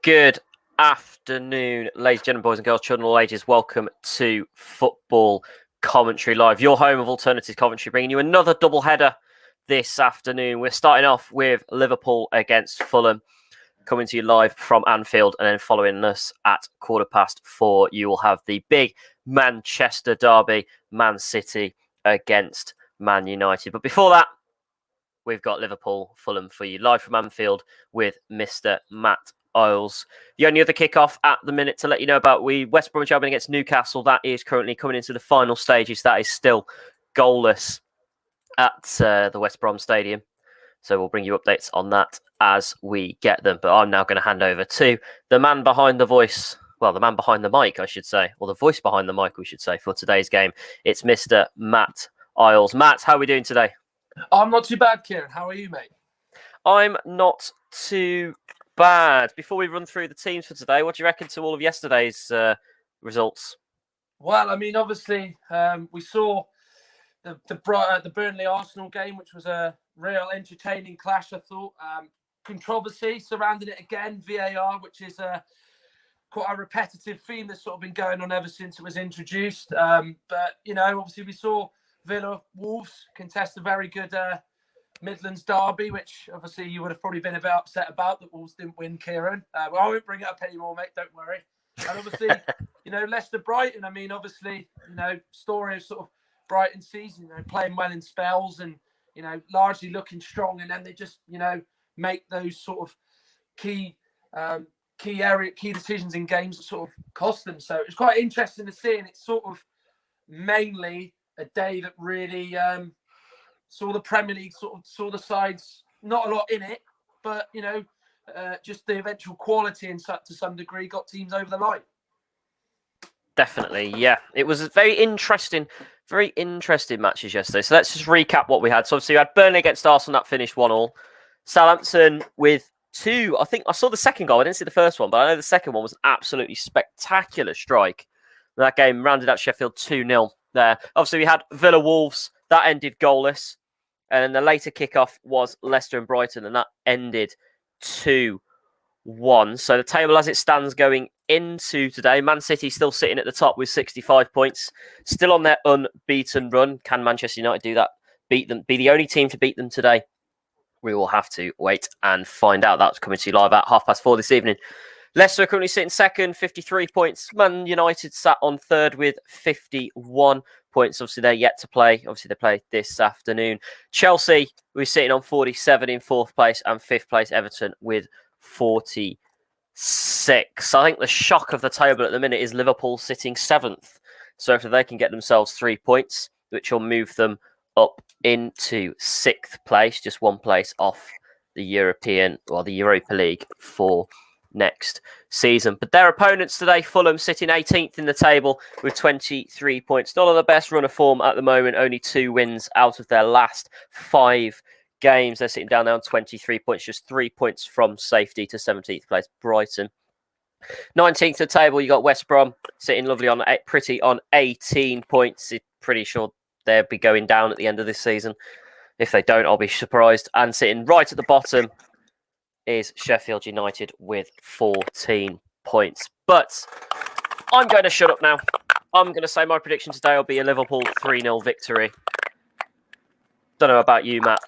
Good afternoon, ladies and gentlemen, boys and girls, children of all ages. Welcome to Football Commentary Live, your home of alternative commentary, bringing you another double header this afternoon. We're starting off with Liverpool against Fulham, coming to you live from Anfield, and then following us at 4:15, you will have the big Manchester derby, Man City against Man United. But before that, we've got Liverpool, Fulham for you, live from Anfield with Mr. Matt Iles. The only other kickoff at the minute to let you know about, West Bromwich Albion against Newcastle. That is currently coming into the final stages. That is still goalless at the West Brom Stadium. So we'll bring you updates on that as we get them. But I'm now going to hand over to the man behind the voice. Well, the man behind the mic, I should say. Or the voice behind the mic, we should say, for today's game. It's Mr. Matt Iles. Matt, how are we doing today? I'm not too bad, Kieran. How are you, mate? I'm not too bad. Before we run through the teams for today, what do you reckon to all of yesterday's results? Well, I mean, obviously, we saw the Burnley-Arsenal game, which was a real entertaining clash, I thought. Controversy surrounding it again, VAR, which is quite a repetitive theme that's sort of been going on ever since it was introduced. But, you know, obviously we saw Villa-Wolves contest a very good Midlands derby, which obviously you would have probably been a bit upset about that Wolves didn't win, Kieran. Well, I won't bring it up anymore, mate. Don't worry. And obviously, you know, Leicester-Brighton. I mean, obviously, you know, story of sort of Brighton season, you know, playing well in spells and, you know, largely looking strong. And then they just, you know, make those sort of key decisions in games that sort of cost them. So it's quite interesting to see. And it's sort of mainly a day that really saw the Premier League, sort of saw the sides, not a lot in it, but, you know, just the eventual quality and to some degree got teams over the line. Definitely, yeah. It was very interesting matches yesterday. So let's just recap what we had. So obviously we had Burnley against Arsenal, that finished 1-1. Southampton with 2. I think I saw the second goal. I didn't see the first one, but I know the second one was an absolutely spectacular strike. That game rounded out Sheffield 2-0 there. Obviously we had Villa-Wolves. That ended goalless. And then the later kickoff was Leicester and Brighton, and that ended 2-1. So the table as it stands going into today, Man City still sitting at the top with 65 points, still on their unbeaten run. Can Manchester United do that? Beat them? Be the only team to beat them today? We will have to wait and find out. That's coming to you live at 4:30 this evening. Leicester are currently sitting second, 53 points. Man United sat on third with 51 points. Obviously, they're yet to play. Obviously, they play this afternoon. Chelsea, we're sitting on 47 in fourth place, and fifth place, Everton, with 46. I think the shock of the table at the minute is Liverpool sitting seventh. So if they can get themselves 3 points, which will move them up into sixth place, just one place off the Europa League for next season. But their opponents today, Fulham, sitting 18th in the table with 23 points. Not on the best run of form at the moment, only 2 wins out of their last 5 games. They're sitting down there on 23 points, just 3 points from safety to 17th place, Brighton. 19th of the table, you got West Brom sitting lovely on 18 points. Pretty sure they'll be going down at the end of this season. If they don't, I'll be surprised. And sitting right at the bottom is Sheffield United with 14 points. But I'm going to shut up now. I'm going to say my prediction today will be a Liverpool 3-0 victory. Don't know about you, Matt.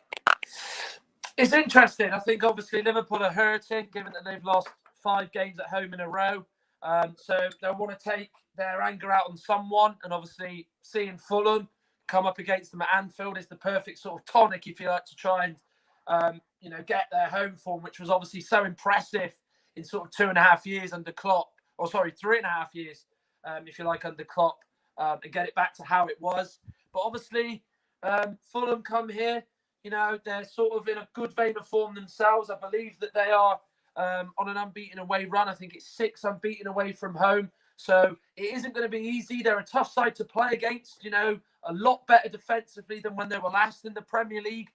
It's interesting. I think obviously Liverpool are hurting, given that they've lost 5 games at home in a row. So they'll want to take their anger out on someone. And obviously seeing Fulham come up against them at Anfield is the perfect sort of tonic, if you like, to try and you know, get their home form, which was obviously so impressive in sort of 2.5 years under Klopp, or sorry, 3.5 years, if you like, under Klopp, and get it back to how it was. But obviously, Fulham come here, you know, they're sort of in a good vein of form themselves. I believe that they are on an unbeaten away run. I think it's 6 unbeaten away from home. So it isn't going to be easy. They're a tough side to play against, you know, a lot better defensively than when they were last in the Premier League.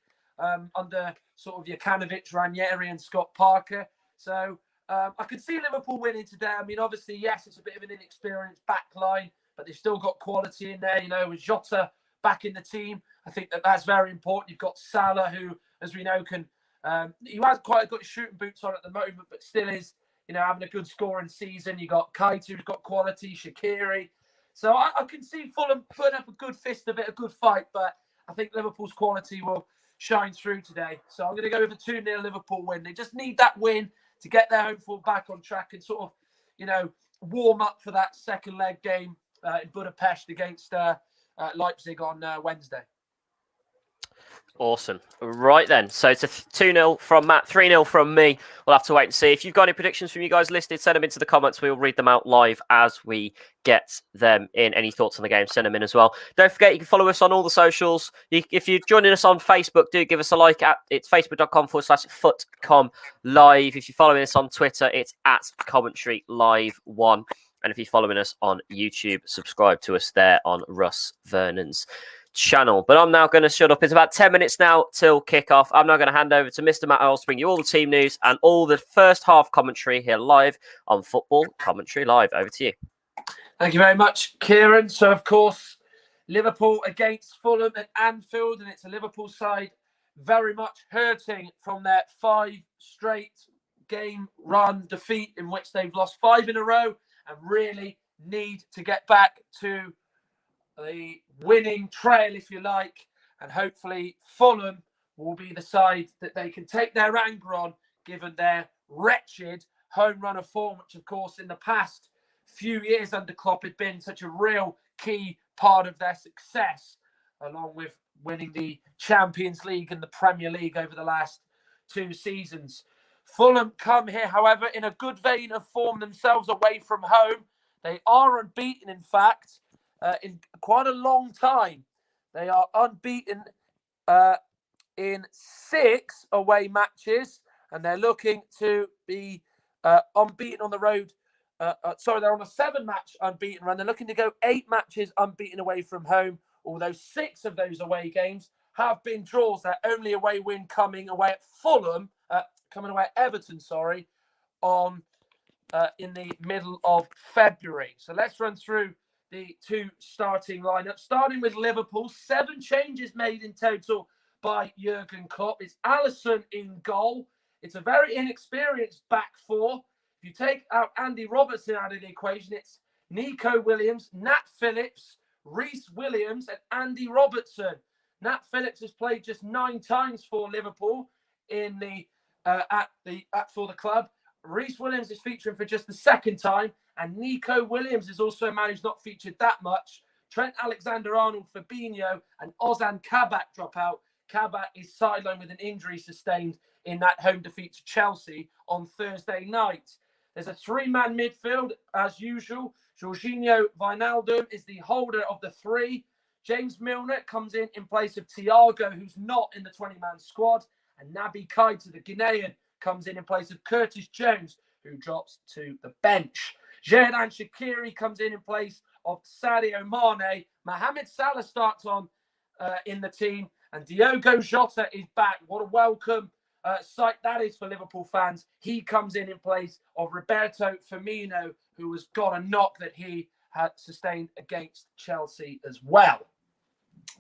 Under sort of Jokanovic, Ranieri and Scott Parker. So I could see Liverpool winning today. I mean, obviously, yes, it's a bit of an inexperienced back line, but they've still got quality in there. You know, with Jota back in the team, I think that's very important. You've got Salah, who, as we know, can he has quite got his shooting boots on at the moment, but still is, having a good scoring season. You got Kaito, who's got quality, Shaqiri. So I can see Fulham putting up a good fist of it, a good fight, but I think Liverpool's quality will shine through today. So I'm going to go with a 2-0 Liverpool win. They just need that win to get their home form back on track and sort of, warm up for that second leg game in Budapest against Leipzig on Wednesday. Awesome. Right then. So it's a 2-0 from Matt, 3-0 from me. We'll have to wait and see. If you've got any predictions from you guys listed, send them into the comments. We'll read them out live as we get them in. Any thoughts on the game, send them in as well. Don't forget, you can follow us on all the socials. If you're joining us on Facebook, do give us a like. It's facebook.com/footcom live. If you're following us on Twitter, it's @commentary live 1. And if you're following us on YouTube, subscribe to us there on Russ Vernon's channel. But I'm now going to shut up. It's about 10 minutes now till kickoff. I'm now going to hand over to Mr. Matt Iles to bring you all the team news and all the first half commentary here live on Football Commentary Live. Over to you. Thank you very much, Kieran. So, of course, Liverpool against Fulham at Anfield, and it's a Liverpool side very much hurting from their 5 straight game run defeat in which they've lost 5 in a row and really need to get back to the winning trail, if you like, and hopefully Fulham will be the side that they can take their anger on, given their wretched home run of form, which, of course, in the past few years under Klopp had been such a real key part of their success, along with winning the Champions League and the Premier League over the last 2 seasons. Fulham come here, however, in a good vein of form themselves away from home. They are unbeaten, in fact, in quite a long time. They are unbeaten in 6 away matches, and they're looking to be unbeaten on the road. They're on a 7-match unbeaten run. They're looking to go 8 matches unbeaten away from home, although 6 of those away games have been draws. Their only away win coming away at Everton, on in the middle of February. So let's run through the 2 starting lineups. Starting with Liverpool, 7 changes made in total by Jurgen Klopp. It's Alisson in goal. It's a very inexperienced back 4. If you take out Andy Robertson out of the equation, it's Nico Williams, Nat Phillips, Reece Williams, and Andy Robertson. Nat Phillips has played just 9 times for Liverpool for the club. Reece Williams is featuring for just the 2nd time, and Nico Williams is also a man who's not featured that much. Trent Alexander-Arnold, Fabinho, and Ozan Kabak drop out. Kabak is sidelined with an injury sustained in that home defeat to Chelsea on Thursday night. There's a 3-man midfield, as usual. Jorginho Wijnaldum is the holder of the 3. James Milner comes in place of Thiago, who's not in the 20-man squad. And Naby Keita, the Ghanaian, comes in place of Curtis Jones, who drops to the bench. Xherdan Shaqiri comes in place of Sadio Mane. Mohamed Salah starts on in the team, and Diogo Jota is back. What a welcome sight that is for Liverpool fans. He comes in place of Roberto Firmino, who has got a knock that he had sustained against Chelsea as well.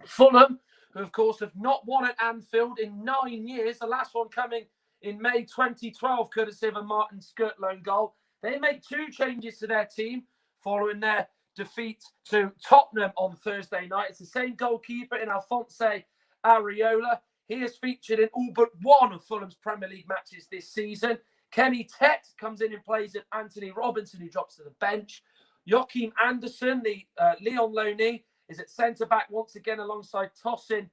Fulham, who of course have not won at Anfield in 9 years, the last one coming in May 2012, courtesy of a Martin Skirtloan goal. They make 2 changes to their team following their defeat to Tottenham on Thursday night. It's the same goalkeeper in Alphonse Areola. He has featured in all but 1 of Fulham's Premier League matches this season. Kenny Tet comes in place of Anthony Robinson, who drops to the bench. Joachim Anderson, the Lyon loanee, is at centre-back once again alongside Tosin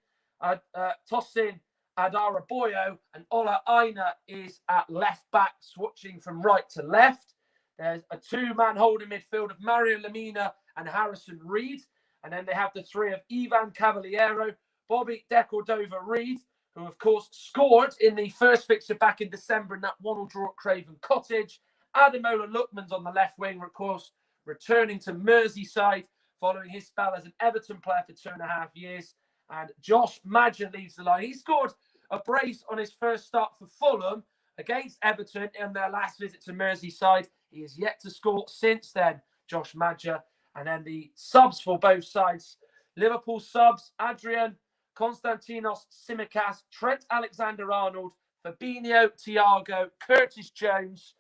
Adaraboyo, and Ola Aina is at left-back, switching from right to left. There's a 2-man holding midfield of Mario Lemina and Harrison Reed. And then they have the 3 of Ivan Cavaliero, Bobby Decordova-Reid, who of course scored in the first fixture back in December in that 1-1 draw at Craven Cottage. Ademola Lookman's on the left wing, of course, returning to Merseyside following his spell as an Everton player for 2.5 years. And Josh Maja leads the line. He scored a brace on his first start for Fulham against Everton in their last visit to Merseyside. He has yet to score since then, Josh Maja. And then the subs for both sides. Liverpool subs, Adrian Konstantinos Tsimikas, Trent Alexander-Arnold, Fabinho, Thiago, Curtis Jones,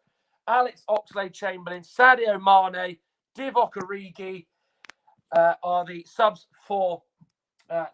Alex Oxlade-Chamberlain, Sadio Mane, Divock Origi are the subs for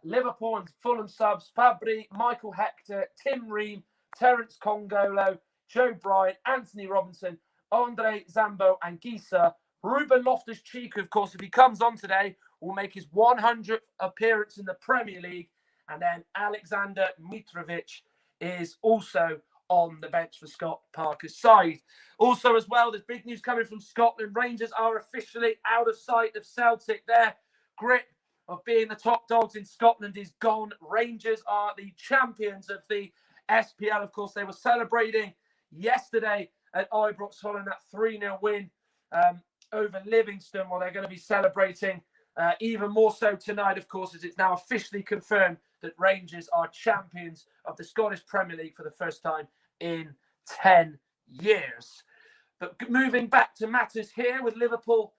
Liverpool, and Fulham subs: Fabry, Michael Hector, Tim Ream, Terence Congolo, Joe Bryant, Anthony Robinson, Andre Zambo and Gisa. Ruben Loftus-Cheek, of course, if he comes on today, will make his 100th appearance in the Premier League. And then Alexander Mitrovic is also on the bench for Scott Parker's side. Also, as well, there's big news coming from Scotland. Rangers are officially out of sight of Celtic. Their grip of being the top dogs in Scotland is gone. Rangers are the champions of the SPL. Of course, they were celebrating yesterday at Ibrox following that 3-0 win over Livingston. Well, they're going to be celebrating even more so tonight, of course, as it's now officially confirmed that Rangers are champions of the Scottish Premier League for the first time in 10 years. But moving back to matters here with Liverpool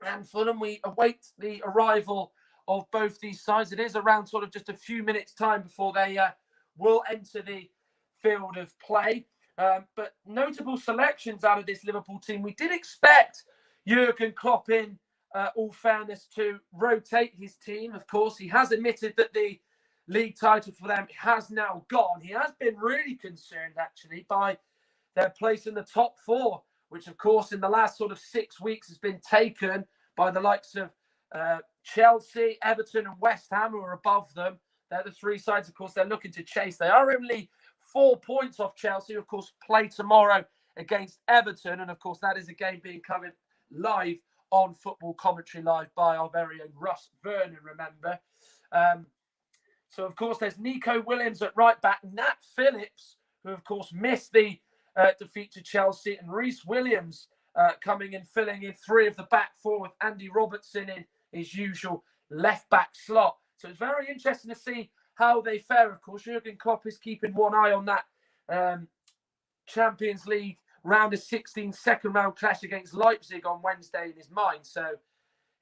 and Fulham, we await the arrival of both these sides. It is around sort of just a few minutes' time before they will enter the field of play. But notable selections out of this Liverpool team. We did expect Jurgen Klopp, in all fairness, to rotate his team. Of course, he has admitted that the league title for them has now gone. He has been really concerned, actually, by their place in the top four, which, of course, in the last sort of 6 weeks has been taken by the likes of Chelsea, Everton and West Ham, who are above them. They're the three sides, of course, they're looking to chase. They are only 4 points off Chelsea, who, of course, play tomorrow against Everton. And, of course, that is a game being covered live on Football Commentary Live by our very own Russ Vernon, remember. So, of course, there's Nico Williams at right back, Nat Phillips, who, of course, missed the defeat to Chelsea, and Reece Williams coming in, filling in three of the back four with Andy Robertson in his usual left-back slot. So it's very interesting to see how they fare. Of course, Jurgen Klopp is keeping one eye on that Champions League round of 16 second-round clash against Leipzig on Wednesday in his mind. So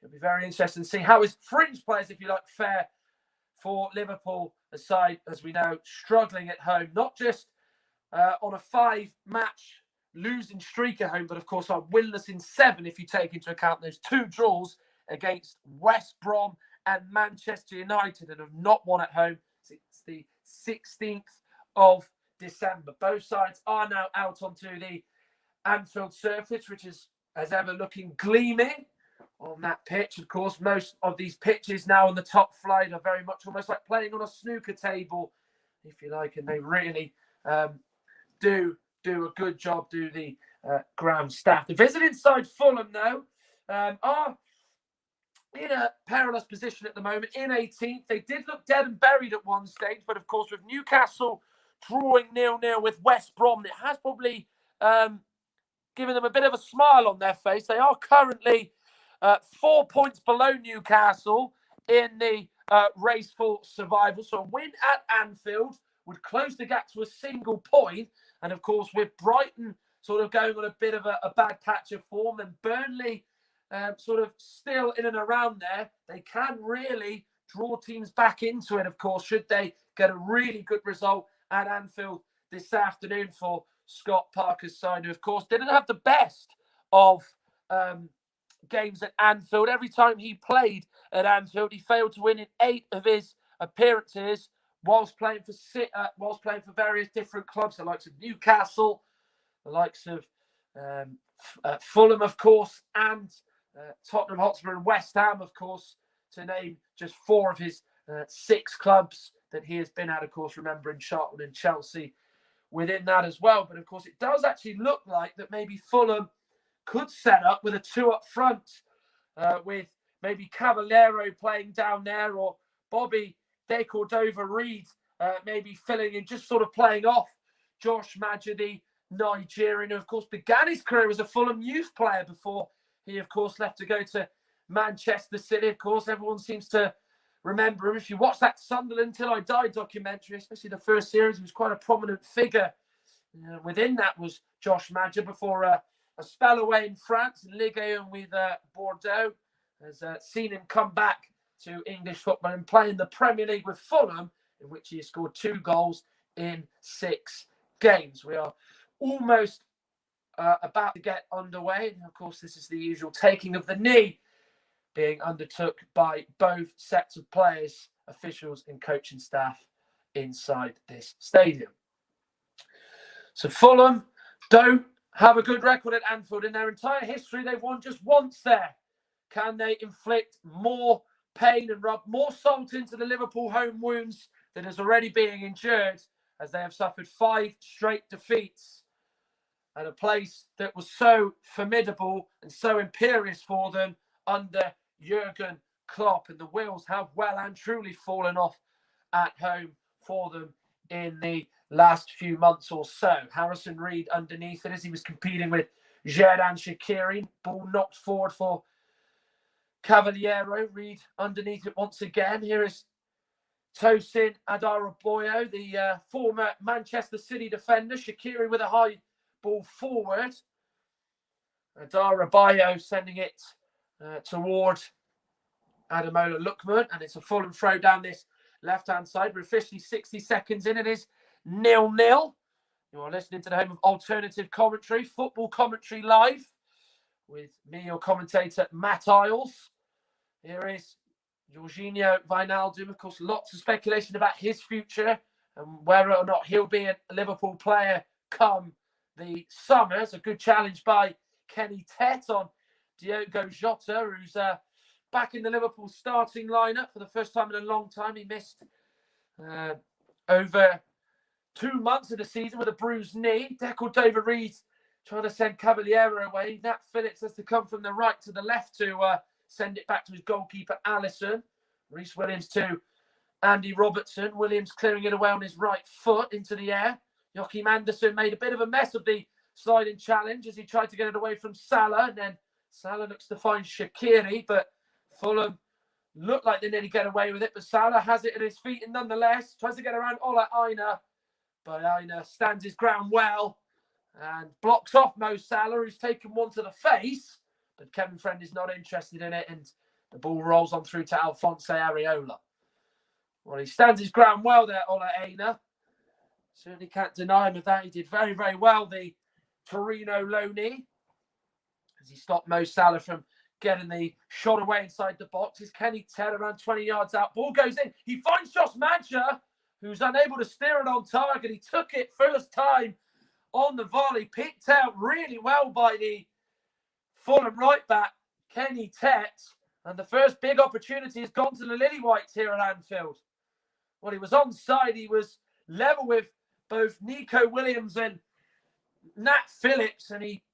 it'll be very interesting to see how his fringe players, if you like, fare for Liverpool, aside, as we know, struggling at home, not just on a 5-match losing streak at home, but of course are winless in 7 if you take into account those 2 draws against West Brom and Manchester United, and have not won at home since the 16th of December. Both sides are now out onto the Anfield surface, which is, as ever, looking gleaming on that pitch. Of course, most of these pitches now on the top flight are very much almost like playing on a snooker table, if you like, and they really do a good job, do the ground staff. The visiting side, Fulham, though, are in a perilous position at the moment, in 18th. They did look dead and buried at one stage, but of course, with Newcastle drawing 0-0 with West Brom, it has probably given them a bit of a smile on their face. They are currently 4 points below Newcastle in the race for survival. So a win at Anfield would close the gap to a single point. And of course, with Brighton sort of going on a bit of a bad patch of form, and Burnley sort of still in and around there, they can really draw teams back into it, of course, should they get a really good result at Anfield this afternoon for Scott Parker's side, who, of course, didn't have the best of games at Anfield. Every time he played at Anfield, he failed to win in 8 of his appearances, whilst playing for various different clubs, the likes of Newcastle, the likes of Fulham, of course, and Tottenham Hotspur and West Ham, of course, to name just 4 of his 6 clubs that he has been at, of course, remembering Charlton and Chelsea within that as well. But, of course, it does actually look like that maybe Fulham could set up with a 2 up front, with maybe Cavallero playing down there, or Bobby De Cordova-Reid maybe filling in, just sort of playing off Josh Maja, the Nigerian, who, of course, began his career as a Fulham youth player before he, of course, left to go to Manchester City. Of course, everyone seems to remember him. If you watch that Sunderland Till I Die documentary, especially the first series, he was quite a prominent figure. Within that was Josh Maja before a spell away in France, in Ligue 1 with Bordeaux. Has seen him come back to English football and play in the Premier League with Fulham, in which he has scored 2 goals in 6 games. We are almost about to get underway. And of course, this is the usual taking of the knee being undertook by both sets of players, officials and coaching staff inside this stadium. So Fulham don't have a good record at Anfield. In their entire history, they've won just once there. Can they inflict more pain and rub more salt into the Liverpool home wounds that is already being endured, as they have suffered 5 straight defeats at a place that was so formidable and so imperious for them under Jurgen Klopp, and the wheels have well and truly fallen off at home for them in the last few months or so. Harrison Reed underneath it as he was competing with Xherdan Shaqiri. Ball knocked forward for Cavaliero. Reed underneath it once again. Here is Tosin Adaraboyo, the former Manchester City defender. Shaqiri with a high ball forward. Adaraboyo sending it toward Ademola Lookman, and it's a Fulham throw down this left-hand side. We're officially 60 seconds in. It is 0-0. You are listening to the home of alternative commentary, football commentary live, with me, your commentator, Matt Iles. Here is Jorginho Wijnaldum. Of course, lots of speculation about his future and whether or not he'll be a Liverpool player come the summer. It's a good challenge by Kenny Tet on Diogo Jota, who's back in the Liverpool starting lineup for the first time in a long time. He missed over 2 months of the season with a bruised knee. Decordova-Reid trying to send Cavaliero away. Nat Phillips has to come from the right to the left to send it back to his goalkeeper, Alisson. Reece Williams to Andy Robertson. Williams clearing it away on his right foot into the air. Joachim Andersen made a bit of a mess of the sliding challenge as he tried to get it away from Salah. And then Salah looks to find Shaqiri, but Fulham look like they nearly get away with it. But Salah has it at his feet and nonetheless tries to get around Ola Aina. But Aina stands his ground well and blocks off Mo Salah, who's taken one to the face. But Kevin Friend is not interested in it, and the ball rolls on through to Alphonse Areola. Well, he stands his ground well there, Ola Aina. Certainly can't deny him of that. He did very, very well, the Torino loanee, as he stopped Mo Salah from getting the shot away inside the box. His Kenny Ted around 20 yards out. Ball goes in. He finds Josh Madger, who's unable to steer it on target. He took it first time on the volley, picked out really well by the Fulham right back, Kenny Tet. And the first big opportunity has gone to the Lily Whites here at Anfield. Well, he was onside. He was level with both Nico Williams and Nat Phillips, and he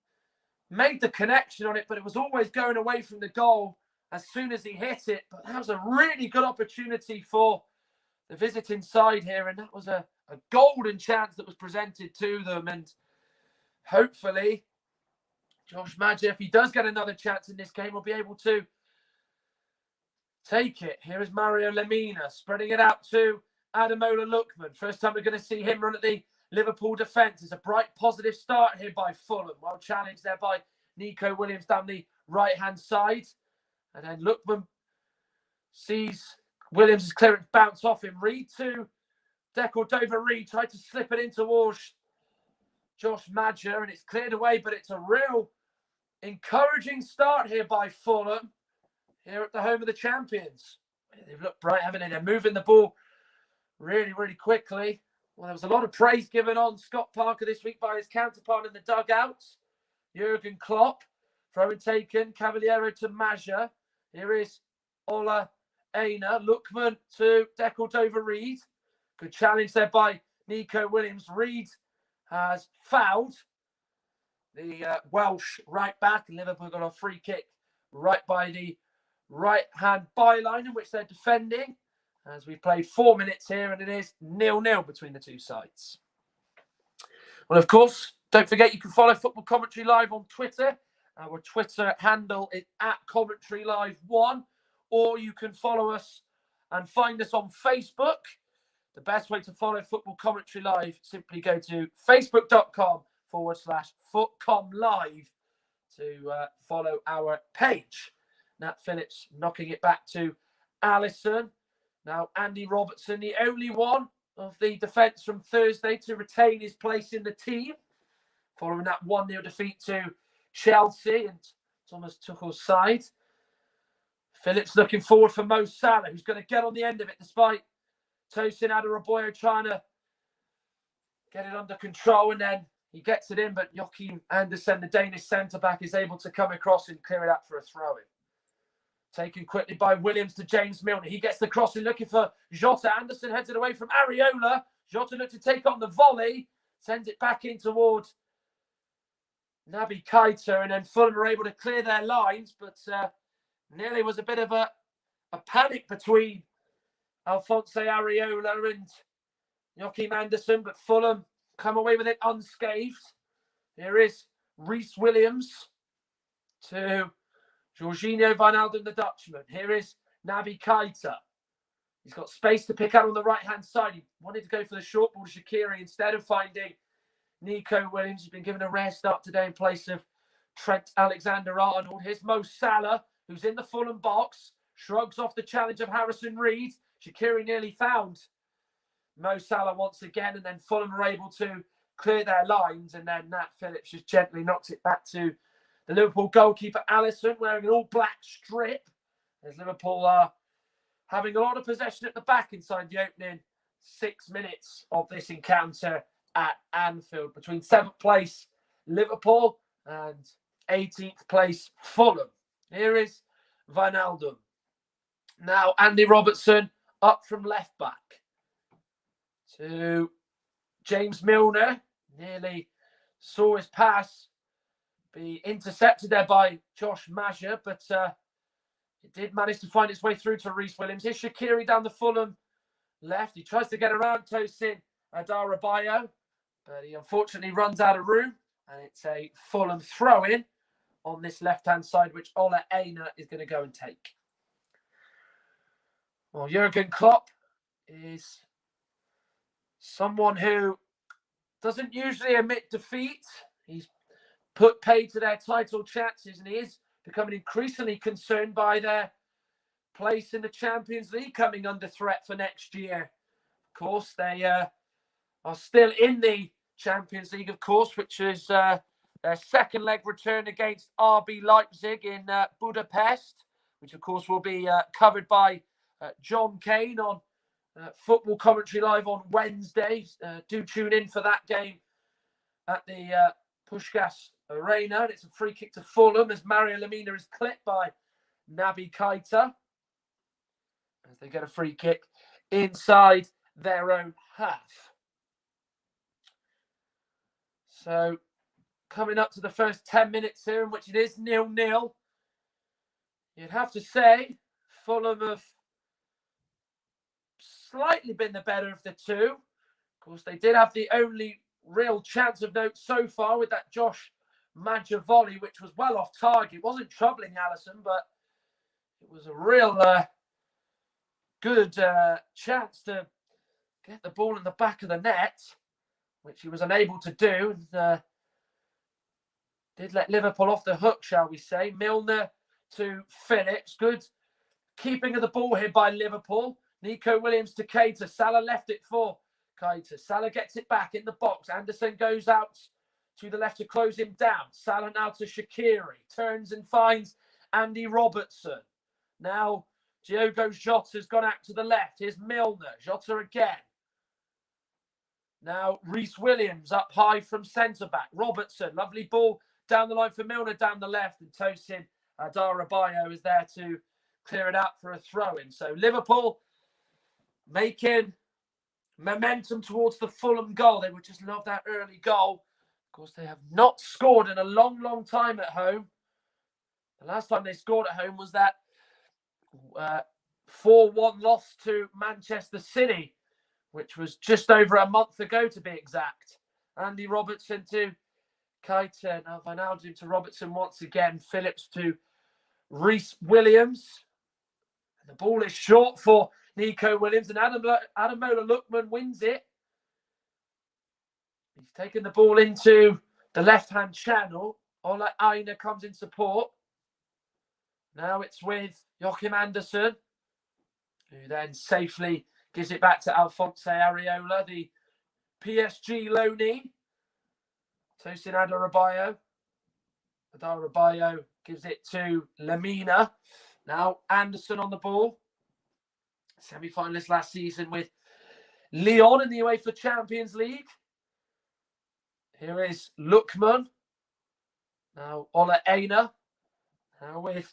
made the connection on it, but it was always going away from the goal as soon as he hit it. But that was a really good opportunity for the visiting side here, and that was a golden chance that was presented to them. And hopefully Josh Madger, if he does get another chance in this game, will be able to take it. Here is Mario Lemina spreading it out to Ademola Lookman. First time we're going to see him run at the Liverpool defence. It's a bright, positive start here by Fulham. Well challenged there by Nico Williams down the right-hand side. And then Lookman sees Williams' clearance bounce off him. Reed to Decordova-Reid. Tried to slip it in towards Josh Madger, and it's cleared away, but it's a real encouraging start here by Fulham, here at the home of the champions. They've looked bright, haven't they? They're moving the ball really, really quickly. Well, there was a lot of praise given on Scott Parker this week by his counterpart in the dugouts, Jurgen Klopp. Throw and taken, Cavaliero to Madger. Here is Ola Aina. Lookman to Decordova-Reid. Good challenge there by Nico Williams. Reid has fouled the Welsh right back. Liverpool got a free kick right by the right-hand byline in which they're defending. As we played 4 minutes here, and it is 0-0 between the two sides. Well, of course, don't forget you can follow Football Commentary Live on Twitter. Our Twitter handle is @CommentaryLive1, or you can follow us and find us on Facebook. The best way to follow Football Commentary Live, simply go to facebook.com/FootComLive to follow our page. Nat Phillips knocking it back to Alisson. Now, Andy Robertson, the only one of the defence from Thursday to retain his place in the team following that 1-0 defeat to Chelsea and Thomas Tuchel's side. Phillips looking forward for Mo Salah, who's going to get on the end of it despite Tosin Adarabioyo trying to get it under control, and then he gets it in, but Joachim Andersen, the Danish centre-back, is able to come across and clear it out for a throw-in. Taken quickly by Williams to James Milner. He gets the crossing, looking for Jota. Anderson heads it away from Areola. Jota looked to take on the volley, sends it back in toward Naby Keita, and then Fulham are able to clear their lines, but nearly was a bit of a panic between Alphonse Areola and Joachim Andersen, but Fulham come away with it unscathed. Here is Reece Williams to Jorginho Wijnaldum, the Dutchman. Here is Naby Keita. He's got space to pick out on the right-hand side. He wanted to go for the short ball to Shaqiri instead of finding Nico Williams. He's been given a rare start today in place of Trent Alexander-Arnold. Here's Mo Salah, who's in the Fulham box. Shrugs off the challenge of Harrison Reed. Shaqiri nearly found Mo Salah once again, and then Fulham are able to clear their lines, and then Nat Phillips just gently knocks it back to the Liverpool goalkeeper Alisson, wearing an all-black strip, as Liverpool are having a lot of possession at the back inside the opening 6 minutes of this encounter at Anfield between 7th place Liverpool and 18th place Fulham. Here is Wijnaldum. Now Andy Robertson up from left back to James Milner. Nearly saw his pass be intercepted there by Josh Maja, but it did manage to find its way through to Reece Williams. Here's Shaqiri down the Fulham left. He tries to get around Tosin Adarabioyo, but he unfortunately runs out of room, and it's a Fulham throw-in on this left-hand side, which Ole Einar is going to go and take. Well, Jurgen Klopp is someone who doesn't usually admit defeat. He's put paid to their title chances, and he is becoming increasingly concerned by their place in the Champions League coming under threat for next year. Of course, they are still in the Champions League, of course, which is their second leg return against RB Leipzig in Budapest, which, of course, will be covered by John Kane on Football Commentary Live on Wednesday. Do tune in for that game at the Puskás Arena. And it's a free kick to Fulham as Mario Lemina is clipped by Naby Keita as they get a free kick inside their own half. So coming up to the first 10 minutes here, in which it is 0-0, you'd have to say Fulham have slightly been the better of the two. Of course, they did have the only real chance of note so far with that Josh Maja volley, which was well off target. It wasn't troubling Alisson, but it was a real good chance to get the ball in the back of the net, which he was unable to do, and did let Liverpool off the hook, shall we say. Milner to Phillips. Good keeping of the ball here by Liverpool. Nico Williams to Keita. Salah left it for Keita. Salah gets it back in the box. Anderson goes out to the left to close him down. Salah now to Shaqiri. Turns and finds Andy Robertson. Now Diogo Jota's gone out to the left. Here's Milner. Jota again. Now Reece Williams up high from centre-back. Robertson. Lovely ball down the line for Milner down the left. And Tosin Adarabioyo is there to clear it out for a throw-in. So Liverpool making momentum towards the Fulham goal. They would just love that early goal. Of course, they have not scored in a long, long time at home. The last time they scored at home was that 4-1 loss to Manchester City, which was just over a month ago to be exact. Andy Robertson to Keita. Now Wijnaldum to Robertson once again. Phillips to Reece Williams. And the ball is short for Nico Williams, and Ademola Lookman wins it. He's taken the ball into the left-hand channel. Ole Einar comes in support. Now it's with Joachim Andersen, who then safely gives it back to Alphonse Areola, the PSG loanee. Tosin Adarabioyo. Adarabioyo gives it to Lemina. Now Anderson on the ball. Semi-finalist last season with Lyon in the UEFA Champions League. Here is Lookman. Now Ola Aina. Now with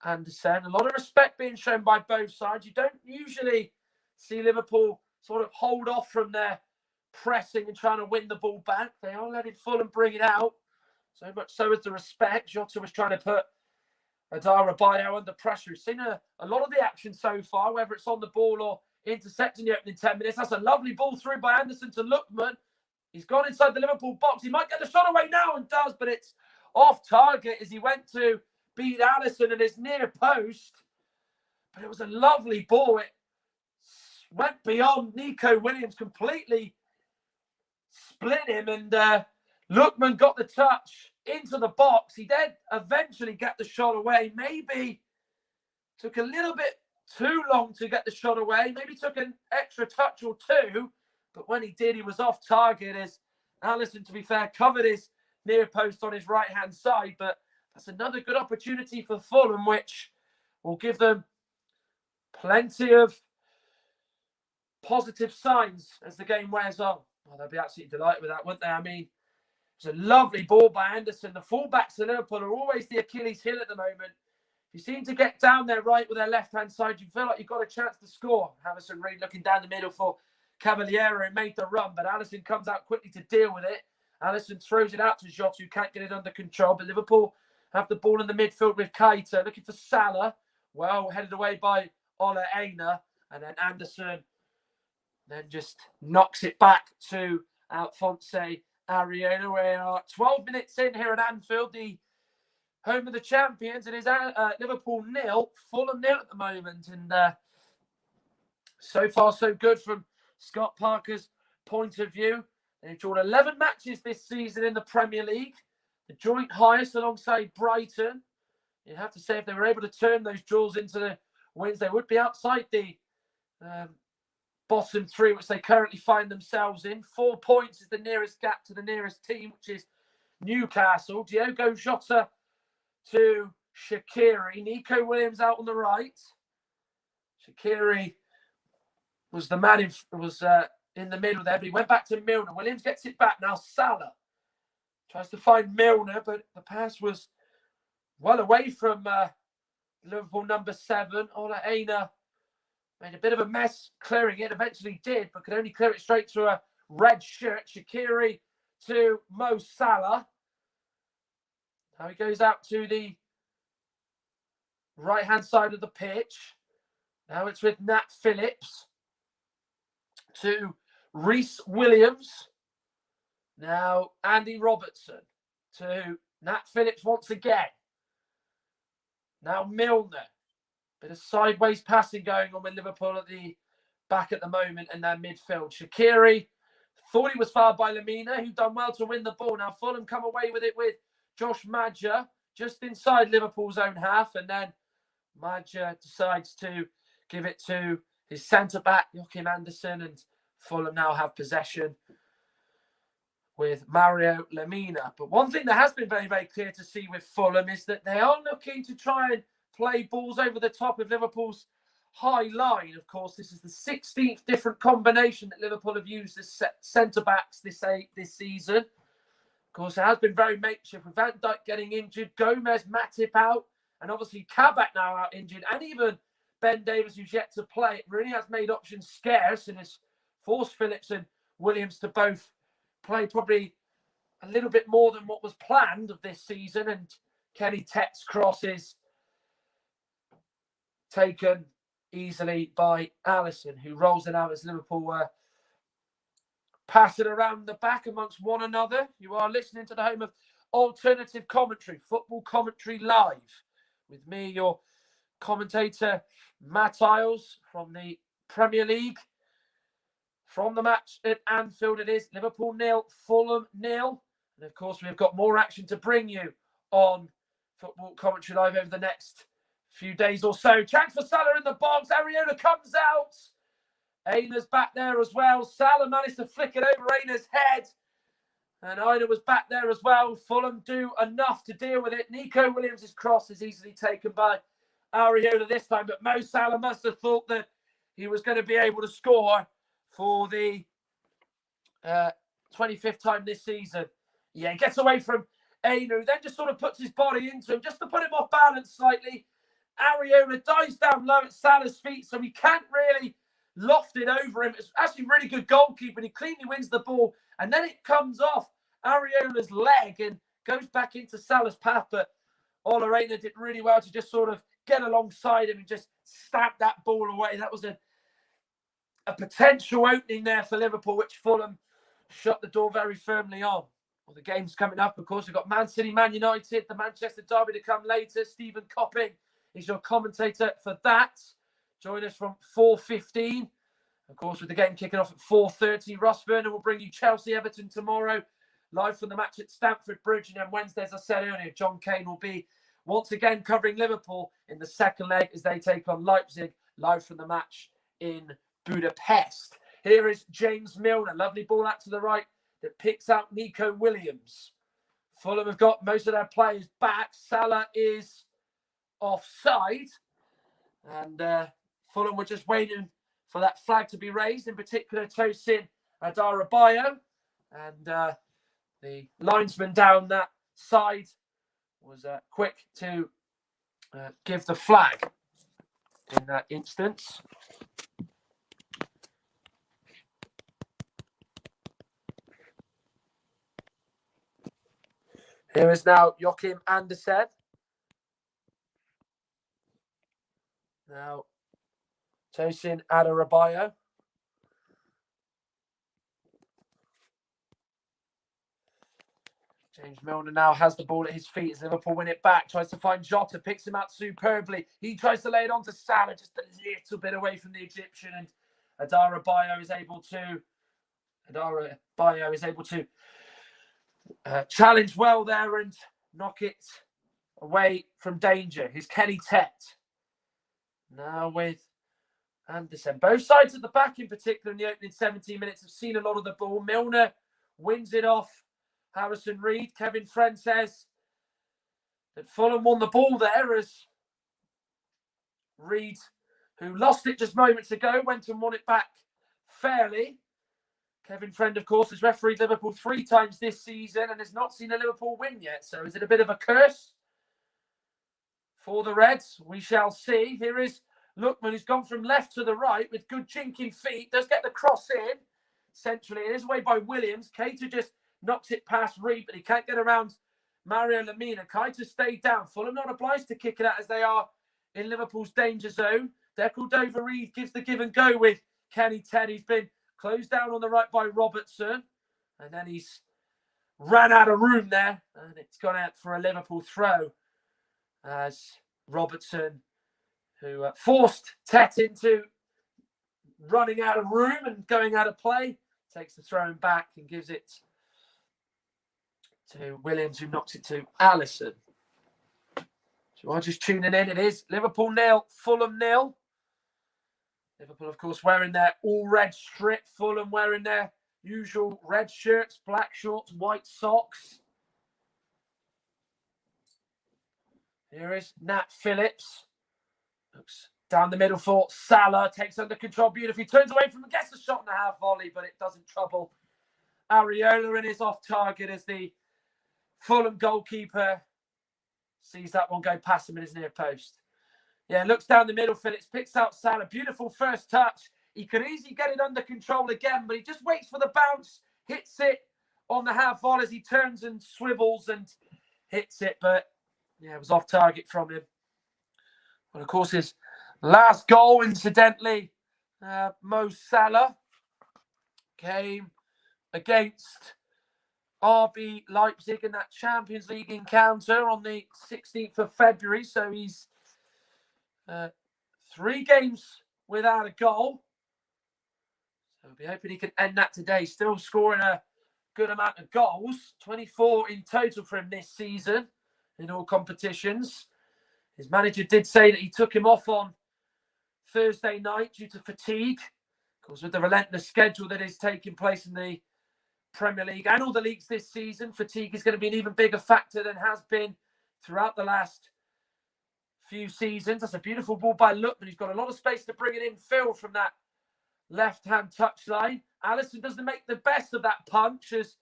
Anderson. A lot of respect being shown by both sides. You don't usually see Liverpool sort of hold off from their pressing and trying to win the ball back. They are letting Fulham bring it out. So much so as the respect. Jota was trying to put Adarabioyo under pressure. We've seen a lot of the action so far, whether it's on the ball or intercepting the opening 10 minutes. That's a lovely ball through by Anderson to Lookman. He's gone inside the Liverpool box. He might get the shot away now and does, but it's off target as he went to beat Alisson at his near post. But it was a lovely ball. It went beyond Nico Williams, completely split him, and Lookman got the touch into the box. He did eventually get the shot away. Maybe took a little bit too long to get the shot away. Maybe took an extra touch or two. But when he did, he was off target as Alisson, to be fair, covered his near post on his right-hand side. But that's another good opportunity for Fulham, which will give them plenty of positive signs as the game wears on. Well, they'll be absolutely delighted with that, wouldn't they? I mean, it's a lovely ball by Anderson. The fullbacks of Liverpool are always the Achilles heel at the moment. If you seem to get down there right with their left-hand side, you feel like you've got a chance to score. Harrison Reed looking down the middle for Caballero and made the run, but Alisson comes out quickly to deal with it. Alisson throws it out to Jota, who can't get it under control, but Liverpool have the ball in the midfield with Keita, looking for Salah. Well, headed away by Ola Aina, and then Anderson then just knocks it back to Alphonse Areola. We are 12 minutes in here at Anfield, the home of the champions. It is Liverpool 0, Fulham 0 at the moment. And so far, so good from Scott Parker's point of view. They've drawn 11 matches this season in the Premier League, the joint highest alongside Brighton. You have to say, if they were able to turn those draws into the wins, they would be outside the bottom three, which they currently find themselves in. 4 points is the nearest gap to the nearest team, which is Newcastle. Diogo Jota to Shaqiri. Nico Williams out on the right. Shaqiri was the man in the middle there, but he went back to Milner. Williams gets it back. Now Salah tries to find Milner, but the pass was well away from Liverpool number 7. Ola Aina made a bit of a mess clearing it. Eventually did, but could only clear it straight through a red shirt. Shaqiri to Mo Salah. Now he goes out to the right-hand side of the pitch. Now it's with Nat Phillips to Reece Williams. Now Andy Robertson to Nat Phillips once again. Now Milner. Bit of sideways passing going on with Liverpool at the back at the moment in their midfield. Shaqiri thought he was fouled by Lemina, who done well to win the ball. Now Fulham come away with it with Josh Maja just inside Liverpool's own half, and then Maja decides to give it to his centre-back, Joachim Anderson, and Fulham now have possession with Mario Lemina. But one thing that has been very, very clear to see with Fulham is that they are looking to try and play balls over the top of Liverpool's high line. Of course, this is the 16th different combination that Liverpool have used as centre-backs this season. Of course, it has been very makeshift with Van Dijk getting injured, Gomez, Matip out, and obviously Kabak now out injured, and even Ben Davies, who's yet to play. It really has made options scarce and has forced Phillips and Williams to both play probably a little bit more than what was planned of this season. And Kenny Tett's cross is taken easily by Alisson, who rolls it out as Liverpool pass it around the back amongst one another. You are listening to the home of alternative commentary, football commentary live, with me, your commentator, Matt Iles, from the Premier League. From the match at Anfield, it is Liverpool 0, Fulham 0. And of course, we've got more action to bring you on football commentary live over the next few days or so. Chance for Salah in the box. Areola comes out. Aina's back there as well. Salah managed to flick it over Aina's head. And Ida was back there as well. Fulham do enough to deal with it. Nico Williams' cross is easily taken by Areola this time, but Mo Salah must have thought that he was going to be able to score for the 25th time this season. Yeah, he gets away from Ainu, then just sort of puts his body into him just to put him off balance slightly. Areola dives down low at Salah's feet, so he can't really loft it over him. It's actually really good goalkeeping. He cleanly wins the ball, and then it comes off Areola's leg and goes back into Salah's path. But Ola Reina did really well to just sort of get alongside him and just stab that ball away. That was a potential opening there for Liverpool, which Fulham shut the door very firmly on. Well, the game's coming up, of course. We've got Man City, Man United, the Manchester derby to come later. Stephen Copping is your commentator for that. Join us from 4:15. Of course, with the game kicking off at 4:30. Ross Vernon will bring you Chelsea-Everton tomorrow, live from the match at Stamford Bridge. And then Wednesday, as I said earlier, John Kane will be once again covering Liverpool in the second leg as they take on Leipzig, live from the match in Budapest. Here is James Milner. Lovely ball out to the right that picks out Nico Williams. Fulham have got most of their players back. Salah is offside. And Fulham were just waiting for that flag to be raised, in particular Tosin Adarabayo. And the linesman down that side was quick to give the flag in that instance. Here is now Joachim Andersen. Now, Tosin Adarabayo. James Milner now has the ball at his feet as Liverpool win it back. Tries to find Jota, picks him out superbly. He tries to lay it on to Salah, just a little bit away from the Egyptian. And Adarabayo is able to challenge well there and knock it away from danger. Here's Kenny Tet. Now with Andersen. Both sides at the back, in particular, in the opening 17 minutes, have seen a lot of the ball. Milner wins it off Harrison Reed. Kevin Friend says that Fulham won the ball there as Reed, who lost it just moments ago, went and won it back fairly. Kevin Friend, of course, has refereed Liverpool 3 times this season and has not seen a Liverpool win yet. So is it a bit of a curse for the Reds? We shall see. Here is Lookman, who's gone from left to the right with good chinking feet. Does get the cross in centrally. It is away by Williams. Keita just knocks it past Reed, but he can't get around Mario Lemina. Keita stayed down. Fulham not obliged to kick it out as they are in Liverpool's danger zone. Declan Dover-Reid gives the give and go with Kenny Ted. He's been closed down on the right by Robertson. And then he's ran out of room there. And it's gone out for a Liverpool throw as Robertson, who forced Tet into running out of room and going out of play, takes the throw back and gives it to Williams, who knocks it to Alisson. So I'm just tuning in. It is Liverpool 0, Fulham 0. Liverpool, of course, wearing their all-red strip. Fulham wearing their usual red shirts, black shorts, white socks. Here is Nat Phillips. Looks down the middle for Salah. Takes under control beautifully. Turns away from him. Gets a shot and a half volley, but it doesn't trouble Areola and is off target as the Fulham goalkeeper sees that one go past him in his near post. Yeah, looks down the middle. Phillips picks out Salah. Beautiful first touch. He could easily get it under control again, but he just waits for the bounce, hits it on the half volley as he turns and swivels and hits it. But yeah, it was off target from him. And of course, his last goal, incidentally, Mo Salah came against RB Leipzig in that Champions League encounter on the 16th of February. So he's 3 games without a goal. So we'll be hoping he can end that today. Still scoring a good amount of goals. 24 in total for him this season in all competitions. His manager did say that he took him off on Thursday night due to fatigue. Of course, with the relentless schedule that is taking place in the Premier League and all the leagues this season, fatigue is going to be an even bigger factor than has been throughout the last few seasons. That's a beautiful ball by Lookman. He's got a lot of space to bring it in field from that left-hand touchline. Alisson doesn't make the best of that punch as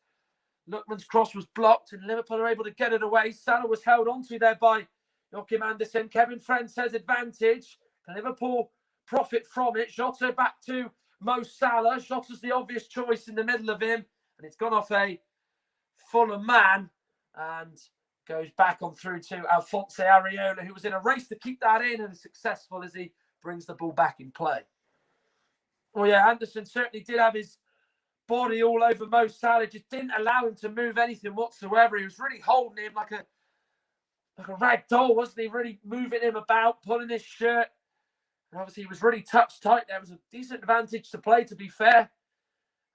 Lookman's cross was blocked and Liverpool are able to get it away. Salah was held onto there by Joachim Andersen. Kevin Friend says advantage. Can Liverpool profit from it? Jota back to Mo Salah. Jota's the obvious choice in the middle of him. And it's gone off a Fulham man and goes back on through to Alphonse Areola, who was in a race to keep that in and is successful as he brings the ball back in play. Oh, yeah, Anderson certainly did have his body all over Mo Salah, just didn't allow him to move anything whatsoever. He was really holding him like a rag doll, wasn't he? Really moving him about, pulling his shirt. And obviously, he was really touch tight. There was a decent advantage to play, to be fair.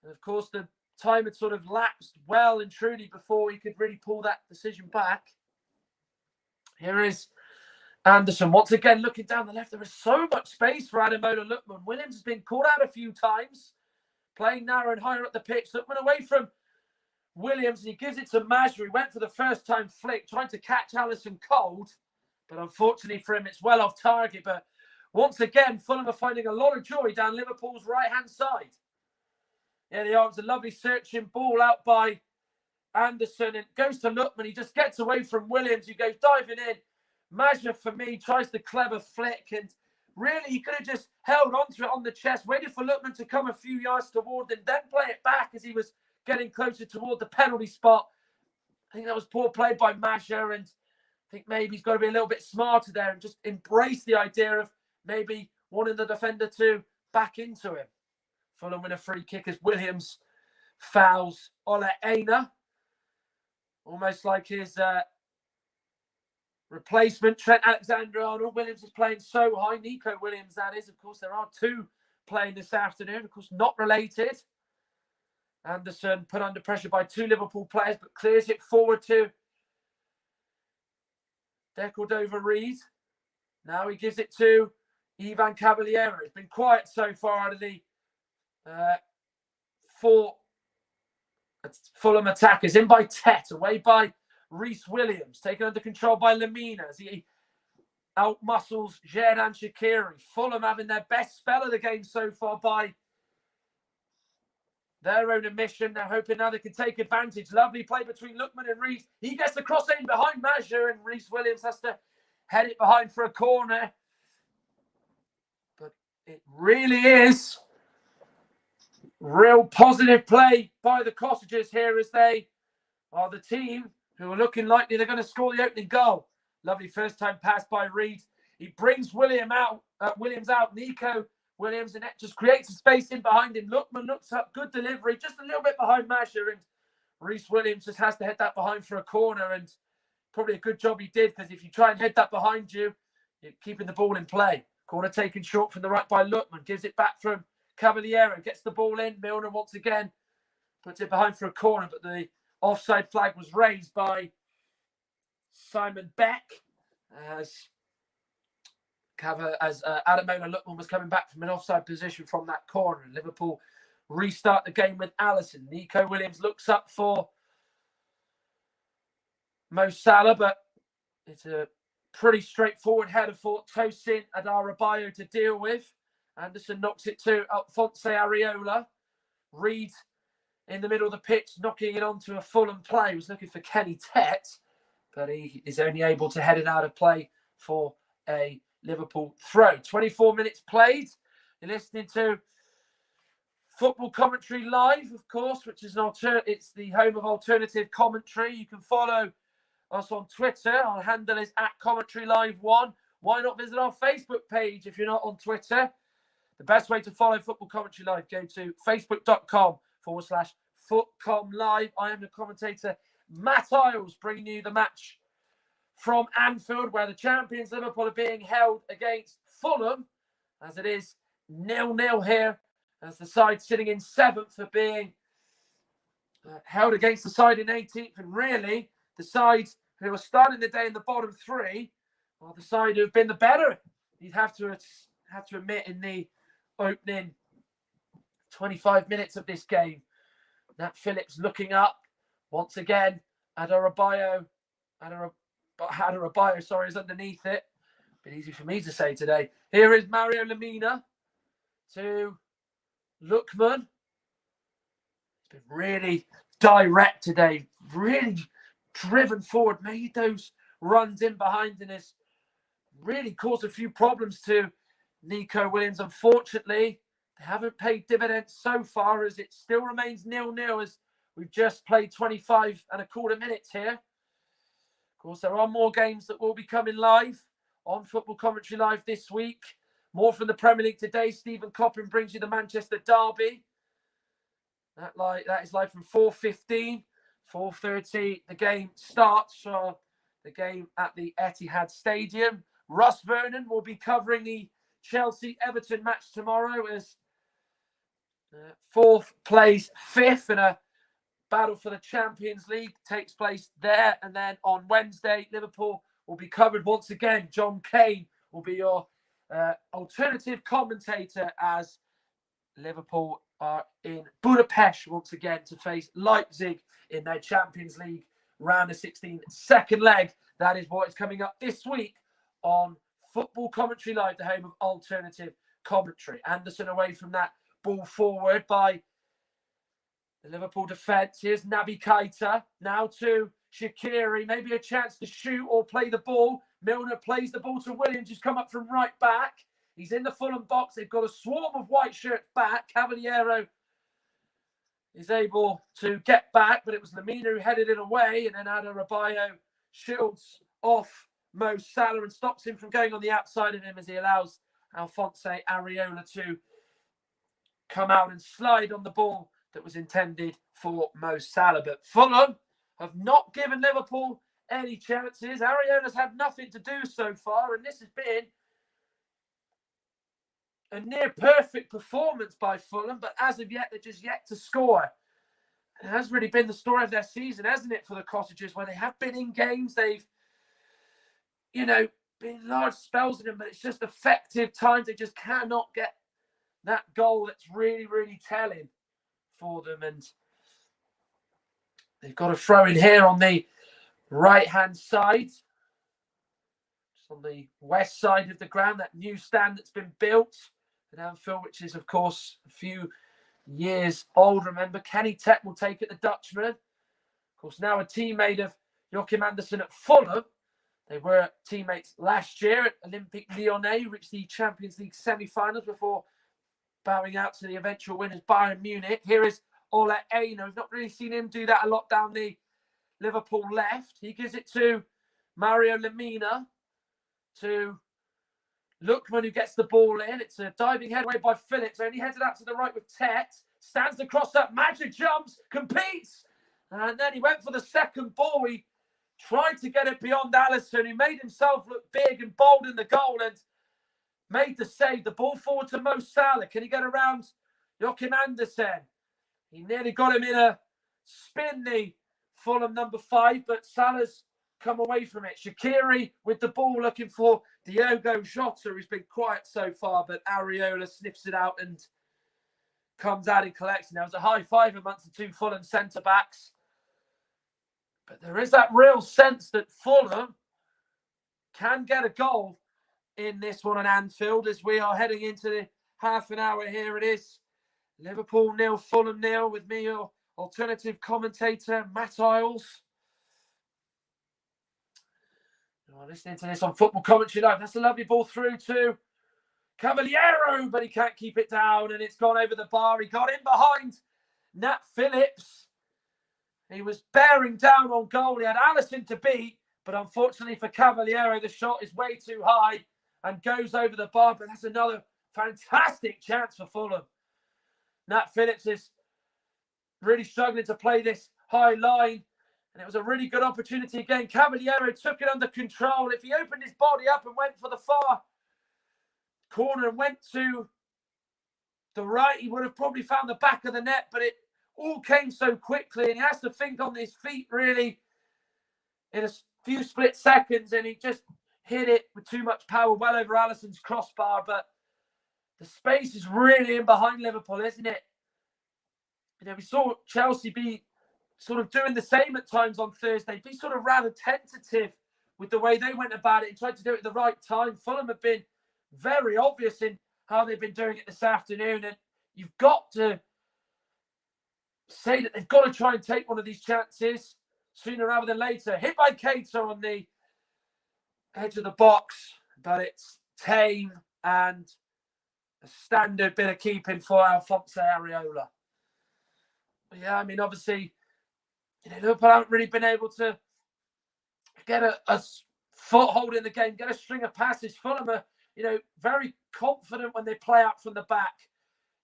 And of course, the time had sort of lapsed well and truly before he could really pull that decision back. Here is Anderson once again looking down the left. There is so much space for Ademola Lookman. Williams has been caught out a few times, playing narrow and higher up the pitch. Lookman away from Williams, and he gives it to Majri. He went for the first time flick, trying to catch Alisson cold, but unfortunately for him, it's well off target. But once again, Fulham are finding a lot of joy down Liverpool's right-hand side. Yeah, they are. It's a lovely searching ball out by Anderson. It goes to Lookman. He just gets away from Williams, who goes diving in. Major, for me, tries the clever flick. And really, he could have just held onto it on the chest, waited for Lookman to come a few yards toward him, then play it back as he was getting closer toward the penalty spot. I think that was poor play by Major. And I think maybe he's got to be a little bit smarter there and just embrace the idea of maybe wanting the defender to back into him. Fulham win a free kick as Williams fouls Ole Aina. Almost like his replacement, Trent Alexander-Arnold. Williams is playing so high. Nico Williams, that is. Of course, there are two playing this afternoon. Of course, not related. Anderson put under pressure by two Liverpool players, but clears it forward to De Cordova-Reid. Now he gives it to Ivan Cavaliero. It's been quiet so far out of the four Fulham attackers. In by Tet, away by Reece Williams, taken under control by Lamina as he outmuscles Xherdan Shaqiri. Fulham having their best spell of the game so far by their own admission. They're hoping now they can take advantage. Lovely play between Lookman and Reece. He gets the cross in behind Major, and Reece Williams has to head it behind for a corner. But it really is real positive play by the Cottagers here as they are the team who are looking likely they're going to score the opening goal. Lovely first time pass by Reed. He brings Williams out. Nico Williams, and that just creates a space in behind him. Lookman looks up, good delivery, just a little bit behind Masher, and Reece Williams just has to head that behind for a corner, and probably a good job he did, because if you try and head that behind you, you're keeping the ball in play. Corner taken short from the right by Lookman, gives it back from Cavaliero, gets the ball in. Milner once again puts it behind for a corner, but the offside flag was raised by Simon Beck as Ademola Lookman was coming back from an offside position from that corner. Liverpool restart the game with Alisson. Nico Williams looks up for Mo Salah, but it's a pretty straightforward header for Tosin Adarabayo to deal with. Anderson knocks it to Alphonse Areola. Reed in the middle of the pitch, knocking it onto a Fulham play. He was looking for Kenny Tet, but he is only able to head it out of play for a Liverpool throw. 24 minutes played. You're listening to Football Commentary Live, of course, which is it's the home of alternative commentary. You can follow us on Twitter. Our handle is @CommentaryLive1. Why not visit our Facebook page if you're not on Twitter? The best way to follow Football Commentary Live, go to facebook.com/FootComLive. I am the commentator, Matt Iles, bringing you the match from Anfield, where the champions Liverpool are being held against Fulham, as it is 0-0 here, as the side sitting in 7th are being held against the side in 18th. And really, the side who are starting the day in the bottom three are the side who have been the better. You'd have to admit in the opening 25 minutes of this game. Nat Phillips looking up once again. Adebayo, sorry, is underneath it. Bit easy for me to say today. Here is Mario Lemina to Lookman. He's been really direct today, really driven forward, made those runs in behind and has really caused a few problems to Nico Williams. Unfortunately, they haven't paid dividends so far as it still remains 0-0 as we've just played 25 and a quarter minutes here. Of course, there are more games that will be coming live on Football Commentary Live this week. More from the Premier League today. Stephen Coppin brings you the Manchester Derby. That is live from 4:15. 4:30, the game starts. The game at the Etihad Stadium. Russ Vernon will be covering the Chelsea-Everton match tomorrow as fourth plays fifth in a battle for the Champions League takes place there. And then on Wednesday, Liverpool will be covered once again. John Kane will be your alternative commentator as Liverpool are in Budapest once again to face Leipzig in their Champions League round of 16 second leg. That is what is coming up this week on Football Commentary Live, the home of alternative commentary. Anderson away from that ball forward by the Liverpool defence. Here's Naby Keita now to Shaqiri. Maybe a chance to shoot or play the ball. Milner plays the ball to Williams, who's come up from right back. He's in the Fulham box. They've got a swarm of white shirts back. Cavaliero is able to get back, but it was Lemina who headed it away. And then Adebayo shields off Mo Salah and stops him from going on the outside of him as he allows Alphonse Areola to come out and slide on the ball that was intended for Mo Salah. But Fulham have not given Liverpool any chances. Areola's had nothing to do so far, and this has been a near perfect performance by Fulham, but as of yet, they're just yet to score. It has really been the story of their season, hasn't it, for the Cottagers, where they have been in games, they've, been large spells in them, but it's just effective times. They just cannot get that goal that's really, really telling for them. And they've got a throw in here on the right-hand side, just on the west side of the ground, that new stand that's been built at Anfield, which is, of course, a few years old. Remember, Kenny Tech will take it, the Dutchman. Of course, now a teammate of Joachim Andersen at Fulham. They were teammates last year at Olympique Lyonnais, who reached the Champions League semi-finals before bowing out to the eventual winners, Bayern Munich. Here is Ole Einar. We've not really seen him do that a lot down the Liverpool left. He gives it to Mario Lemina, to Lookman, who gets the ball in. It's a diving head away by Phillips. Only headed out to the right with Tet. Stands across that, magic jumps, competes. And then he went for the second ball. He tried to get it beyond Alisson. He made himself look big and bold in the goal and made the save. The ball forward to Mo Salah. Can he get around Joachim Andersen? He nearly got him in a spin, the Fulham number 5, but Salah's come away from it. Shaqiri with the ball looking for Diogo Jota, who's been quiet so far, but Areola sniffs it out and comes out in collection. There was a high five amongst the two Fulham centre-backs. But there is that real sense that Fulham can get a goal in this one at Anfield as we are heading into the half an hour. Here it is. Liverpool 0, Fulham 0, with me, your alternative commentator, Matt Iles. Listening to this on Football Commentary Live. That's a lovely ball through to Cavaliero, but he can't keep it down, and it's gone over the bar. He got in behind Nat Phillips. He was bearing down on goal. He had Alisson to beat, but unfortunately for Cavaliero, the shot is way too high and goes over the bar. But that's another fantastic chance for Fulham. Nat Phillips is really struggling to play this high line, and it was a really good opportunity again. Cavaliero took it under control. If he opened his body up and went for the far corner and went to the right, he would have probably found the back of the net, but it all came so quickly, and he has to think on his feet really in a few split seconds, and he just hit it with too much power well over Alisson's crossbar. But the space is really in behind Liverpool, isn't it? we saw Chelsea be sort of doing the same at times on Thursday, be sort of rather tentative with the way they went about it and tried to do it at the right time. Fulham have been very obvious in how they've been doing it this afternoon, and you've got to say that they've got to try and take one of these chances sooner rather than later. Hit by Keita on the edge of the box, but it's tame and a standard bit of keeping for Alphonse Areola. Yeah, I mean, obviously, Liverpool haven't really been able to get a foothold in the game, get a string of passes. Fulham are, very confident when they play out from the back.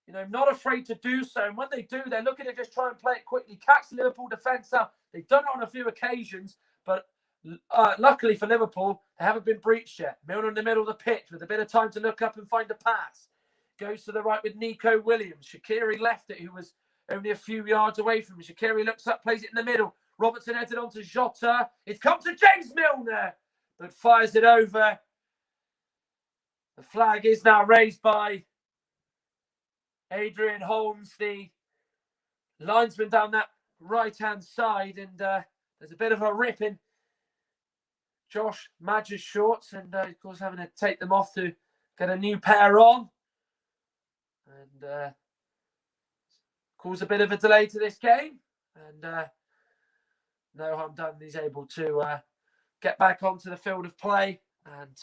Not afraid to do so. And when they do, they're looking to just try and play it quickly, catch the Liverpool defence out. They've done it on a few occasions, but luckily for Liverpool, they haven't been breached yet. Milner in the middle of the pitch with a bit of time to look up and find a pass. Goes to the right with Nico Williams. Shaqiri left it, who was only a few yards away from him. Shaqiri looks up, plays it in the middle. Robertson headed on to Jota. It's come to James Milner, but fires it over. The flag is now raised by Adrian Holmes, the linesman down that right-hand side. And there's a bit of a rip in Josh Madger's shorts. And, of course, having to take them off to get a new pair on. And cause a bit of a delay to this game. And no harm done. He's able to get back onto the field of play and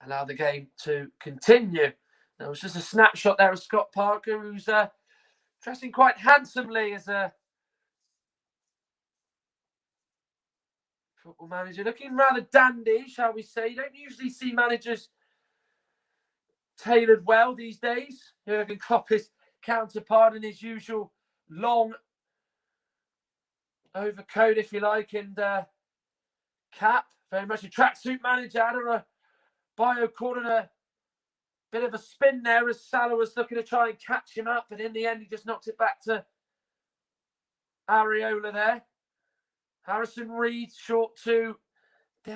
allow the game to continue. There was just a snapshot there of Scott Parker, who's dressing quite handsomely as a football manager. Looking rather dandy, shall we say. You don't usually see managers tailored well these days. Jurgen Klopp, his counterpart, in his usual long overcoat, if you like, and cap. Very much a tracksuit manager. Had on a bio caught a bit of a spin there as Salah was looking to try and catch him up, but in the end he just knocks it back to Areola there. Harrison Reed short to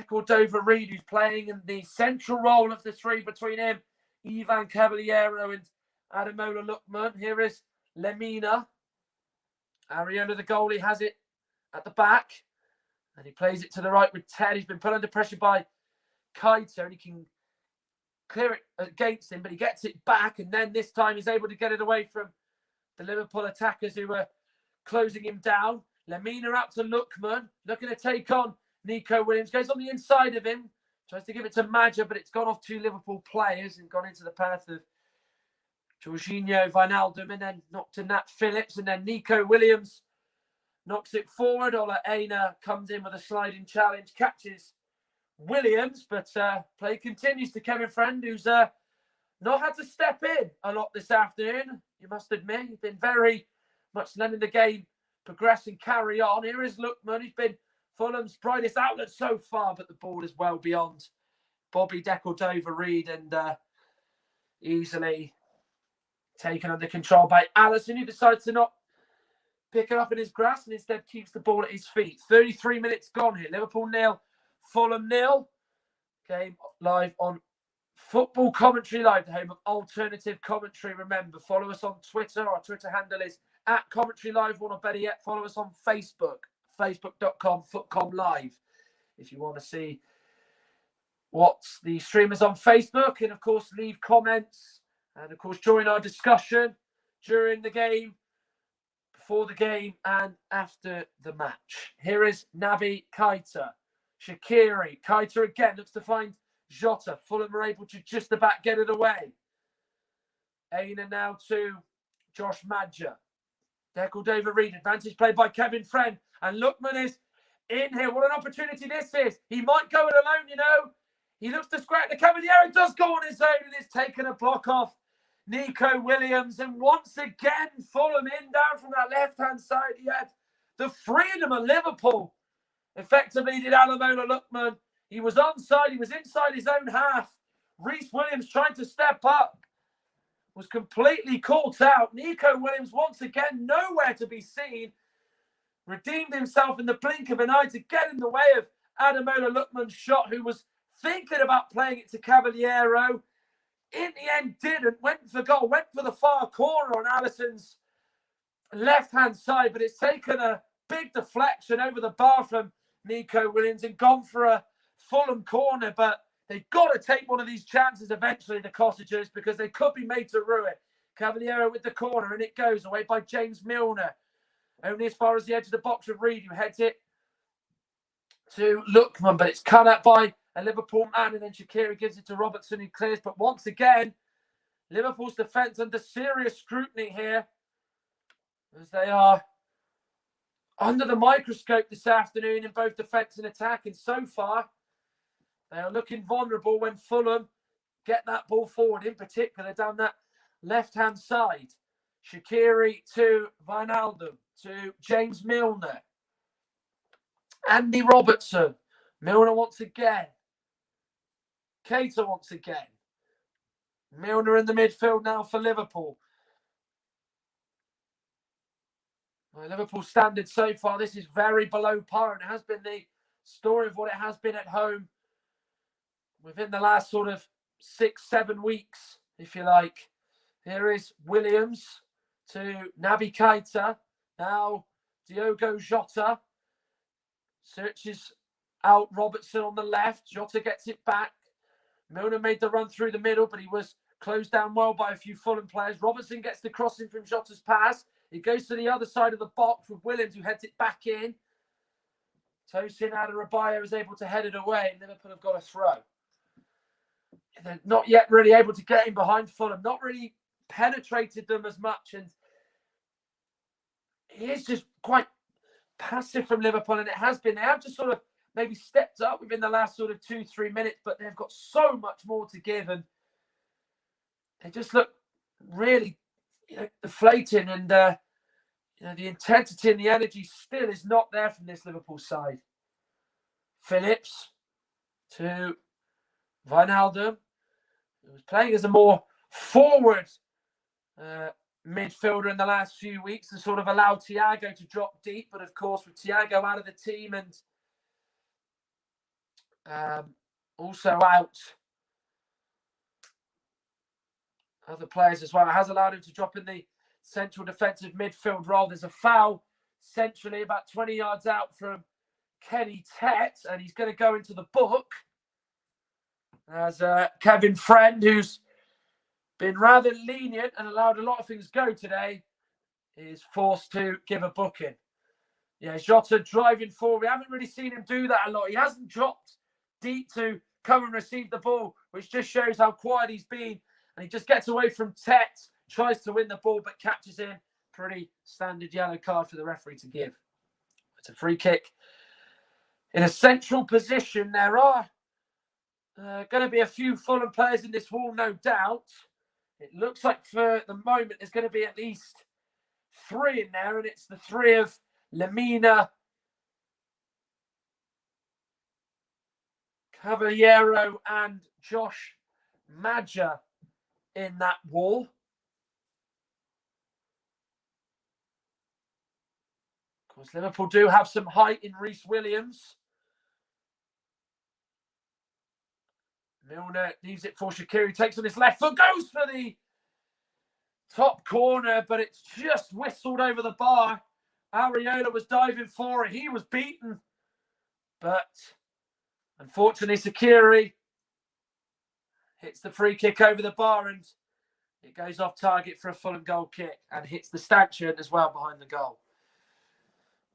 Cordova-Reid, who's playing in the central role of the three between him, Ivan Caballero and Ademola Lookman. Here is Lemina. Areola, the goalie, has it at the back. And he plays it to the right with Ted. He's been put under pressure by Keita, and he can clear it against him, but he gets it back. And then this time he's able to get it away from the Liverpool attackers who were closing him down. Lemina out to Lookman, looking to take on Nico Williams. Goes on the inside of him. Tries to give it to Madger, but it's gone off two Liverpool players and gone into the path of Jorginho Wijnaldum, and then knocked to Nat Phillips, and then Nico Williams knocks it forward. Ola Aina comes in with a sliding challenge, catches Williams, but play continues to Kevin Friend, who's not had to step in a lot this afternoon. You must admit, he's been very much letting the game progress and carry on. Here is Lookman. He's been Fulham's brightest outlet so far, but the ball is well beyond Bobby Cordova-Reid and easily taken under control by Alisson, who decides to not pick it up in his grasp and instead keeps the ball at his feet. 33 minutes gone here. Liverpool 0, Fulham 0. Game live on Football Commentary Live, the home of alternative commentary. Remember, follow us on Twitter. Our Twitter handle is @CommentaryLive1, or better yet, follow us on Facebook, facebook.com/FootcomLive. If you want to see what the stream is on Facebook, and of course, leave comments, and of course, join our discussion during the game, before the game, and after the match. Here is Naby Keita. Shaqiri. Keita again looks to find Jota. Fulham are able to just about get it away. Aina now to Josh Madger. Cordova-Reid. Advantage played by Kevin Friend. And Lookman is in here. What an opportunity this is. He might go it alone, He looks to scrap the Caballero. Does go on his own and is taken a block off Nico Williams. And once again, Fulham in down from that left-hand side. He had the freedom of Liverpool. Effectively did Ademola Lookman. He was onside. He was inside his own half. Reece Williams trying to step up. Was completely caught out. Nico Williams, once again, nowhere to be seen. Redeemed himself in the blink of an eye to get in the way of Ademola Lookman's shot, who was thinking about playing it to Caballero. in the end didn't. Went for goal, went for the far corner on Alisson's left-hand side, but it's taken a big deflection over the bar from Nico Williams and gone for a Fulham corner. But they've got to take one of these chances eventually, the Cottagers, because they could be made to rue it. Cavaliero with the corner, and it goes away by James Milner. Only as far as the edge of the box of Reed, who heads it to Lookman, but it's cut out by a Liverpool man, and then Shaqiri gives it to Robertson, who clears. But once again, Liverpool's defence under serious scrutiny here, as they are under the microscope this afternoon in both defence and attack. And so far, they are looking vulnerable when Fulham get that ball forward, in particular down that left-hand side. Shaqiri to Wijnaldum, to James Milner. Andy Robertson. Milner once again. Keita once again. Milner in the midfield now for Liverpool. Well, Liverpool standard so far, this is very below par, and it has been the story of what it has been at home within the last sort of 6-7 weeks, if you like. Here is Williams to Naby Keita. Now Diogo Jota searches out Robertson on the left. Jota gets it back. Milner made the run through the middle, but he was closed down well by a few Fulham players. Robertson gets the crossing from Jota's pass. It goes to the other side of the box with Williams, who heads it back in. Tosin Adarabioyo is able to head it away, and Liverpool have got a throw. They're not yet really able to get in behind Fulham, not really penetrated them as much, and it is just quite passive from Liverpool, and it has been. They have just sort of maybe stepped up within the last sort of 2-3 minutes, but they've got so much more to give, and they just look really, deflating, and the intensity and the energy still is not there from this Liverpool side. Phillips to Wijnaldum, who was playing as a more forward midfielder in the last few weeks, and sort of allowed Thiago to drop deep. But of course, with Thiago out of the team and also out other players as well, it has allowed him to drop in the central defensive midfield role. There's a foul centrally about 20 yards out from Kenny Tett, and he's going to go into the book as Kevin Friend, who's been rather lenient and allowed a lot of things go today, is forced to give a booking. Yeah, Jota driving forward. We haven't really seen him do that a lot. He hasn't dropped deep to come and receive the ball, which just shows how quiet he's been. And he just gets away from Tett, tries to win the ball, but catches him. Pretty standard yellow card for the referee to give. It's a free kick. In a central position, there are going to be a few Fulham players in this wall, no doubt. It looks like for the moment there's going to be at least 3 in there, and it's the 3 of Lemina, Cavaliero, and Josh Maja in that wall. Of course, Liverpool do have some height in Reece Williams. Milner leaves it for Shaqiri, takes on his left foot, goes for the top corner, but it's just whistled over the bar. Areola was diving for it. He was beaten, but unfortunately, Shaqiri hits the free kick over the bar, and it goes off target for a Fulham goal kick and hits the stanchion as well behind the goal.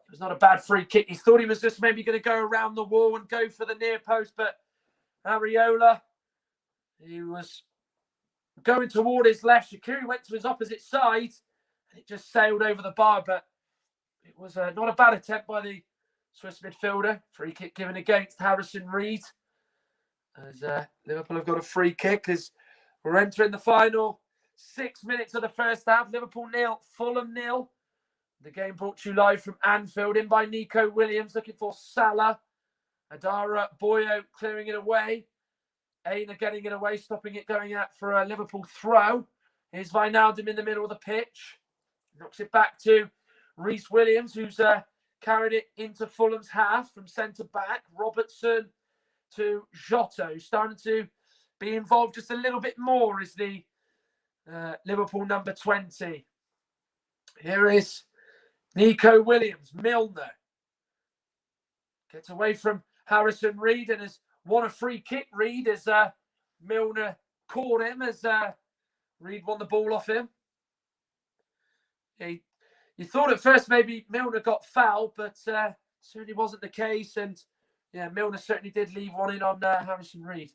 It was not a bad free kick. He thought he was just maybe going to go around the wall and go for the near post, but Areola, he was going toward his left. Shaqiri went to his opposite side, and it just sailed over the bar, but it was not a bad attempt by the Swiss midfielder. Free kick given against Harrison Reed. As Liverpool have got a free kick as we're entering the final 6 minutes of the first half. Liverpool 0, Fulham 0. The game brought to you live from Anfield, in by Nico Williams, looking for Salah. Adara Boyo clearing it away. Aina getting it away, stopping it going out for a Liverpool throw. Here's Wijnaldum in the middle of the pitch. Knocks it back to Reece Williams, who's carried it into Fulham's half from centre-back. Robertson to Jota, who's starting to be involved just a little bit more is the Liverpool number 20. Here is Nico Williams, Milner. Gets away from Harrison Reed and has won a free kick. Reed as Milner caught him as Reed won the ball off him. You thought at first maybe Milner got fouled, but certainly wasn't the case. And yeah, Milner certainly did leave one in on Harrison Reed.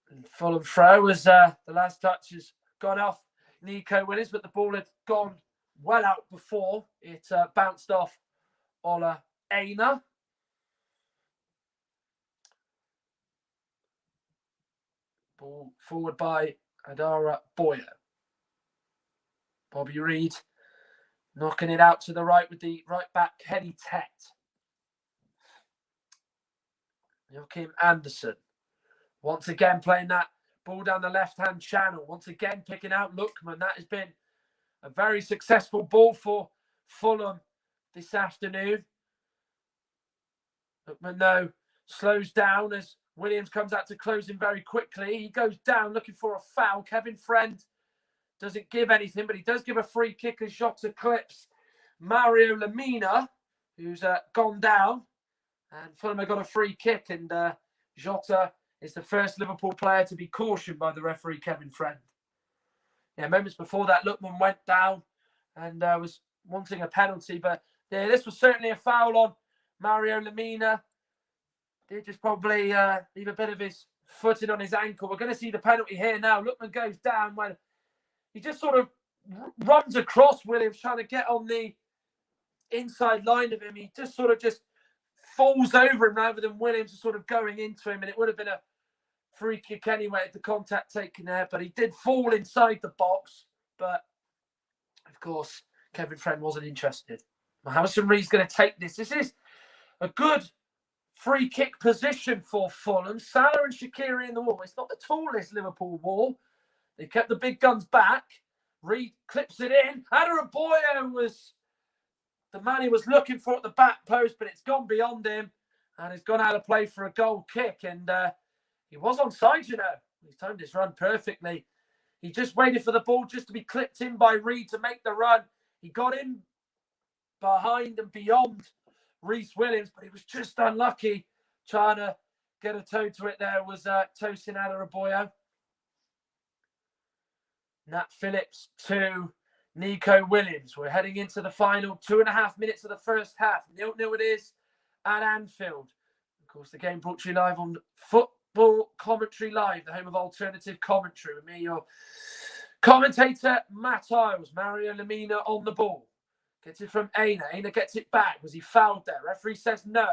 And Fulham throw as the last touch has gone off Nico Williams, but the ball had gone well out before it bounced off Ola Aina. Ball forward by Adara Boyer. Bobby Reed knocking it out to the right with the right back, Kenny Tet. Joachim Anderson. Once again playing that ball down the left-hand channel. Once again picking out Lookman. That has been a very successful ball for Fulham this afternoon. Lookman, though, slows down as Williams comes out to close him very quickly. He goes down looking for a foul. Kevin Friend doesn't give anything, but he does give a free kick as Jota clips Mario Lemina, who's gone down. And Fulham have got a free kick, and Jota is the first Liverpool player to be cautioned by the referee, Kevin Friend. Yeah, moments before that, Lookman went down and was wanting a penalty. But yeah, this was certainly a foul on Mario Lemina. Did just probably leave a bit of his footing on his ankle. We're going to see the penalty here now. Lookman goes down when he just sort of runs across Williams, trying to get on the inside line of him. He just sort of just falls over him rather than Williams sort of going into him. And it would have been a free kick anyway at the contact taken there. But he did fall inside the box. But, of course, Kevin Friend wasn't interested. Harrison Reed's going to take this. This is a good free kick position for Fulham. Salah and Shaqiri in the wall. It's not the tallest Liverpool wall. They kept the big guns back. Reed clips it in. Adebayo was the man he was looking for at the back post, but it's gone beyond him and he's gone out of play for a goal kick. And he was onside, you know. He's timed his run perfectly. He just waited for the ball just to be clipped in by Reed to make the run. He got in behind and beyond Reece Williams, but he was just unlucky trying to get a toe to it. There was Tosin Adebayo. Nat Phillips to Nico Williams. We're heading into the final 2.5 minutes of the first half. 0-0 it is at Anfield. Of course, the game brought to you live on Football Commentary Live, the home of alternative commentary. With me, your commentator, Matt Iles. Mario Lemina on the ball. Gets it from Aina. Aina gets it back. Was he fouled there? Referee says no.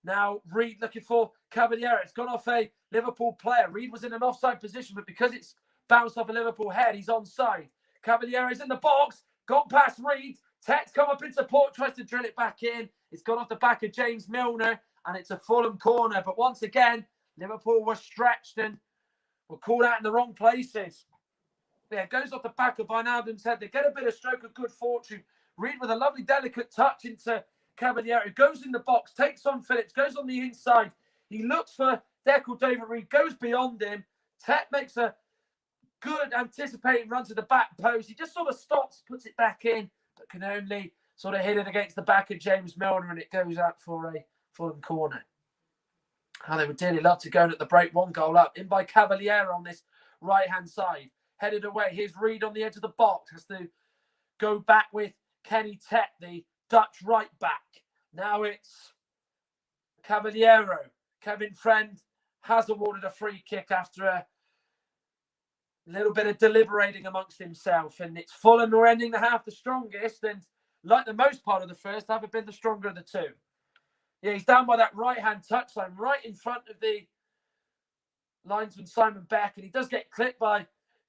Now, Reed looking for Cavaliero. It's gone off a Liverpool player. Reed was in an offside position, but because it's bounced off a Liverpool head, he's onside. Cavaliero's in the box, got past Reed. Tet's come up in support, tries to drill it back in. It's gone off the back of James Milner, and it's a Fulham corner. But once again, Liverpool were stretched and were called out in the wrong places. Yeah, it goes off the back of Wijnaldum's head. They get a bit of stroke of good fortune. Reed with a lovely, delicate touch into Cavaliero. Goes in the box, takes on Phillips, goes on the inside. He looks for Declan David Reed, goes beyond him. Tet makes a good anticipating run to the back post. He just sort of stops, puts it back in, but can only sort of hit it against the back of James Milner, and it goes out for a Fulham corner. How they would dearly love to go at the break. 1 goal up. In by Cavaliero on this right-hand side. Headed away. Here's Reed on the edge of the box. Has to go back with Kenny Tet, the Dutch right back. Now it's Cavaliero. Kevin Friend has awarded a free kick after a little bit of deliberating amongst himself. And it's Fulham who are ending the half the strongest. And like the most part of the first half, have been the stronger of the two. Yeah, he's down by that right-hand touchline, right in front of the linesman Simon Beck. And he does get clipped by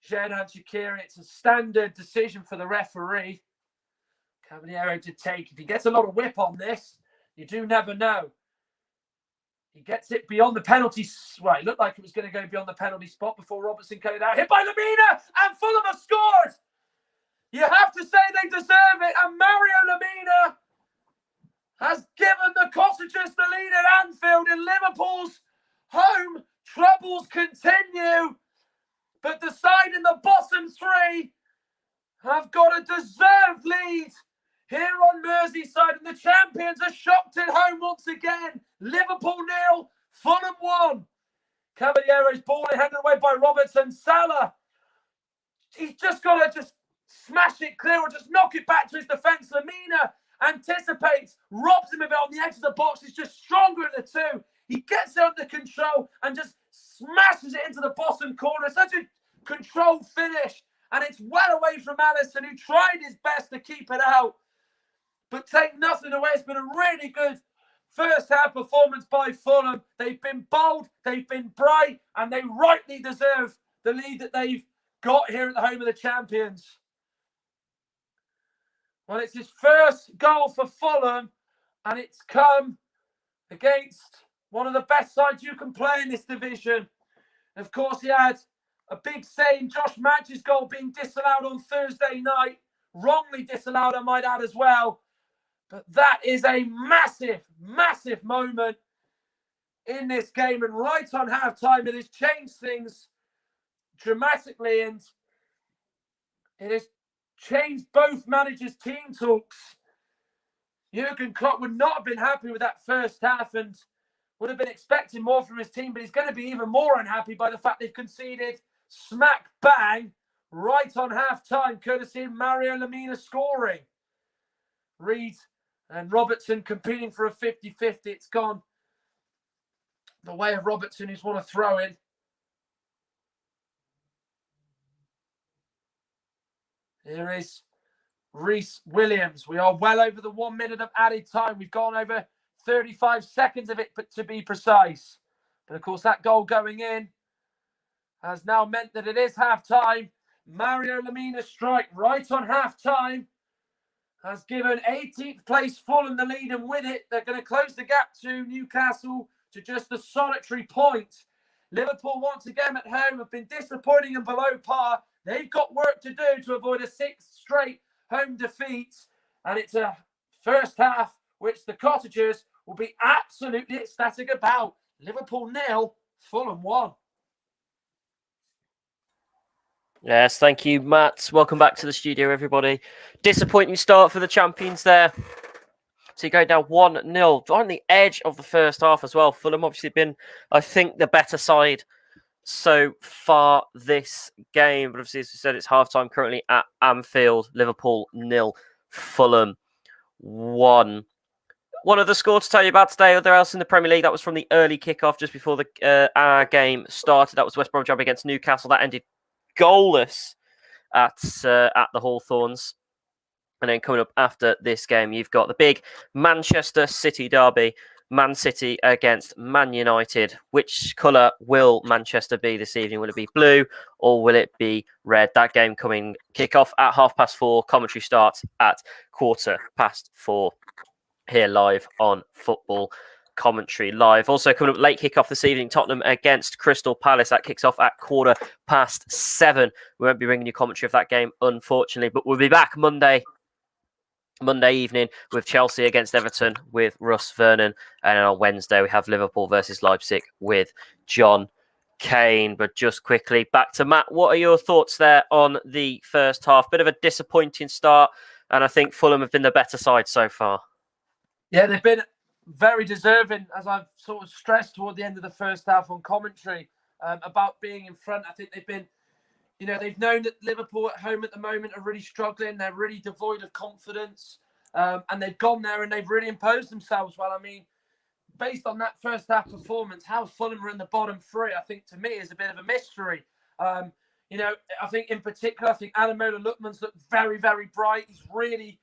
Xherdan Shaqiri. It's a standard decision for the referee. Cavaliero to take. If he gets a lot of whip on this, you do never know. He gets it beyond the penalty. Well, it looked like it was going to go beyond the penalty spot before Robertson cut it out. Hit by Lemina, and Fulham have scored. You have to say they deserve it. And Mario Lemina has given the Cottagers the lead at Anfield in Liverpool's troubles continue, but the side in the bottom three have got a deserved lead here on Merseyside, and the champions are shocked at home once again. Liverpool 0, Fulham 1. Caballero's ball handed away by Robertson. Salah, he's just got to smash it clear or just knock it back to his defence. Lamina anticipates, robs him of it on the edge of the box. He's just stronger of the two. He gets it under control and just smashes it into the bottom corner. Such a controlled finish. And it's well away from Alisson, who tried his best to keep it out. But take nothing away. It's been a really good first half performance by Fulham. They've been bold, they've been bright, and they rightly deserve the lead that they've got here at the home of the champions. Well, it's his first goal for Fulham, and it's come against one of the best sides you can play in this division. Of course, he had a big say in Josh Madge's goal being disallowed on Thursday night. Wrongly disallowed, I might add as well. But that is a massive, massive moment in this game. And right on half-time, it has changed things dramatically. And it has changed both managers' team talks. Jurgen Klopp would not have been happy with that first half and would have been expecting more from his team. But he's going to be even more unhappy by the fact they've conceded smack bang right on half-time, courtesy of Mario Lamina scoring. Reed and Robertson competing for a 50-50. It's gone the way of Robertson, who's won a throw-in. Here is Reece Williams. We are well over the 1 minute of added time. We've gone over 35 seconds of it, but to be precise. But of course, that goal going in has now meant that it is half-time. Mario Lamina's strike right on half-time has given 18th place Fulham the lead, and with it, they're going to close the gap to Newcastle to just a solitary point. Liverpool, once again at home, have been disappointing and below par. They've got work to do to avoid a sixth straight home defeat, and it's a first half which the Cottagers will be absolutely ecstatic about. Liverpool 0, Fulham 1. Yes, thank you, Matt. Welcome back to the studio, everybody. Disappointing start for the champions there. So you go down 1-0 on the edge of the first half as well. Fulham obviously been, I think, the better side so far this game. But obviously, as we said, it's halftime currently at Anfield. Liverpool 0, Fulham 1. One other score to tell you about today, other else in the Premier League, that was from the early kickoff just before our game started. That was West Bromwich against Newcastle. That ended goalless at the Hawthorns. And then coming up after this game, you've got the big Manchester City derby, Man City against Man United. Which colour will Manchester be this evening? Will it be blue or will it be red? That game coming kick-off at 4:30. Commentary starts at 4:15 here live on Football Commentary Live. Also coming up late kick-off this evening, Tottenham against Crystal Palace. That kicks off at 7:15. We won't be bringing you commentary of that game, unfortunately, but we'll be back Monday evening with Chelsea against Everton with Russ Vernon. And on Wednesday, we have Liverpool versus Leipzig with John Kane. But just quickly, back to Matt. What are your thoughts there on the first half? Bit of a disappointing start, and I think Fulham have been the better side so far. Yeah, they've been very deserving, as I've sort of stressed toward the end of the first half on commentary, about being in front. I think they've been, they've known that Liverpool at home at the moment are really struggling. They're really devoid of confidence. And they've gone there and they've really imposed themselves. Well, I mean, based on that first half performance, how Fulham are in the bottom three, I think to me is a bit of a mystery. I think in particular, I think Ademola Lookman's looked very, very bright. He's really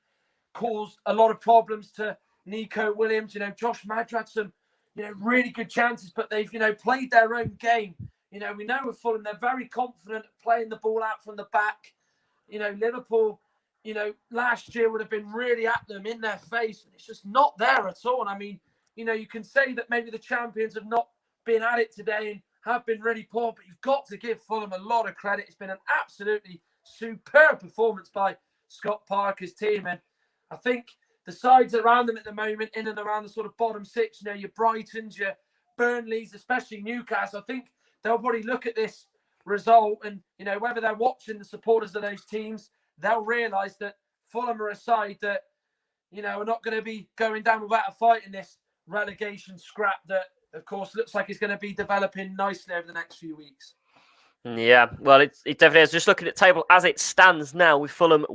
caused a lot of problems to Nico Williams. Josh Madge had some, really good chances, but they've, played their own game. We know with Fulham, they're very confident at playing the ball out from the back. Liverpool, last year would have been really at them in their face, and it's just not there at all. And I mean, you can say that maybe the champions have not been at it today and have been really poor, but you've got to give Fulham a lot of credit. It's been an absolutely superb performance by Scott Parker's team. And I think the sides around them at the moment, in and around the sort of bottom six, your Brightons, your Burnleys, especially Newcastle, I think they'll probably look at this result and, whether they're watching the supporters of those teams, they'll realise that Fulham are a side that, are not going to be going down without a fight in this relegation scrap that, of course, looks like it's going to be developing nicely over the next few weeks. Yeah, well, it definitely is. Just looking at the table as it stands now, with Fulham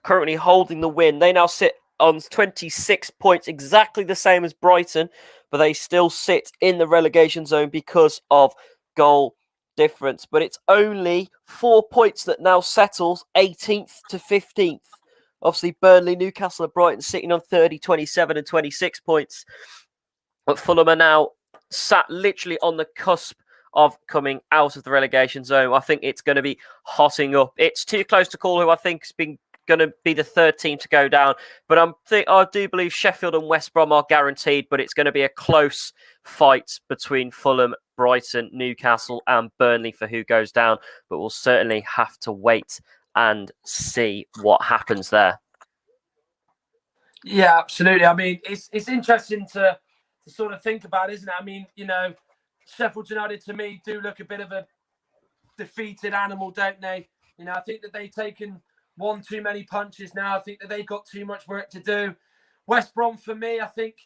currently holding the win, they now sit on 26 points, exactly the same as Brighton, but they still sit in the relegation zone because of goal difference. But it's only 4 points that now settles 18th to 15th. Obviously, Burnley, Newcastle, and Brighton sitting on 30, 27, and 26 points. But Fulham are now sat literally on the cusp of coming out of the relegation zone. I think it's going to be hotting up. It's too close to call who I think has been going to be the third team to go down. But I do believe Sheffield and West Brom are guaranteed, but it's going to be a close fight between Fulham, Brighton, Newcastle, and Burnley for who goes down. But we'll certainly have to wait and see what happens there. Yeah, absolutely. I mean, it's interesting to sort of think about, isn't it? I mean, Sheffield United to me do look a bit of a defeated animal, don't they? I think that they've taken one too many punches now. I think that they've got too much work to do. West Brom, for me, I think,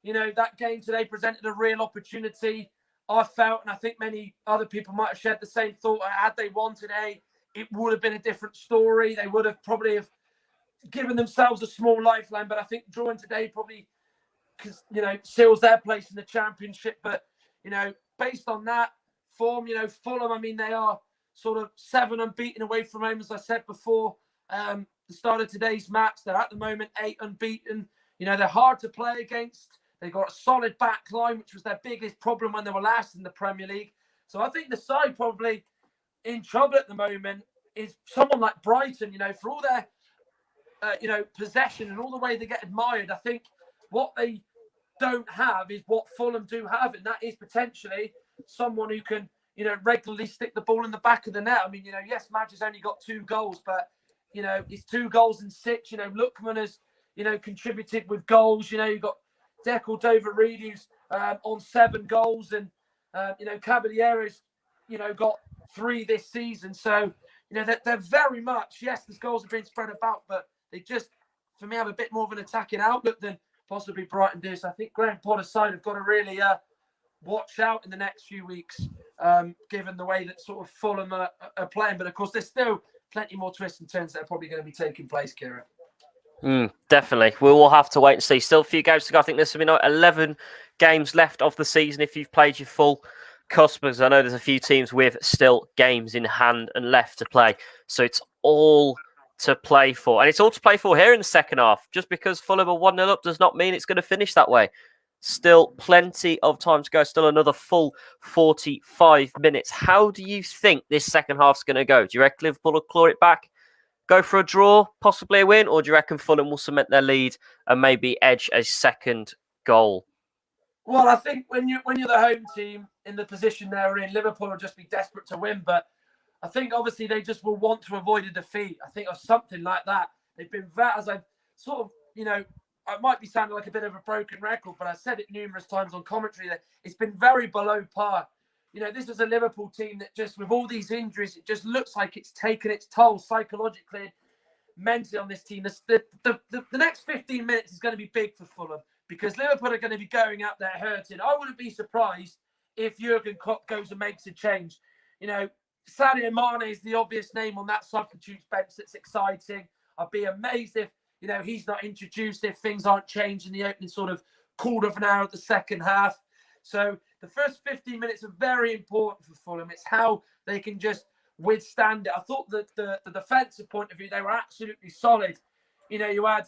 that game today presented a real opportunity. I felt, and I think many other people might have shared the same thought, had they won today, it would have been a different story. They would have probably given themselves a small lifeline, but I think drawing today probably, seals their place in the Championship. But, based on that form, Fulham, I mean, they are sort of 7 unbeaten away from home, as I said before. The start of today's match, they're at the moment 8 unbeaten. They're hard to play against. They've got a solid back line, which was their biggest problem when they were last in the Premier League. So I think the side probably in trouble at the moment is someone like Brighton, for all their, possession and all the way they get admired. I think what they don't have is what Fulham do have, and that is potentially someone who can, regularly stick the ball in the back of the net. I mean, yes, Madge has only got 2 goals, but, it's 2 goals in 6. Lookman has, contributed with goals. You've got Declan Dover-Reid who's on 7 goals, and, Caballero's, got 3 this season. So, they're very much, yes, the goals have been spread about, but they just, for me, have a bit more of an attacking outlook than possibly Brighton do. So I think Graham Potter's side have got to really watch out in the next few weeks, given the way that sort of Fulham are playing. But of course, there's still plenty more twists and turns that are probably going to be taking place, Kieran. Definitely. We will have to wait and see. Still a few games to go. I think there's 11 games left of the season if you've played your full cusp. I know there's a few teams with still games in hand and left to play. So it's all to play for. And it's all to play for here in the second half. Just because Fulham are 1-0 up does not mean it's going to finish that way. Still plenty of time to go. Still another full 45 minutes. How do you think this second half's going to go? Do you reckon Liverpool will claw it back, go for a draw, possibly a win? Or do you reckon Fulham will cement their lead and maybe edge a second goal? Well, I think when you're the home team in the position they're in, Liverpool will just be desperate to win. But I think obviously they just will want to avoid a defeat. I think of something like that. They've been as I've sort of, I might be sounding like a bit of a broken record, but I said it numerous times on commentary that it's been very below par. This is a Liverpool team that just, with all these injuries, it just looks like it's taken its toll psychologically, mentally on this team. The next 15 minutes is going to be big for Fulham because Liverpool are going to be going out there hurting. I wouldn't be surprised if Jurgen Klopp goes and makes a change. Sadio Mane is the obvious name on that substitutes bench that's exciting. I'd be amazed if, he's not introduced, if things aren't changed in the opening sort of quarter of an hour of the second half. So the first 15 minutes are very important for Fulham. It's how they can just withstand it. I thought that the defensive point of view, they were absolutely solid. You had,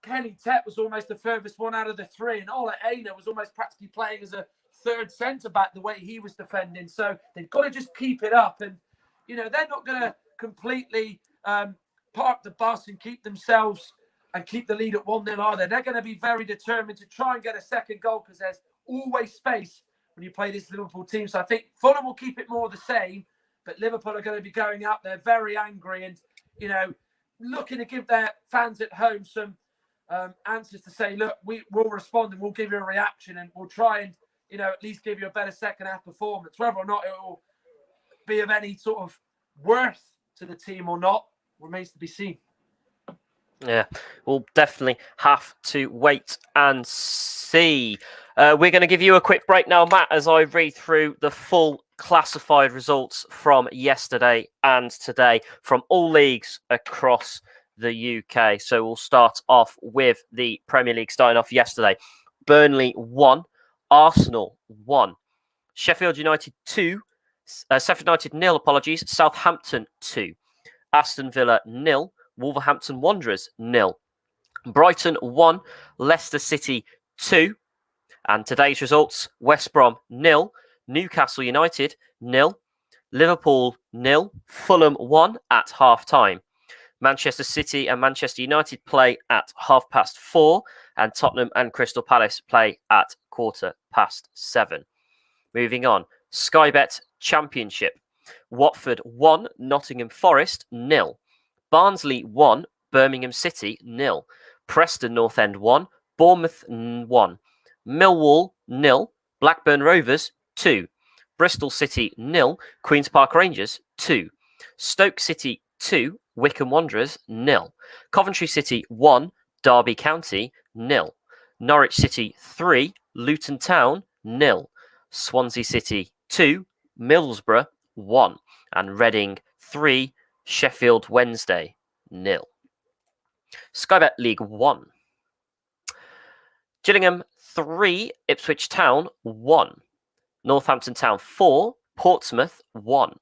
Kenny Tett was almost the furthest one out of the 3, and Ola Aina was almost practically playing as a third centre-back the way he was defending. So they've got to just keep it up. And, they're not going to completely park the bus and keep themselves and keep the lead at 1-0, are they? They're going to be very determined to try and get a second goal because there's always space when you play this Liverpool team. So I think Fulham will keep it more the same, but Liverpool are going to be going out there very angry and, looking to give their fans at home some answers to say, look, we will respond and we'll give you a reaction and we'll try and, at least give you a better second half performance. Whether or not it will be of any sort of worth to the team or not remains to be seen. Yeah, we'll definitely have to wait and see. We're going to give you a quick break now, Matt, as I read through the full classified results from yesterday and today from all leagues across the UK. So we'll start off with the Premier League, starting off yesterday. Burnley 1, Arsenal 1, Sheffield United 2, Sheffield United 0, apologies, Southampton 2, Aston Villa 0, Wolverhampton Wanderers 0, Brighton 1, Leicester City 2, and today's results: West Brom 0, Newcastle United 0, Liverpool 0, Fulham 1 at half time. Manchester City and Manchester United play at 4:30, and Tottenham and Crystal Palace play at 7:15. Moving on, Sky Bet Championship: Watford 1, Nottingham Forest 0, Barnsley 1, Birmingham City 0, Preston North End 1, Bournemouth 1, Millwall 0, Blackburn Rovers 2, Bristol City 0, Queen's Park Rangers 2, Stoke City 2, Wycombe Wanderers 0, Coventry City 1, Derby County 0, Norwich City 3, Luton Town 0, Swansea City 2, Middlesbrough 1, and Reading 3, Sheffield Wednesday 0. Sky Bet League 1. Gillingham 3, Ipswich Town 1, Northampton Town 4, Portsmouth 1,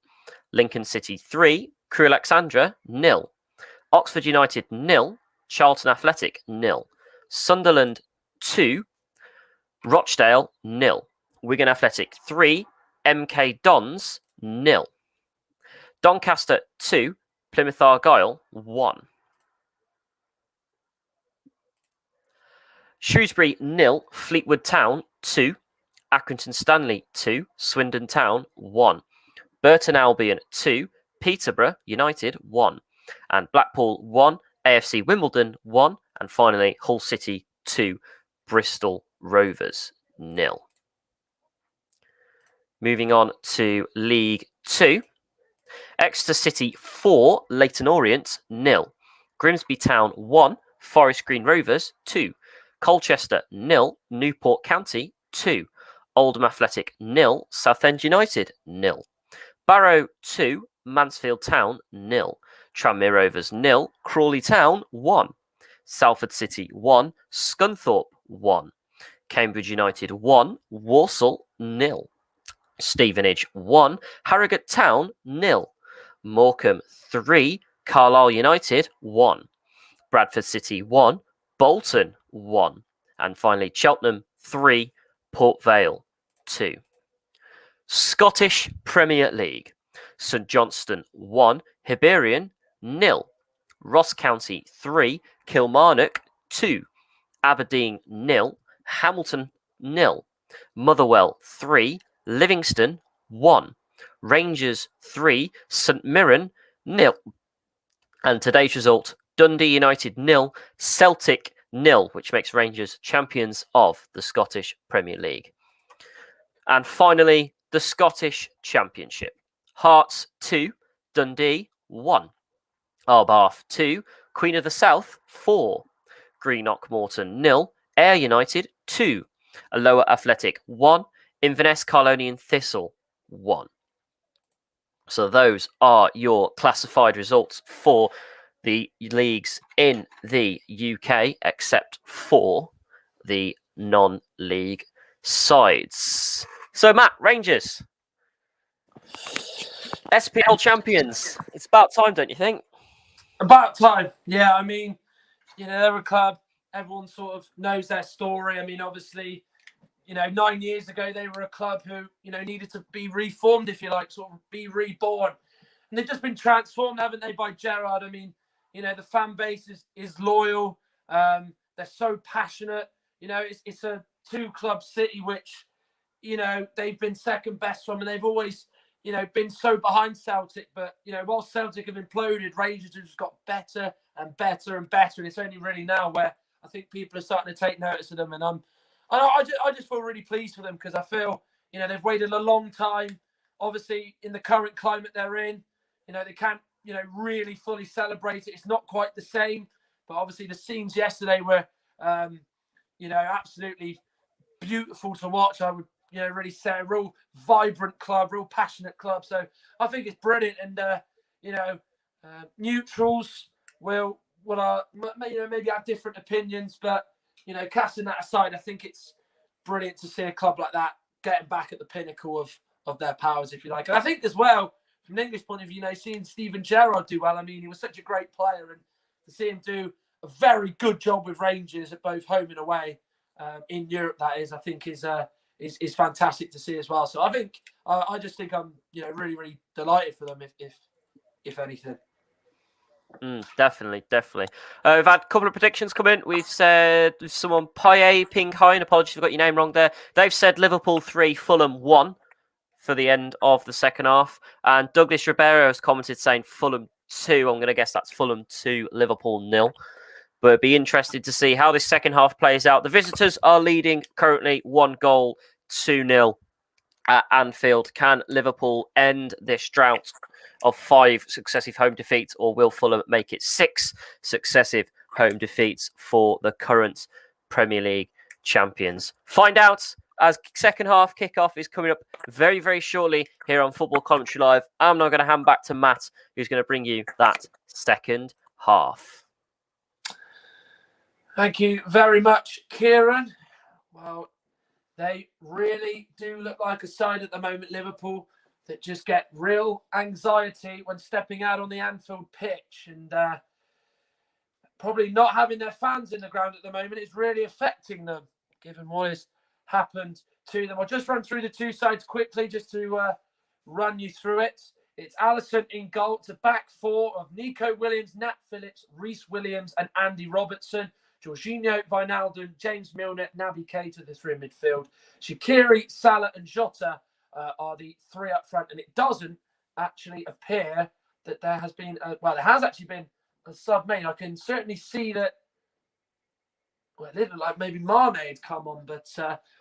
Lincoln City 3, Crewe Alexandra 0, Oxford United 0, Charlton Athletic 0, Sunderland 2, Rochdale 0, Wigan Athletic 3, MK Dons 0, Doncaster 2, Plymouth Argyle 1. Shrewsbury 0, Fleetwood Town 2, Accrington Stanley 2, Swindon Town 1, Burton Albion 2, Peterborough United 1, and Blackpool 1, AFC Wimbledon 1, and finally Hull City 2, Bristol Rovers 0. Moving on to League 2. Exeter City 4, Leyton Orient 0, Grimsby Town 1, Forest Green Rovers 2, Colchester 0, Newport County 2, Oldham Athletic 0, Southend United 0, Barrow 2, Mansfield Town 0, Tranmere Rovers 0, Crawley Town 1, Salford City 1, Scunthorpe 1, Cambridge United 1, Walsall 0, Stevenage 1, Harrogate Town 0, Morecambe 3, Carlisle United 1, Bradford City 1, Bolton 1, and finally Cheltenham 3, Port Vale 2. Scottish Premier League: St Johnstone 1, Hibernian 0, Ross County 3, Kilmarnock 2, Aberdeen 0, Hamilton 0, Motherwell 3, Livingston 1, Rangers 3, St Mirren 0, and today's result: Dundee United 0, Celtic 0, which makes Rangers champions of the Scottish Premier League. And finally, the Scottish Championship: Hearts 2, Dundee 1, Arbroath 2, Queen of the South 4, Greenock Morton 0, Ayr United 2, Alloa Athletic 1, Inverness Carlonian Thistle 1. So those are your classified results for the leagues in the UK, except for the non-league sides. So Matt, Rangers, SPL champions. It's about time, don't you think? About time. Yeah, I mean, they're a club. Everyone sort of knows their story. I mean, obviously, 9 years ago, they were a club who, needed to be reformed, if you like, sort of be reborn. And they've just been transformed, haven't they, by Gerrard? I mean, the fan base is loyal. They're so passionate. It's a two-club city, which, they've been second best from, and they've always, been so behind Celtic. But, while Celtic have imploded, Rangers have just got better and better and better. And it's only really now where I think people are starting to take notice of them. And I just feel really pleased for them because I feel, they've waited a long time. Obviously, in the current climate they're in, they can't, really fully celebrate it. It's not quite the same. But obviously the scenes yesterday were, absolutely beautiful to watch. I would, really say a real vibrant club, real passionate club. So I think it's brilliant. And, neutrals will maybe have different opinions, but, casting that aside, I think it's brilliant to see a club like that getting back at the pinnacle of their powers, if you like. And I think as well, from an English point of view, seeing Steven Gerrard do well, I mean, he was such a great player, and to see him do a very good job with Rangers at both home and away in Europe, that is, I think is fantastic to see as well. So I just think I'm really, really delighted for them if anything. Definitely. We've had a couple of predictions come in. We've said someone Paye Ping Hein, apologies if I got your name wrong there. They've said Liverpool 3, Fulham 1 for the end of the second half. And Douglas Ribeiro has commented saying Fulham 2. I'm going to guess that's Fulham 2, Liverpool 0. But it'd be interested to see how this second half plays out. The visitors are leading currently 1-2 2-0 at Anfield. Can Liverpool end this drought of 5 successive home defeats, or will Fulham make it 6 successive home defeats for the current Premier League champions? Find out as second half kickoff is coming up very, very shortly here on Football Commentary Live. I'm now going to hand back to Matt, who's going to bring you that second half. Thank you very much, Kieran. Well, they really do look like a side at the moment, Liverpool, that just get real anxiety when stepping out on the Anfield pitch. And probably not having their fans in the ground at the moment is really affecting them, given what has happened to them. I'll just run through the two sides quickly, just to run you through it. It's Alisson in goal. It's a back four of Nico Williams, Nat Phillips, Reece Williams, and Andy Robertson. Jorginho, Wijnaldum, James Milner, Naby Keita, the three in midfield. Shaqiri, Salah, and Jota are the three up front. And it doesn't actually appear that there has been, there has actually been a sub made. I can certainly see that, it looked like maybe Mane had come on, but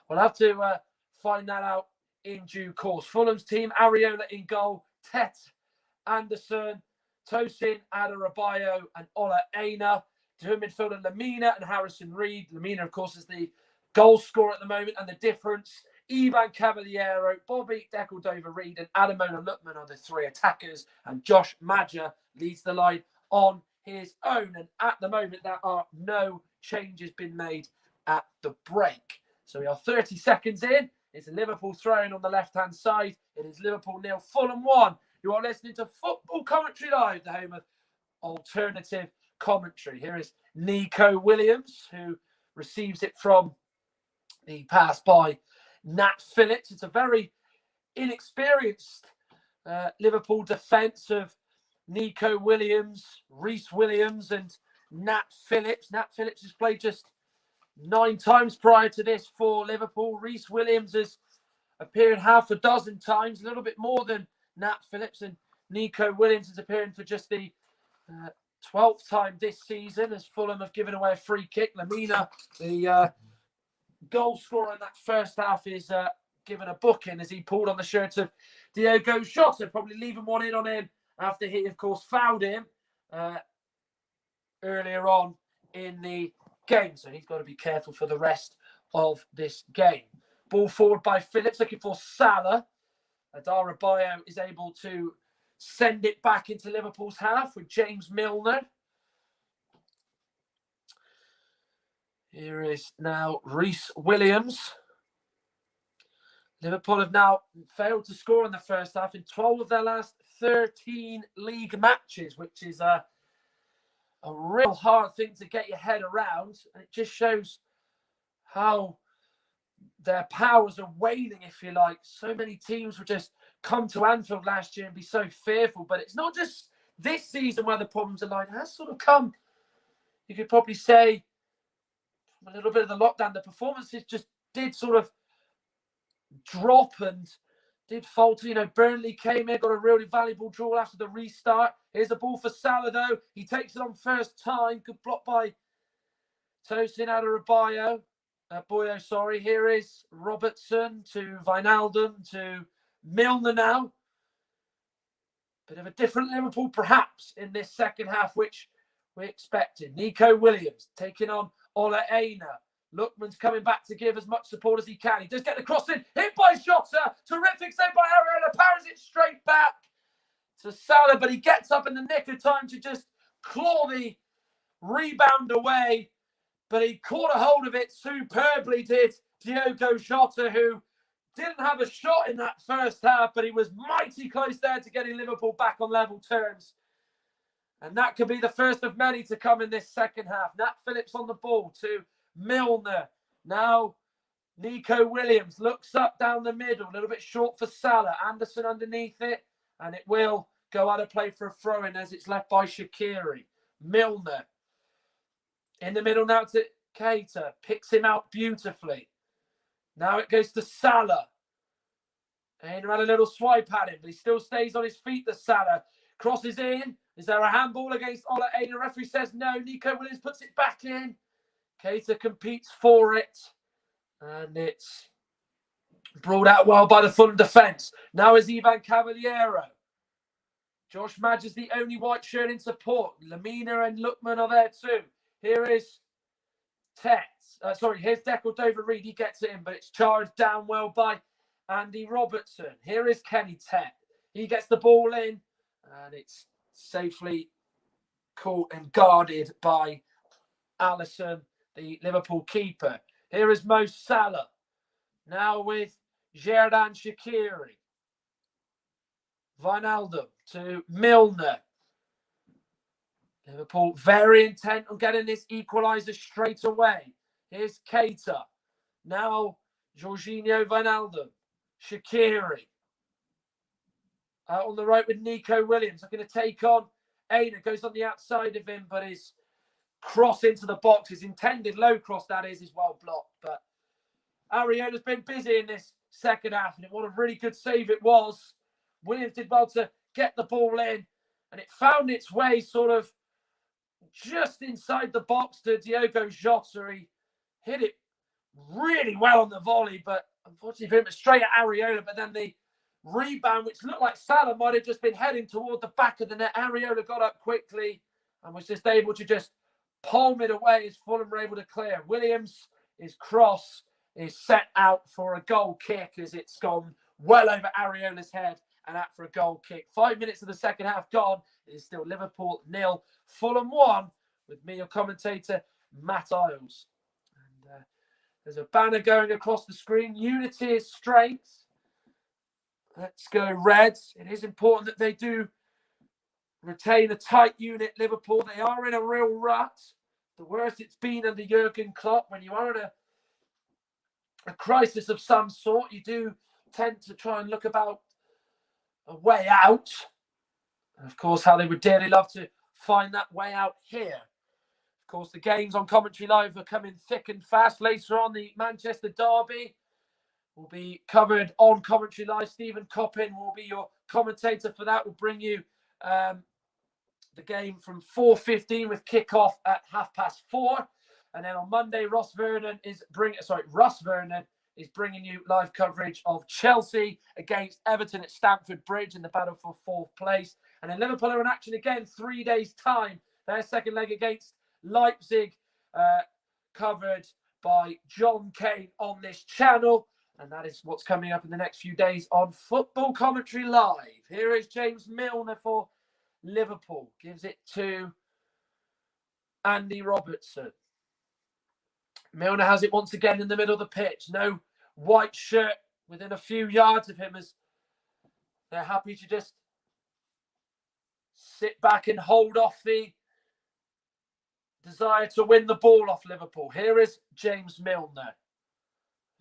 we'll have to find that out in due course. Fulham's team, Areola in goal, Tet, Anderson, Tosin, Adarabioyo, and Ola Aina. Two midfielder, Lamina and Harrison Reed. Lamina, of course, is the goal scorer at the moment, and the difference. Ivan Cavaliero, Bobby Decordova-Reid, and Adamola Lookman are the three attackers, and Josh Maja leads the line on his own. And at the moment, there are no changes been made at the break. So we are 30 seconds in. It's a Liverpool throwing on the left-hand side. It is Liverpool 0, Fulham 1. You are listening to Football Commentary Live, the home of alternative commentary. Here is Nico Williams, who receives it from the pass by Nat Phillips. It's a very inexperienced Liverpool defence of Nico Williams, Reece Williams, and Nat Phillips. Nat Phillips has played just 9 times prior to this for Liverpool. Reece Williams has appeared half a dozen times, a little bit more than Nat Phillips, and Nico Williams is appearing for just the 12th time this season, as Fulham have given away a free kick. Lamina, the goal scorer in that first half, is given a booking as he pulled on the shirt of Diogo Jota, probably leaving one in on him after he, of course, fouled him earlier on in the game. So he's got to be careful for the rest of this game. Ball forward by Phillips, looking for Salah. Adarabioyo is able to send it back into Liverpool's half with James Milner. Here is now Reece Williams. Liverpool have now failed to score in the first half in 12 of their last 13 league matches, which is a real hard thing to get your head around. And it just shows how their powers are waning, if you like. So many teams would just come to Anfield last year and be so fearful. But it's not just this season where the problems are lying. It has sort of come, you could probably say, from a little bit of the lockdown. The performances just did sort of drop and did falter. You know, Burnley came in, got a really valuable draw after the restart. Here's the ball for Salah, though. He takes it on first time. Good block by Tosin Adarabioyo. Boyo, sorry. Here is Robertson to Wijnaldum to Milner now. Bit of a different Liverpool, perhaps, in this second half, which we expected. Nico Williams taking on Ola Aina. Lookman's coming back to give as much support as he can. He does get the cross in. Hit by Jota. Terrific save by Ariella. Powers it straight back to Salah, but he gets up in the nick of time to just claw the rebound away. But he caught a hold of it superbly, did Diogo Jota, who didn't have a shot in that first half, but he was mighty close there to getting Liverpool back on level terms. And that could be the first of many to come in this second half. Nat Phillips on the ball to Milner. Now Nico Williams looks up down the middle, a little bit short for Salah. Anderson underneath it, and it will go out of play for a throw-in as it's left by Shaqiri. Milner in the middle now to Keita. Picks him out beautifully. Now it goes to Salah. And had a little swipe at him, but he still stays on his feet, the Salah. Crosses in. Is there a handball against Ola Aina? The referee says no. Nico Williams puts it back in. Keita competes for it. And it's brought out well by the Fulham defence. Now is Ivan Cavaliero. Josh Madge is the only white shirt in support. Lamina and Lookman are there too. Here is here's Declan Dover-Reid. He gets it in, but it's charged down well by Andy Robertson. Here is Kenny Tet. He gets the ball in, and it's safely caught and guarded by Alisson, the Liverpool keeper. Here is Mo Salah. Now with Xherdan Shaqiri. Wijnaldum to Milner. Liverpool very intent on getting this equaliser straight away. Here's Keita. Now Jorginho Wijnaldum. Shaqiri. Out on the right with Nico Williams. I'm going to take on Aina. Goes on the outside of him, but his cross into the box, his intended low cross, that is well blocked. But Ariola's been busy in this second half, and what a really good save it was. Williams did well to get the ball in, and it found its way sort of just inside the box to Diogo Jota. He hit it really well on the volley, but unfortunately for him, it's straight at Areola. But then the rebound, which looked like Salah might have just been heading toward the back of the net, Areola got up quickly and was just able to just palm it away as Fulham were able to clear. Williams, his cross is set out for a goal kick as it's gone well over Areola's head and out for a goal kick. 5 minutes of the second half gone. It is still Liverpool 0, Fulham 1, with me, your commentator, Matt Iles. And there's a banner going across the screen. Unity is strength. Let's go Reds. It is important that they do retain a tight unit, Liverpool. They are in a real rut. The worst it's been under Jurgen Klopp. When you are in a crisis of some sort, you do tend to try and look about a way out. And of course, how they would dearly love to find that way out here. Of course, the games on Commentary Live are coming thick and fast. Later on, the Manchester Derby will be covered on Commentary Live. Stephen Coppin will be your commentator for that. We'll bring you the game from 4:15 with kickoff at 4:30. And then on Monday, Russ Vernon is bringing you live coverage of Chelsea against Everton at Stamford Bridge in the battle for fourth place. And then Liverpool are in action again 3 days' time. Their second leg against Leipzig, covered by John Kane on this channel. And that is what's coming up in the next few days on Football Commentary Live. Here is James Milner for Liverpool. Gives it to Andy Robertson. Milner has it once again in the middle of the pitch. No white shirt within a few yards of him, as they're happy to just sit back and hold off the desire to win the ball off Liverpool. Here is James Milner,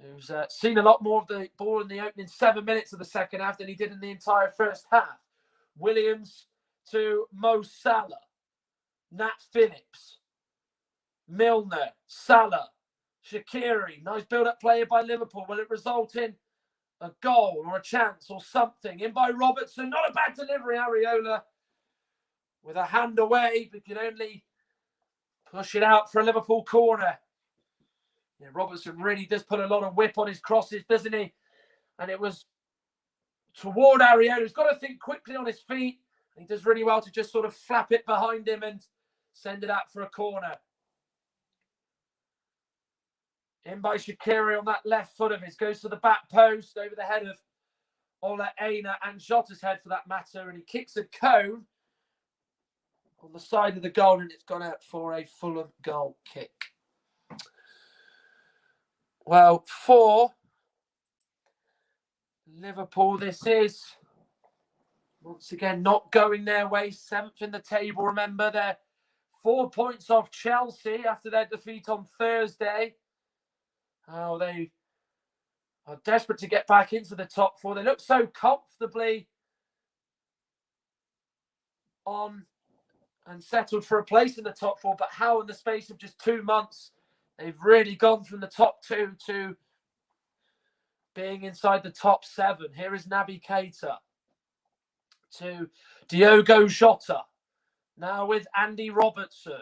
who's seen a lot more of the ball in the opening 7 minutes of the second half than he did in the entire first half. Williams to Mo Salah. Nat Phillips. Milner. Salah. Shaqiri. Nice build-up play by Liverpool. Will it result in a goal or a chance or something? In by Robertson. Not a bad delivery, Areola. With a hand away, but can only push it out for a Liverpool corner. Yeah, Robertson really does put a lot of whip on his crosses, doesn't he? And it was toward Areola. He's got to think quickly on his feet. He does really well to just sort of flap it behind him and send it out for a corner. In by Shaqiri on that left foot of his. Goes to the back post over the head of Ola Aina and Jota's head for that matter. And he kicks a cone on the side of the goal, and it's gone out for a Fulham goal kick. Well, for Liverpool, this is once again not going their way. 7th in the table. Remember, they're 4 points off Chelsea after their defeat on Thursday. Oh, they are desperate to get back into the top 4. They look so comfortably on and settled for a place in the top 4, but how in the space of just 2 months they've really gone from the top 2 to being inside the top 7. Here is Naby Keita to Diogo Jota. Now with Andy Robertson.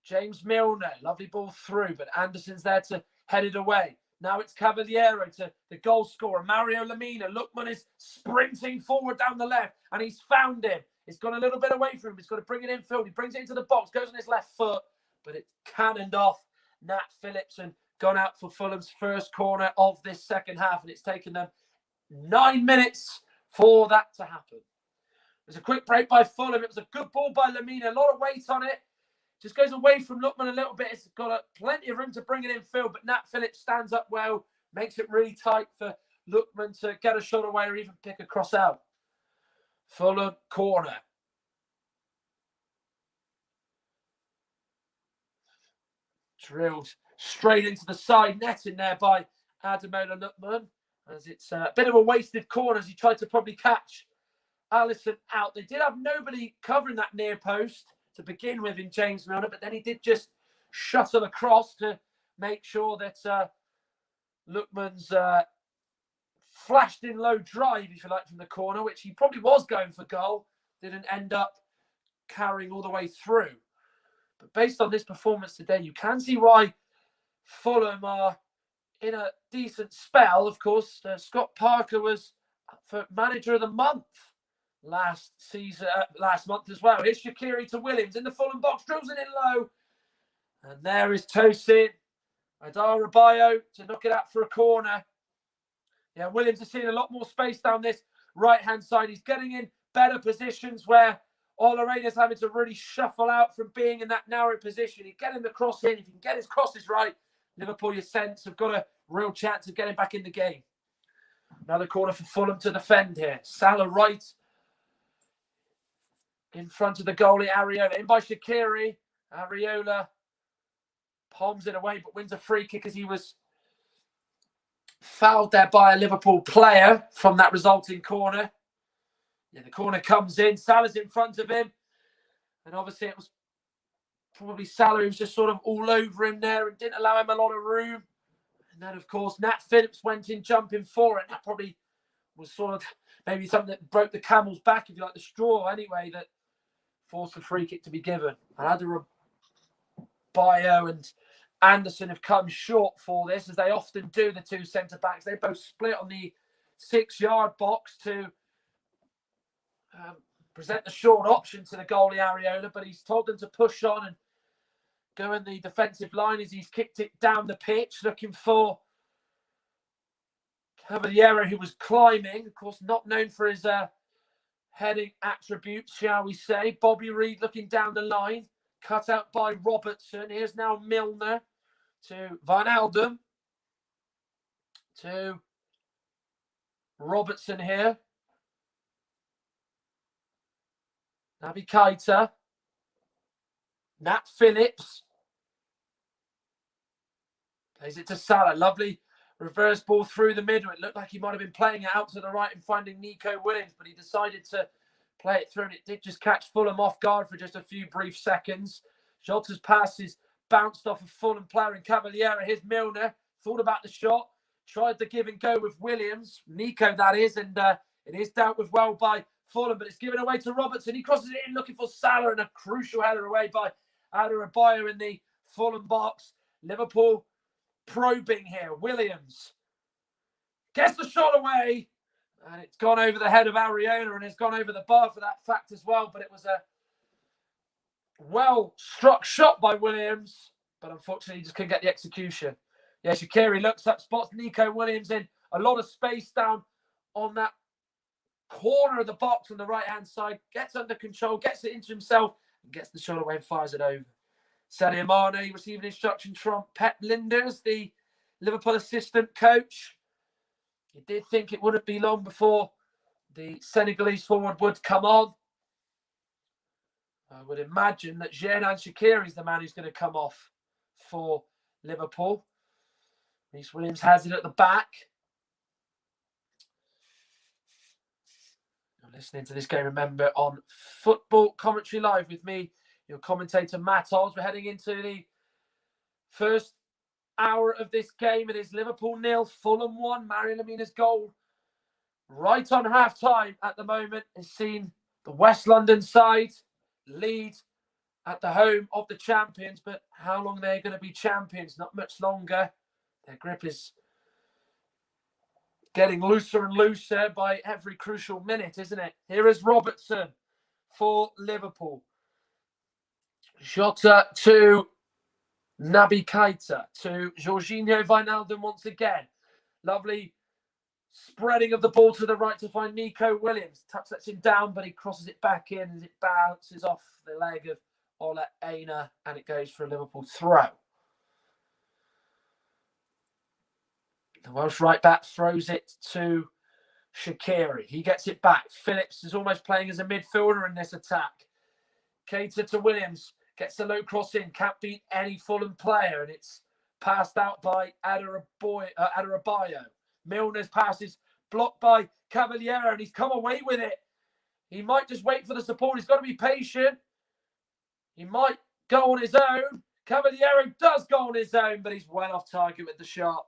James Milner, lovely ball through, but Anderson's there to head it away. Now it's Cavaliero to the goal scorer, Mario Lemina. Lookman is sprinting forward down the left, and he's found him. It's gone a little bit away from him. He's got to bring it in field. He brings it into the box, goes on his left foot, but it's cannoned off Nat Phillips and gone out for Fulham's first corner of this second half, and it's taken them 9 minutes for that to happen. It was a quick break by Fulham. It was a good ball by Lemina. A lot of weight on it. Just goes away from Lookman a little bit. It's got plenty of room to bring it in field, but Nat Phillips stands up well, makes it really tight for Lookman to get a shot away or even pick a cross out. Fulham corner. Drilled straight into the side netting there by Ademola Lookman, as it's a bit of a wasted corner as he tried to probably catch Alisson out. They did have nobody covering that near post to begin with in James Milner, but then he did just shuttle across to make sure that Lookman's flashed in low drive, if you like, from the corner, which he probably was going for goal, didn't end up carrying all the way through. But based on this performance today, you can see why Fulham are in a decent spell. Of course, Scott Parker was up for manager of the month last month as well. Here's Shaqiri to Williams in the Fulham box, drills it in low. And there is Tosin Adarabioyo to knock it out for a corner. Yeah, Williams is seeing a lot more space down this right-hand side. He's getting in better positions where Olarena's having to really shuffle out from being in that narrow position. He's getting the cross in. If he can get his crosses right, Liverpool, your sense, have got a real chance of getting back in the game. Another corner for Fulham to defend here. Salah right in front of the goalie, Areola. In by Shaqiri. Areola palms it away, but wins a free kick as he was fouled there by a Liverpool player from that resulting corner. Yeah, the corner comes in. Salah's in front of him. And obviously it was probably Salah who was just sort of all over him there and didn't allow him a lot of room. And then, of course, Nat Phillips went in jumping for it. That probably was sort of maybe something that broke the camel's back, if you like, the straw anyway, that forced the free kick to be given. And Adebayo and Anderson have come short for this, as they often do, the two centre-backs. They both split on the 6-yard box to present the short option to the goalie, Areola, but he's told them to push on and go in the defensive line as he's kicked it down the pitch, looking for Cavaliero, who was climbing. Of course, not known for his heading attributes, shall we say. Bobby Reid looking down the line, cut out by Robertson. Here's now Milner to Van Aldum, to Robertson here. Naby Keita, Nat Phillips, plays it to Salah. Lovely reverse ball through the middle. It looked like he might have been playing it out to the right and finding Nico Williams, but he decided to play it through, and it did just catch Fulham off guard for just a few brief seconds. Jota's pass is bounced off a Fulham player in Cavaliero. Here's Milner, thought about the shot, tried the give and go with Williams, Nico that is, and it is dealt with well by Fulham, but it's given away to Robertson. He crosses it in looking for Salah, and a crucial header away by Adebayo in the Fulham box. Liverpool probing here. Williams gets the shot away, and it's gone over the head of Ariona, and it's gone over the bar for that fact as well. But it was a well-struck shot by Williams, but unfortunately he just couldn't get the execution. Yeah, Shaqiri looks up, spots Nico Williams in a lot of space down on that corner of the box on the right-hand side, gets under control, gets it into himself, and gets the shot away and fires it over. Sadio Mane receiving instructions from Pep Linders, the Liverpool assistant coach. You did think it wouldn't be long before the Senegalese forward would come on. I would imagine that Xherdan Shaqiri is the man who's going to come off for Liverpool. Reece Williams has it at the back. You're listening to this game, remember, on Football Commentary Live with me, your commentator, Matt Iles. We're heading into the first hour of this game. It is Liverpool 0, Fulham 1. Mario Lemina's goal right on half-time at the moment has seen the West London side lead at the home of the champions, but how long they're going to be champions? Not much longer. Their grip is getting looser and looser by every crucial minute, isn't it? Here is Robertson for Liverpool. Jota to Naby Keita to Jorginho Wijnaldum once again. Lovely spreading of the ball to the right to find Nico Williams. Lets him down, but he crosses it back in as it bounces off the leg of Ola Aina, and it goes for a Liverpool throw. The Welsh right back throws it to Shaqiri. He gets it back. Phillips is almost playing as a midfielder in this attack. Keita to Williams. Gets the low cross in. Can't beat any Fulham player, and it's passed out by Adebayo. Milner's pass is blocked by Cavaliero, and he's come away with it. He might just wait for the support. He's got to be patient. He might go on his own. Cavaliero does go on his own, but he's well off target with the shot.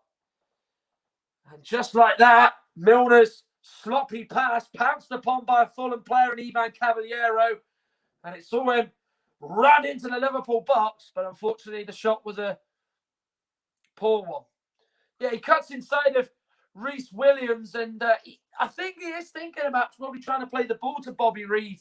And just like that, Milner's sloppy pass pounced upon by a Fulham player in Ivan Cavaliero, and it saw him run into the Liverpool box, but unfortunately the shot was a poor one. Yeah, he cuts inside of Reece Williams, and I think he is thinking about probably trying to play the ball to Bobby Reid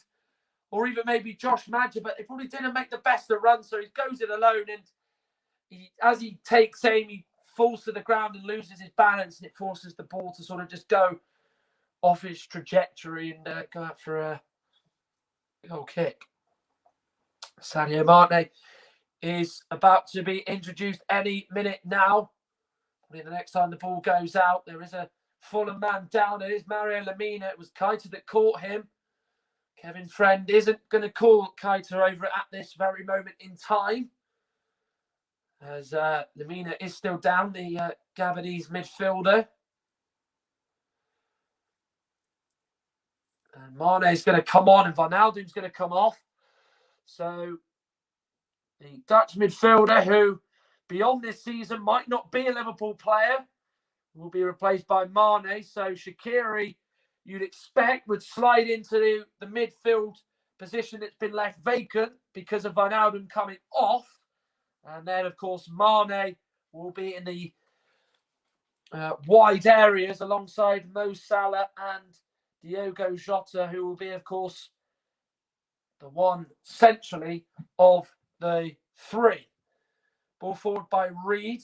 or even maybe Josh Madger, but they probably didn't make the best of runs, so he goes it alone, and as he takes aim, he falls to the ground and loses his balance, and it forces the ball to sort of just go off his trajectory and go out for a goal kick. Sadio Mane is about to be introduced any minute now. The next time the ball goes out, there is a Fulham man down. It is Mario Lemina. It was Keita that caught him. Kevin Friend isn't going to call Keita over at this very moment in time, as Lemina is still down, the Gabonese midfielder. And Mane is going to come on, and Wijnaldum's going to come off. So the Dutch midfielder, who beyond this season might not be a Liverpool player, will be replaced by Mane. So Shaqiri, you'd expect, would slide into the midfield position that's been left vacant because of Wijnaldum coming off. And then, of course, Mane will be in the wide areas alongside Mo Salah and Diogo Jota, who will be, of course, the one centrally of the three. Ball forward by Reid,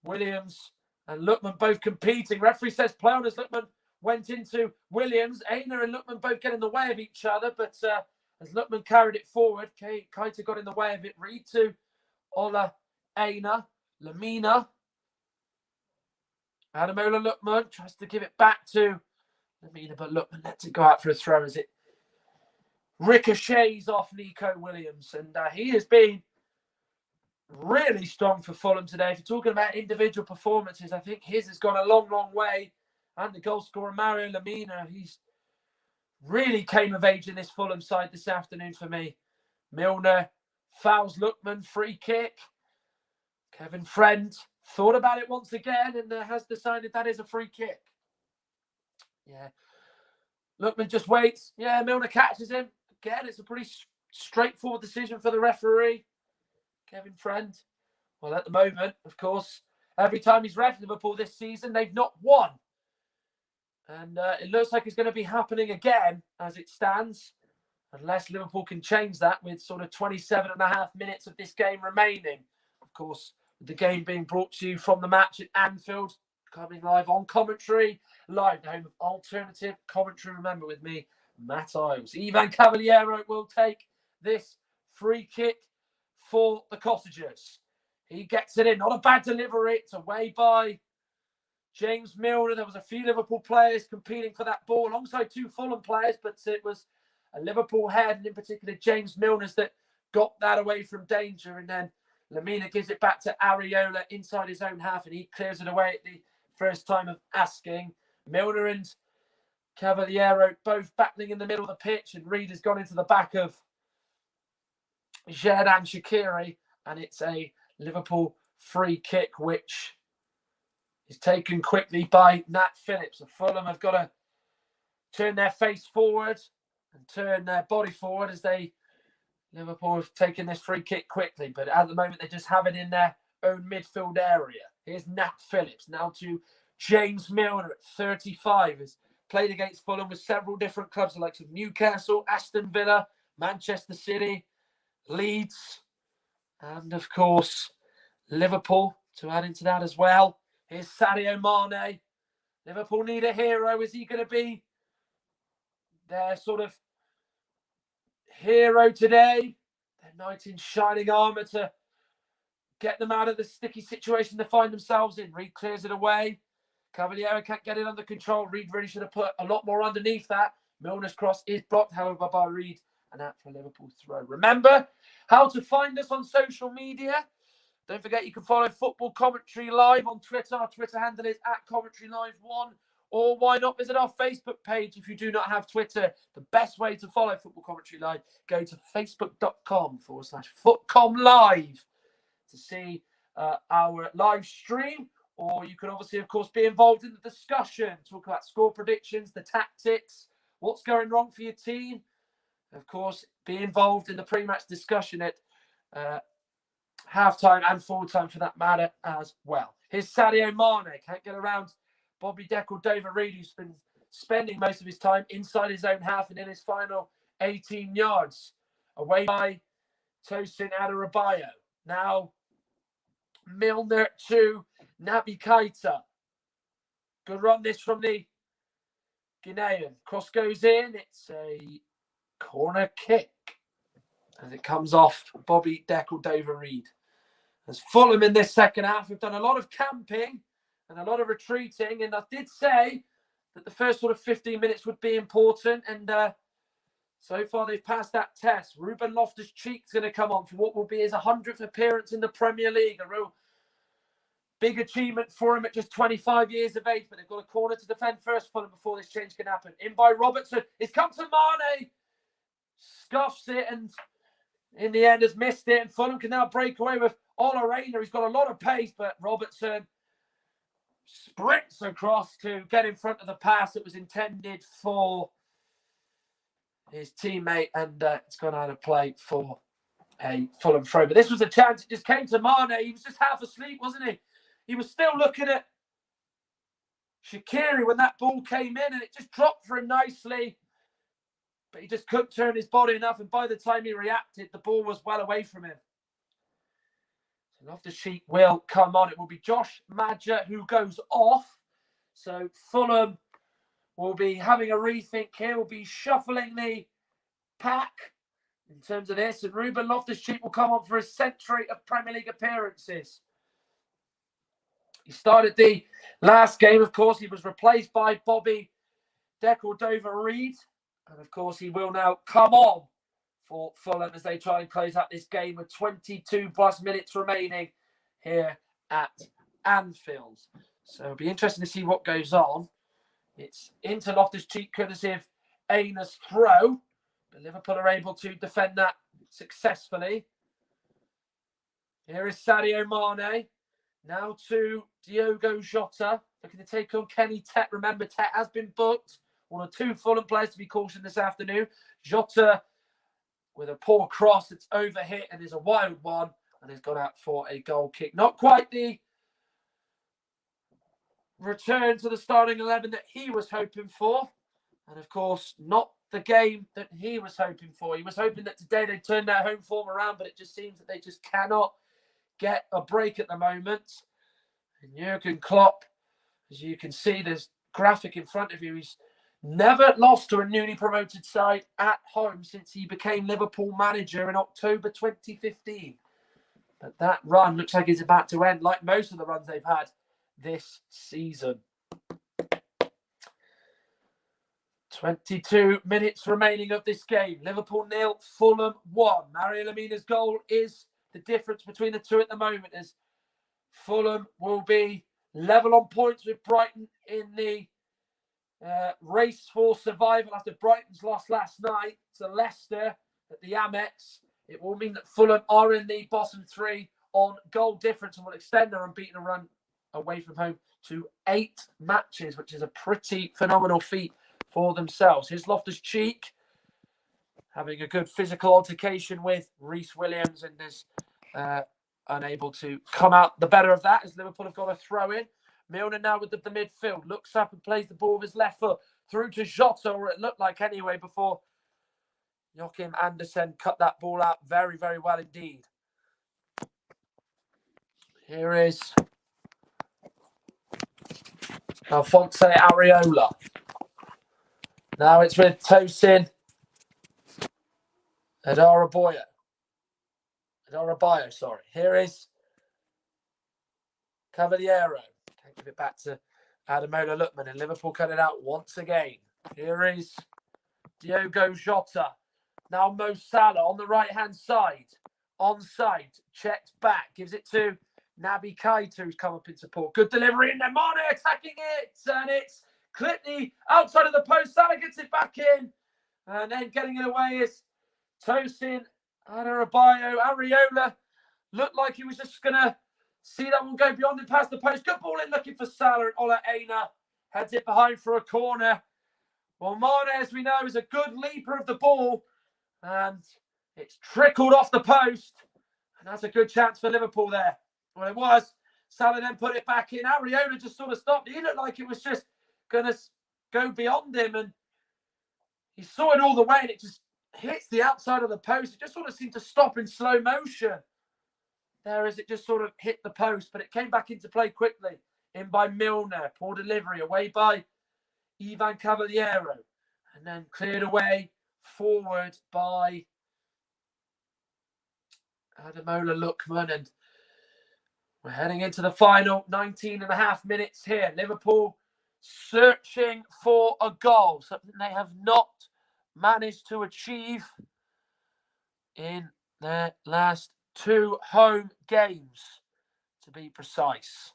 Williams and Lookman both competing. Referee says play on as Lookman went into Williams. Aina and Lookman both get in the way of each other, but as Lookman carried it forward, Keita got in the way of it. Reid to Ola Aina, Lemina. Ademola Lookman tries to give it back to Lemina, but Lookman lets it go out for a throw as it ricochets off Nico Williams. And he has been really strong for Fulham today. If you're talking about individual performances, I think his has gone a long, long way. And the goal scorer, Mario Lemina, he's really came of age in this Fulham side this afternoon for me. Milner fouls Lookman, free kick. Kevin Friend thought about it once again and has decided that is a free kick. Yeah. Lookman just waits. Yeah, Milner catches him. Again, it's a pretty straightforward decision for the referee. Kevin Friend Well, at the moment, of course, every time he's ref Liverpool this season, they've not won. And it looks like it's going to be happening again as it stands, unless Liverpool can change that with sort of 27 and a half minutes of this game remaining. Of course, the game being brought to you from the match at Anfield, coming live on commentary, live, the home of alternative commentary. Remember with me, Matt Iles. Ivan Cavaliero will take this free kick for the Cottagers. He gets it in. Not a bad delivery. It's away by James Milner. There was a few Liverpool players competing for that ball alongside two Fulham players, but it was a Liverpool head, and in particular James Milner's, that got that away from danger. And then Lamina gives it back to Areola inside his own half, and he clears it away at the first time of asking. Milner and Cavaliero both battling in the middle of the pitch, and Reed has gone into the back of Xherdan Shaqiri, and it's a Liverpool free kick, which is taken quickly by Nat Phillips. And Fulham have got to turn their face forward and turn their body forward as Liverpool have taken this free kick quickly. But at the moment, they just have it in their own midfield area. Here's Nat Phillips now to James Milner at 35. Has played against Fulham with several different clubs, the likes of Newcastle, Aston Villa, Manchester City, Leeds, and of course, Liverpool to add into that as well. Here's Sadio Mane. Liverpool need a hero. Is he going to be their sort of hero today? Their knight in shining armour to get them out of the sticky situation they find themselves in. Reed clears it away. Cavaliero can't get it under control. Reed really should have put a lot more underneath that. Milner's cross is blocked, however, by Reed. And out for a Liverpool throw. Remember how to find us on social media. Don't forget you can follow Football Commentary Live on Twitter. Our Twitter handle is @CommentaryLive1. Or why not visit our Facebook page if you do not have Twitter. The best way to follow Football Commentary Live, go to facebook.com/FootcomLive to see our live stream. Or you can obviously, of course, be involved in the discussion. Talk about score predictions, the tactics, what's going wrong for your team. Of course, be involved in the pre-match discussion at half-time and full-time for that matter as well. Here's Sadio Mane. Can't get around Bobby Decordova-Reid, who's been spending most of his time inside his own half and in his final 18 yards. Away by Tosin Adarabioyo. Now, Milner to Naby Keita. Good run this from the Guinean. Cross goes in. It's a corner kick as it comes off Bobby Decordova-Reid. As Fulham in this second half have done a lot of camping and a lot of retreating, and I did say that the first sort of 15 minutes would be important, and so far they've passed that test. Ruben Loftus-Cheek's going to come on for what will be his 100th appearance in the Premier League, a real big achievement for him at just 25 years of age, but they've got a corner to defend first Fulham before this change can happen. In by Robertson, it's come to Mane, scuffs it, and in the end has missed it, and Fulham can now break away with Ola Reina. He's got a lot of pace, but Robertson sprints across to get in front of the pass that was intended for his teammate, and it's gone out of play for a Fulham throw. But this was a chance. It just came to Mane. He was just half asleep, wasn't he? He was still looking at Shaqiri when that ball came in, and it just dropped for him nicely. But he just couldn't turn his body enough, and by the time he reacted, the ball was well away from him. So Loftus-Cheek will come on. It will be Josh Maja who goes off. So Fulham will be having a rethink here. We'll be shuffling the pack in terms of this, and Ruben Loftus-Cheek will come on for his century of Premier League appearances. He started the last game, of course. He was replaced by Bobby Decordova-Reid. And, of course, he will now come on for Fulham as they try and close out this game with 22+ minutes remaining here at Anfield. So it'll be interesting to see what goes on. It's into Loftus-Cheek courtesy of Aina's throw. But Liverpool are able to defend that successfully. Here is Sadio Mane. Now to Diogo Jota. Looking to take on Kenny Tet. Remember, Tet has been booked. One or two Fulham players to be cautioned this afternoon. Jota with a poor cross. It's overhit and is a wild one. and has gone out for a goal kick. Not quite the return to the starting 11 that he was hoping for. And of course, not the game that he was hoping for. He was hoping that today they'd turn their home form around, but it just seems that they just cannot get a break at the moment. And Jurgen Klopp, as you can see, there's graphic in front of you. He's never lost to a newly promoted side at home since he became Liverpool manager in October 2015. But that run looks like it's about to end, like most of the runs they've had this season. 22 minutes remaining of this game. Liverpool 0, Fulham 1. Mario Lemina's goal is the difference between the two at the moment, as Fulham will be level on points with Brighton in the race for survival after Brighton's loss last night to Leicester at the Amex. It will mean that Fulham are in the bottom three on goal difference and will extend their unbeaten run away from home to 8 matches, which is a pretty phenomenal feat for themselves. Here's Loftus-Cheek having a good physical altercation with Reece Williams and is unable to come out the better of that as Liverpool have got a throw in. Milner now with the midfield, looks up and plays the ball with his left foot through to Jota, or it looked like anyway, before Joachim Andersen cut that ball out very, very well indeed. Here is Alphonse Areola. Now it's with Tosin Adarabioyo. Sorry. Here is Cavaliero. Can't give it back to Ademola Lookman, and Liverpool cut it out once again. Here is Diogo Jota. Now Mo Salah on the right-hand side. Onside. Checks back. Gives it to Naby Keita, who's come up in support. Good delivery, and then Mane attacking it. And it's clipped the outside of the post. Salah gets it back in. And then getting it away is Tosin Areola. Looked like he was just going to see that one go beyond and past the post. Good ball in looking for Salah, and Ola Aina heads it behind for a corner. Well, Mane, as we know, is a good leaper of the ball, and it's trickled off the post, and that's a good chance for Liverpool there. Well, it was. Salah then put it back in. Areola just sort of stopped. He looked like it was just going to go beyond him, and he saw it all the way, and it just hits the outside of the post. It just sort of seemed to stop in slow motion there as it just sort of hit the post, but it came back into play quickly. In by Milner. Poor delivery. Away by Ivan Cavaliero. And then cleared away forward by Ademola Lookman. And we're heading into the final 19 and a half minutes here. Liverpool searching for a goal, something they have not managed to achieve in their last 2 home games, to be precise.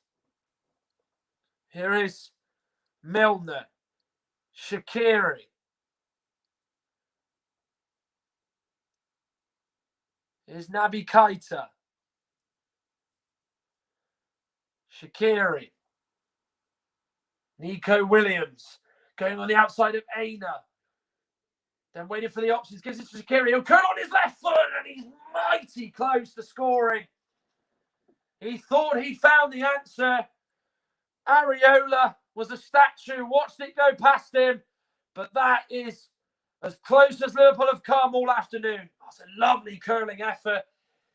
Here is Milner, Shaqiri. Here's Naby Keita. Shaqiri. Nico Williams going on the outside of Aina. Then waiting for the options. Gives it to Shaqiri. He'll curl on his left foot, and he's mighty close to scoring. He thought he found the answer. Areola was a statue. Watched it go past him. But that is as close as Liverpool have come all afternoon. That's a lovely curling effort.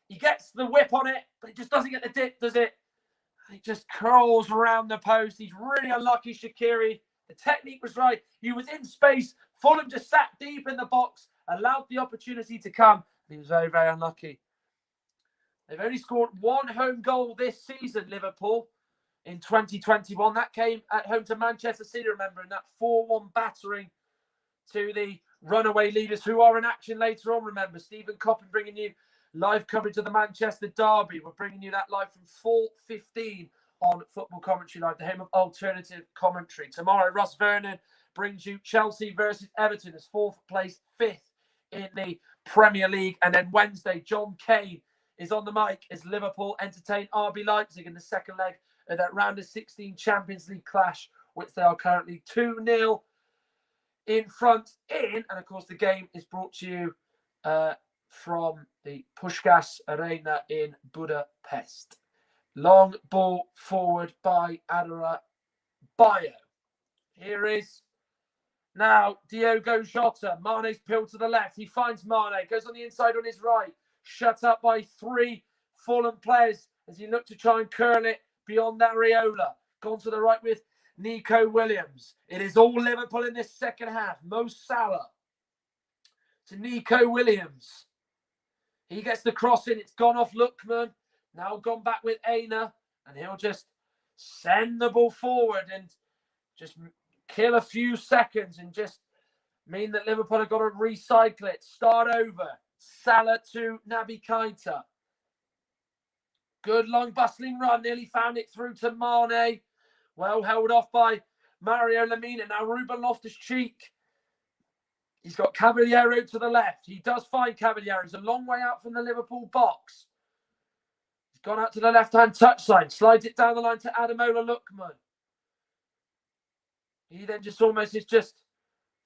He gets the whip on it, but he just doesn't get the dip, does it? He just curls around the post. He's really unlucky, Shaqiri. The technique was right. He was in space. Fulham just sat deep in the box, allowed the opportunity to come. He was very, very unlucky. They've only scored 1 home goal this season, Liverpool, in 2021. That came at home to Manchester City, remember, in that 4-1 battering to the runaway leaders who are in action later on, remember. Stephen Coppin bringing you live coverage of the Manchester Derby. We're bringing you that live from 4:15 on Football Commentary Live, the home of alternative commentary. Tomorrow, Russ Vernon brings you Chelsea versus Everton as 4th place, 5th in the Premier League. And then Wednesday, John Kane is on the mic as Liverpool entertain RB Leipzig in the second leg of that round of 16 Champions League clash, which they are currently 2-0 in front in. And of course, the game is brought to you from the Puskás Arena in Budapest. Long ball forward by Adebayo. Here is now Diogo Jota. Mane's peeled to the left. He finds Mane. Goes on the inside on his right. Shut up by 3 Fulham players as he looked to try and curl it beyond Areola. Gone to the right with Nico Williams. It is all Liverpool in this second half. Mo Salah to Nico Williams. He gets the cross in. It's gone off Lookman. Now gone back with Aina. And he'll just send the ball forward and just kill a few seconds and just mean that Liverpool have got to recycle it. Start over. Salah to Naby Keita. Good long bustling run. Nearly found it through to Mane. Well held off by Mario Lemina. Now Ruben Loftus-Cheek. He's got Caballero to the left. He does find Caballero. He's a long way out from the Liverpool box. He's gone out to the left-hand touchline. Slides it down the line to Ademola Lookman. He then just almost is just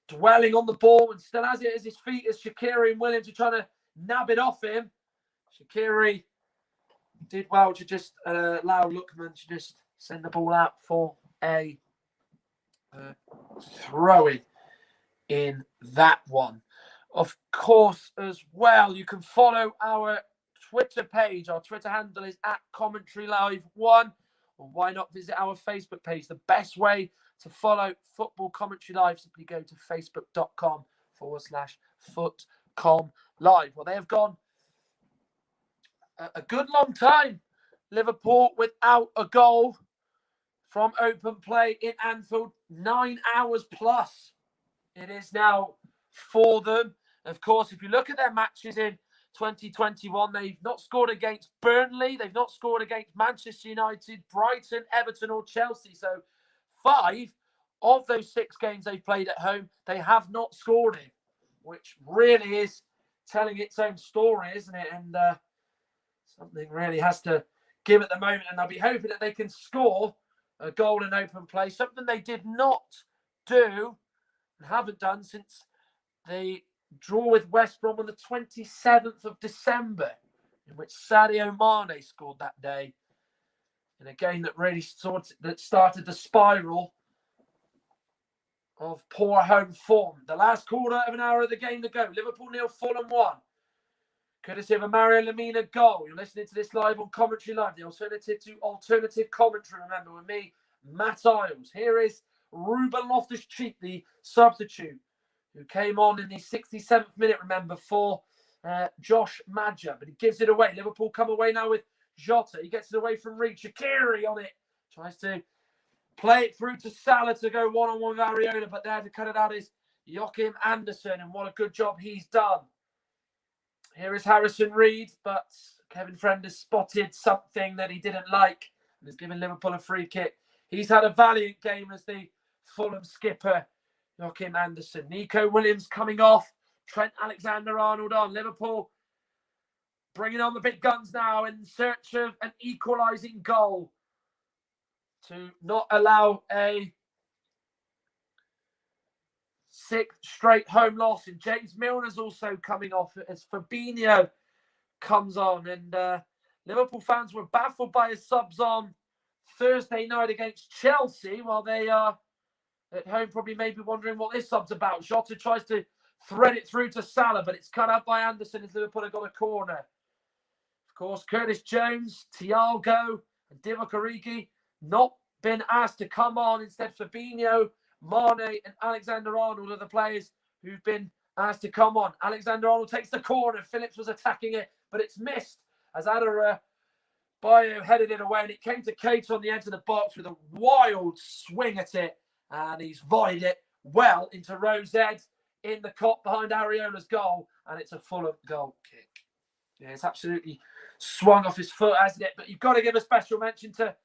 dwelling on the ball and still has it as his feet as Shaqiri and Williams are trying to nab it off him. Shaqiri did well to just allow Lookman to just send the ball out for a throw-in in that one. Of course, as well, you can follow our Twitter page. Our Twitter handle is @CommentaryLive1. Or why not visit our Facebook page? The best way to follow Football Commentary Live, simply go to facebook.com/FootComLive. Well, they have gone a good long time, Liverpool, without a goal from open play in Anfield. 9 hours plus it is now for them. Of course, if you look at their matches in 2021, they've not scored against Burnley. They've not scored against Manchester United, Brighton, Everton or Chelsea. So 5 of those 6 games they've played at home, they have not scored in, which really is telling its own story, isn't it? And something really has to give at the moment. And I'll be hoping that they can score a goal in open play, something they did not do and haven't done since the draw with West Brom on the 27th of December, in which Sadio Mane scored that day in a game that really started the spiral of poor home form. The last quarter of an hour of the game to go. Liverpool 0, Fulham 1. Courtesy of a Mario Lemina goal. You're listening to this live on Commentary Live, the alternative to alternative commentary. Remember, with me, Matt Iles. Here is Ruben Loftus-Cheek, the substitute, who came on in the 67th minute, remember, for Josh Maja. But he gives it away. Liverpool come away now with Jota. He gets it away from Reed. Shaqiri on it. Tries to play it through to Salah to go one-on-one with Areola, but there to cut it out is Joachim Andersen, and what a good job he's done. Here is Harrison Reed, but Kevin Friend has spotted something that he didn't like and has given Liverpool a free kick. He's had a valiant game as the Fulham skipper, Joachim Andersen. Nico Williams coming off. Trent Alexander-Arnold on. Liverpool bringing on the big guns now in search of an equalising goal to not allow a 6th straight home loss. And James Milner's also coming off as Fabinho comes on. And Liverpool fans were baffled by his subs on Thursday night against Chelsea, while they are at home probably maybe wondering what this sub's about. Jota tries to thread it through to Salah, but it's cut out by Anderson as Liverpool have got a corner. Of course, Curtis Jones, Thiago and Divock Origi not been asked to come on. Instead, Fabinho, Mane and Alexander-Arnold are the players who've been asked to come on. Alexander-Arnold takes the corner. Phillips was attacking it, but it's missed as Adebayo headed it away, and it came to Keita on the edge of the box with a wild swing at it, and he's volleyed it well into Rose Ed in the cop behind Areola's goal, and it's a Fulham goal kick. Yeah, it's absolutely swung off his foot, hasn't it? But you've got to give a special mention to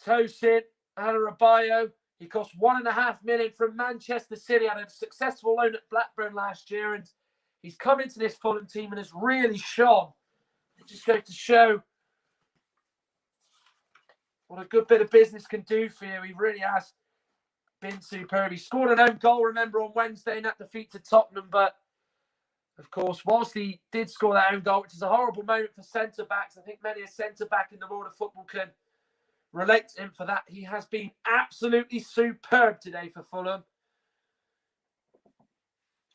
Tosin Adebayo. He cost $1.5 million from Manchester City. Had a successful loan at Blackburn last year, and he's come into this Fulham team and has really shone. It just goes to show what a good bit of business can do for you. He really has been superb. He scored an own goal, remember, on Wednesday in that defeat to Tottenham, but Of course, whilst he did score that own goal, which is a horrible moment for centre-backs, I think many a centre-back in the world of football can relate to him for that. He has been absolutely superb today for Fulham.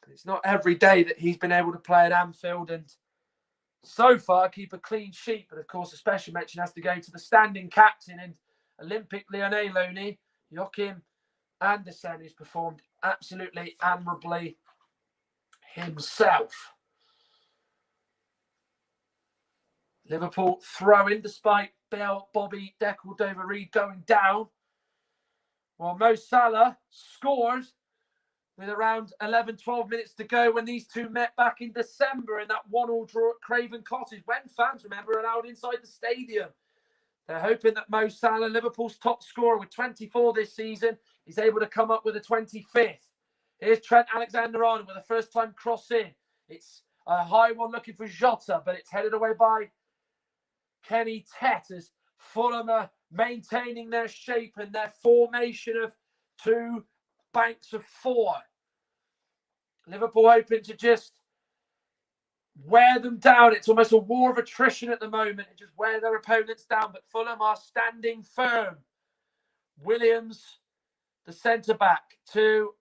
It's not every day that he's been able to play at Anfield and so far keep a clean sheet. But of course, a special mention has to go to the standing captain and Olympic Lyonnais loanee, Joachim Andersen, who's performed absolutely admirably himself. Liverpool throw-in despite Bell, Bobby, Deckel, Dover-Reed going down. While Mo Salah scored with around 11, 12 minutes to go when these two met back in December in that 1-1 draw at Craven Cottage, when fans, remember, are allowed inside the stadium. They're hoping that Mo Salah, Liverpool's top scorer with 24 this season, is able to come up with a 25th. Here's Trent Alexander-Arnold with a first-time cross in. It's a high one looking for Jota, but it's headed away by Kenny Tet as Fulham are maintaining their shape and their formation of two banks of four. Liverpool hoping to just wear them down. It's almost a war of attrition at the moment and just wear their opponents down. But Fulham are standing firm. Williams, the centre-back, to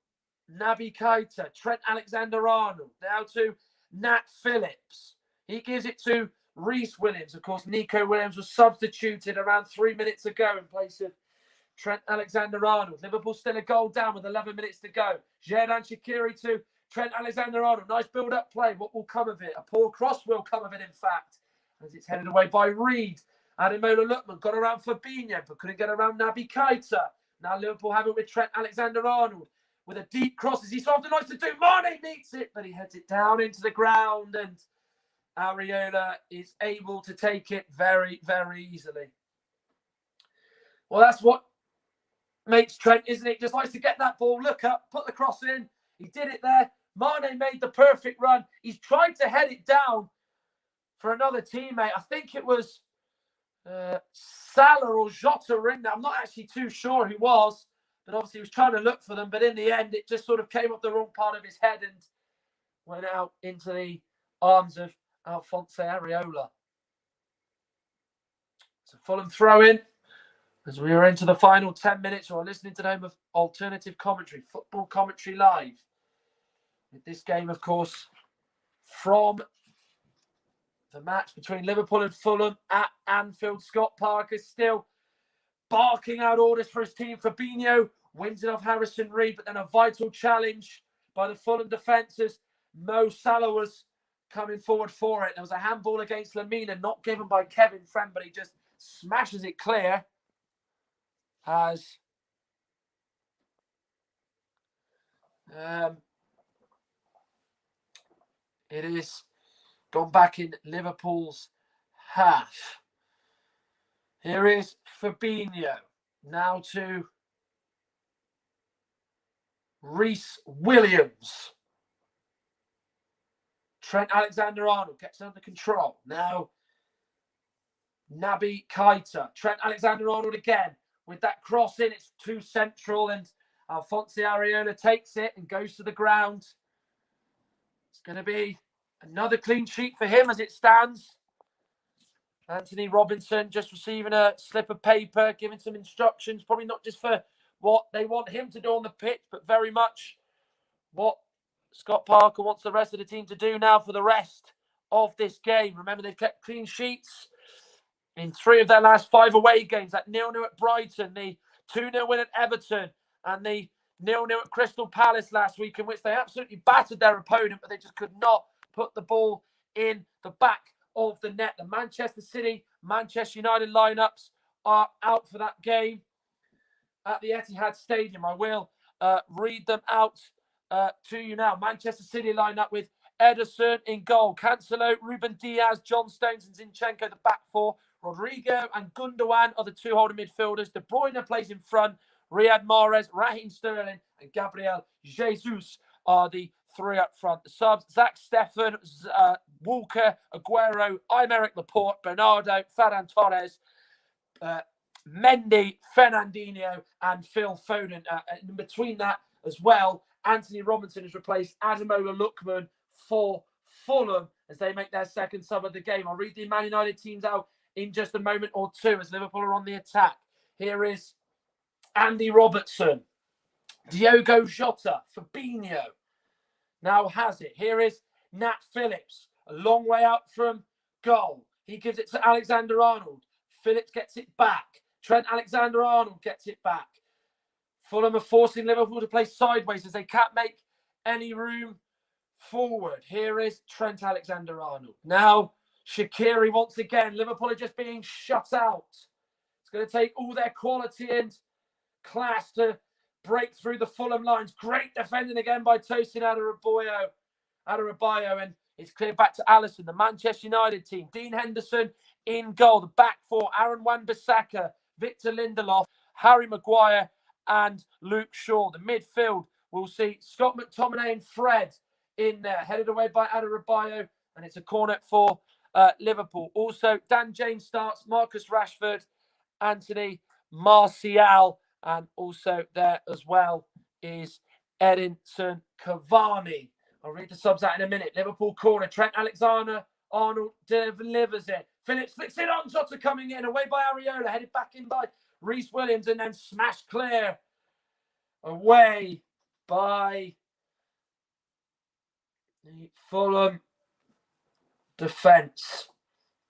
Naby Keita. Trent Alexander-Arnold. Now to Nat Phillips. He gives it to Reece Williams. Of course, Nico Williams was substituted around 3 minutes ago in place of Trent Alexander-Arnold. Liverpool still a goal down with 11 minutes to go. Xherdan Shaqiri to Trent Alexander-Arnold. Nice build-up play. What will come of it? A poor cross will come of it, in fact, as it's headed away by Reed. Ademola Lookman got around Fabinho, but couldn't get around Naby Keita. Now Liverpool have it with Trent Alexander-Arnold with a deep cross as he's often likes to do. Mane meets it, but he heads it down into the ground, and Areola is able to take it very, very easily. Well, that's what makes Trent, isn't it? Just likes to get that ball, look up, put the cross in. He did it there. Mane made the perfect run. He's tried to head it down for another teammate. I think it was Salah or Jota in there. I'm not actually too sure who was, but obviously he was trying to look for them. But in the end, it just sort of came off the wrong part of his head and went out into the arms of Alphonse Areola. So Fulham throw in as we are into the final 10 minutes. Or listening to the home of alternative commentary, Football Commentary Live. With this game, of course, from the match between Liverpool and Fulham at Anfield. Scott Parker still barking out orders for his team. Fabinho wins it off Harrison Reed, but then a vital challenge by the Fulham defenders. Mo Salah was coming forward for it. There was a handball against Lamina, not given by Kevin Friend, but he just smashes it clear as it is gone back in Liverpool's half. Here is Fabinho. Now to Reece Williams. Trent Alexander-Arnold gets under control. Now Naby Keita. Trent Alexander-Arnold again with that cross in. It's too central and Alphonse Areola takes it and goes to the ground. It's going to be another clean sheet for him as it stands. Anthony Robinson just receiving a slip of paper, giving some instructions, probably not just for what they want him to do on the pitch, but very much what Scott Parker wants the rest of the team to do now for the rest of this game. Remember, they've kept clean sheets in 3 of their last 5 away games. That 0-0 at Brighton, the 2-0 win at Everton, and the 0-0 at Crystal Palace last week, in which they absolutely battered their opponent, but they just could not put the ball in the back of the net. The Manchester City, Manchester United lineups are out for that game at the Etihad Stadium. I will read them out to you now. Manchester City lineup with Ederson in goal, Cancelo, Ruben Diaz, John Stones and Zinchenko, the back four. Rodrigo and Gundogan are the 2 holding midfielders. De Bruyne plays in front. Riyad Mahrez, Raheem Sterling and Gabriel Jesus are the 3 up front. The subs, Zach Steffen, Walker, Aguero, Aymeric Laporte, Bernardo, Ferran Torres, Mendy, Fernandinho and Phil Foden. In between that as well, Anthony Robinson has replaced Ademola Lookman for Fulham as they make their second sub of the game. I'll read the Man United teams out in just a moment or two as Liverpool are on the attack. Here is Andy Robertson, Diogo Jota, Fabinho now has it. Here is Nat Phillips, a long way out from goal. He gives it to Alexander-Arnold. Phillips gets it back. Trent Alexander-Arnold gets it back. Fulham are forcing Liverpool to play sideways as they can't make any room forward. Here is Trent Alexander-Arnold. Now, Shaqiri once again. Liverpool are just being shut out. It's going to take all their quality and class to break through the Fulham lines. Great defending again by Tosin Adarabioyo, and it's cleared back to Alisson, the Manchester United team. Dean Henderson in goal. The back four, Aaron Wan-Bissaka, Victor Lindelof, Harry Maguire, and Luke Shaw. The midfield will see Scott McTominay and Fred in there, headed away by Adarabioyo, and it's a corner for Liverpool. Also, Dan James starts, Marcus Rashford, Anthony Martial, and also there as well is Edinson Cavani. I'll read the subs out in a minute. Liverpool corner. Trent Alexander-Arnold delivers it. Phillips flicks it on. Jota coming in. Away by Areola. Headed back in by Reece Williams. And then smashed clear. Away by the Fulham defence.